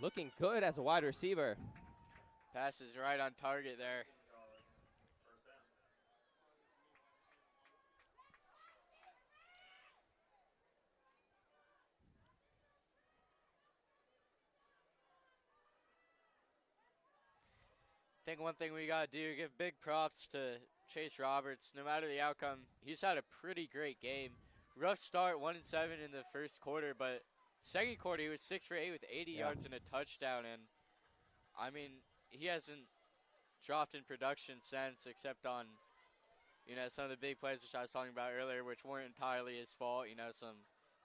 looking good as a wide receiver. Pass is right on target there. I think one thing we got to do, give big props to Chase Roberts. No matter the outcome, he's had a pretty great game. Rough start, 1-7 in the first quarter, but second quarter he was 6 for 8 with 80 yards and a touchdown. And, I mean, he hasn't dropped in production since, except on, some of the big plays which I was talking about earlier, which weren't entirely his fault. Some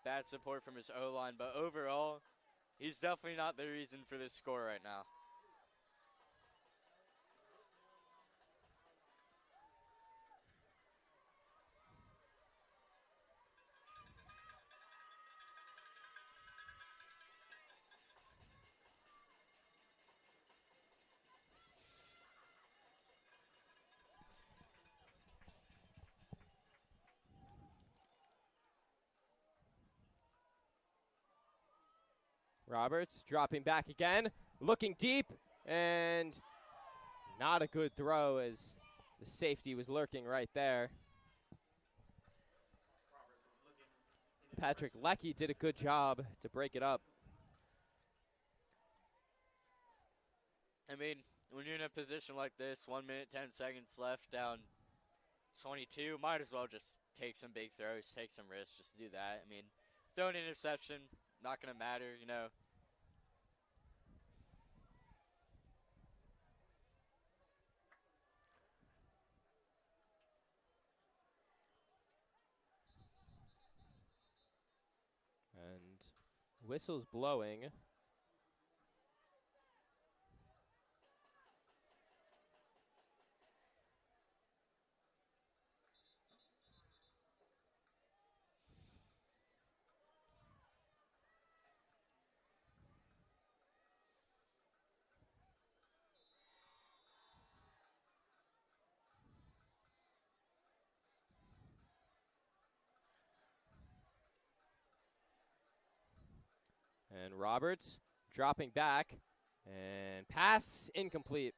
bad support from his O-line. But overall, he's definitely not the reason for this score right now. Roberts dropping back again, looking deep, and not a good throw as the safety was lurking right there. Patrick Leckie did a good job to break it up. I mean, when you're in a position like this, 1 minute, 10 seconds left, down 22, might as well just take some big throws, take some risks, just do that. I mean, throw an interception, not going to matter, And whistles blowing. And Roberts dropping back, and pass incomplete.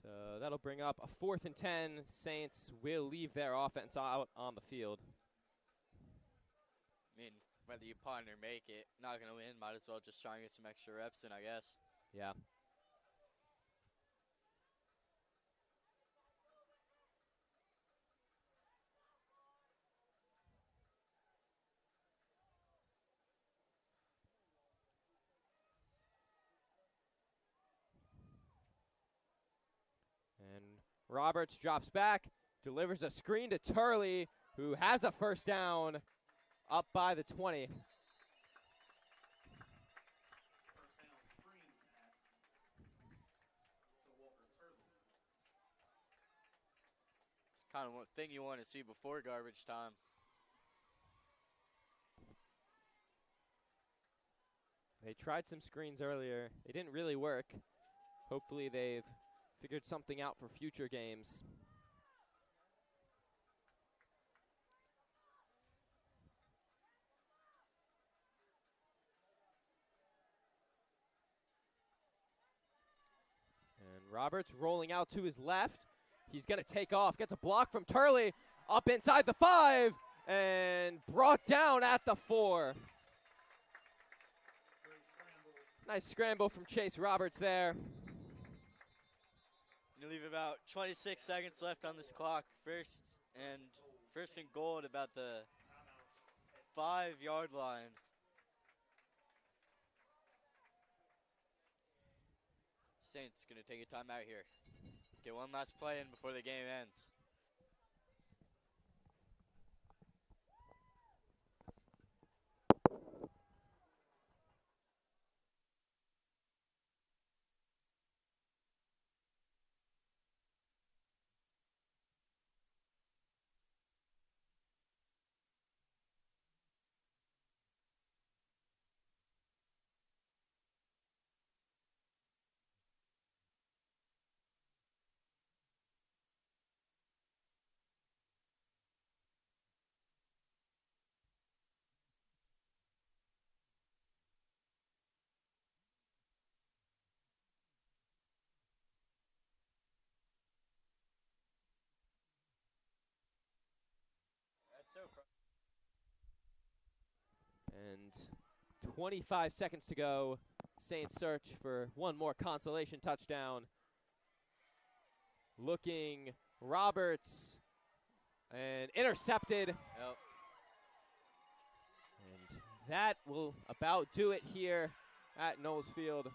So that'll bring up a 4th and 10. Saints will leave their offense out on the field. I mean, whether you punt or make it, not going to win, might as well just try and get some extra reps in, I guess. Yeah. And Roberts drops back, delivers a screen to Turley, who has a first down up by the 20. It's kind of one thing you want to see before garbage time. They tried some screens earlier. They didn't really work. Hopefully they've figured something out for future games. And Roberts rolling out to his left. He's going to take off, gets a block from Turley, up inside the 5, and brought down at the 4. Nice scramble from Chase Roberts there. You leave about 26 seconds left on this clock. First and goal at about the 5-yard line. Saints going to take a timeout here. Get one last play in before the game ends. 25 seconds to go. Saints search for one more consolation touchdown. Looking, Roberts, and intercepted. Yep. And that will about do it here at Knowles Field.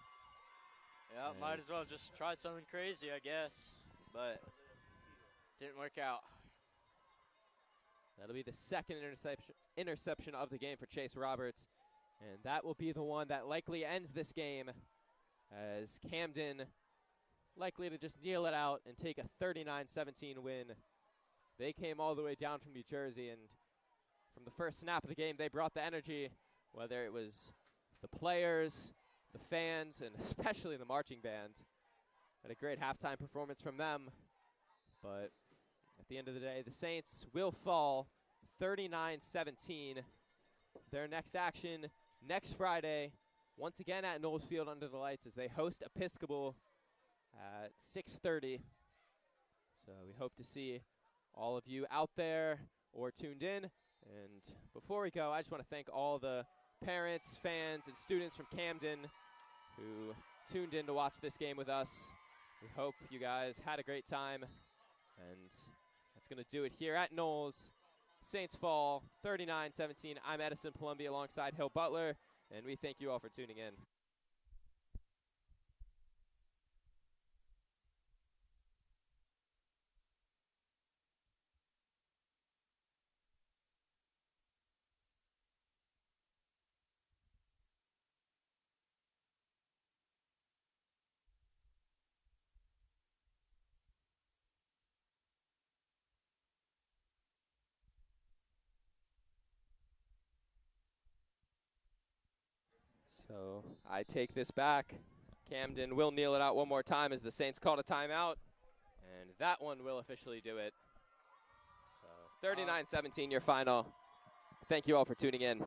Yeah, might as well just try something crazy, I guess. But didn't work out. That'll be the second interception of the game for Chase Roberts. And that will be the one that likely ends this game, as Camden likely to just kneel it out and take a 39-17 win. They came all the way down from New Jersey, and from the first snap of the game, they brought the energy, whether it was the players, the fans, and especially the marching band. Had a great halftime performance from them. But at the end of the day, the Saints will fall 39-17. Their next action next Friday, once again at Knowles Field under the lights, as they host Episcopal at 6:30. So we hope to see all of you out there or tuned in. And before we go, I just want to thank all the parents, fans, and students from Camden who tuned in to watch this game with us. We hope you guys had a great time. And that's going to do it here at Knowles. Saints fall 39-17. I'm Edison Palumbi alongside Hill Butler, and we thank you all for tuning in. So I take this back. Camden will kneel it out one more time as the Saints called a timeout. And that one will officially do it. So 39-17 your final. Thank you all for tuning in.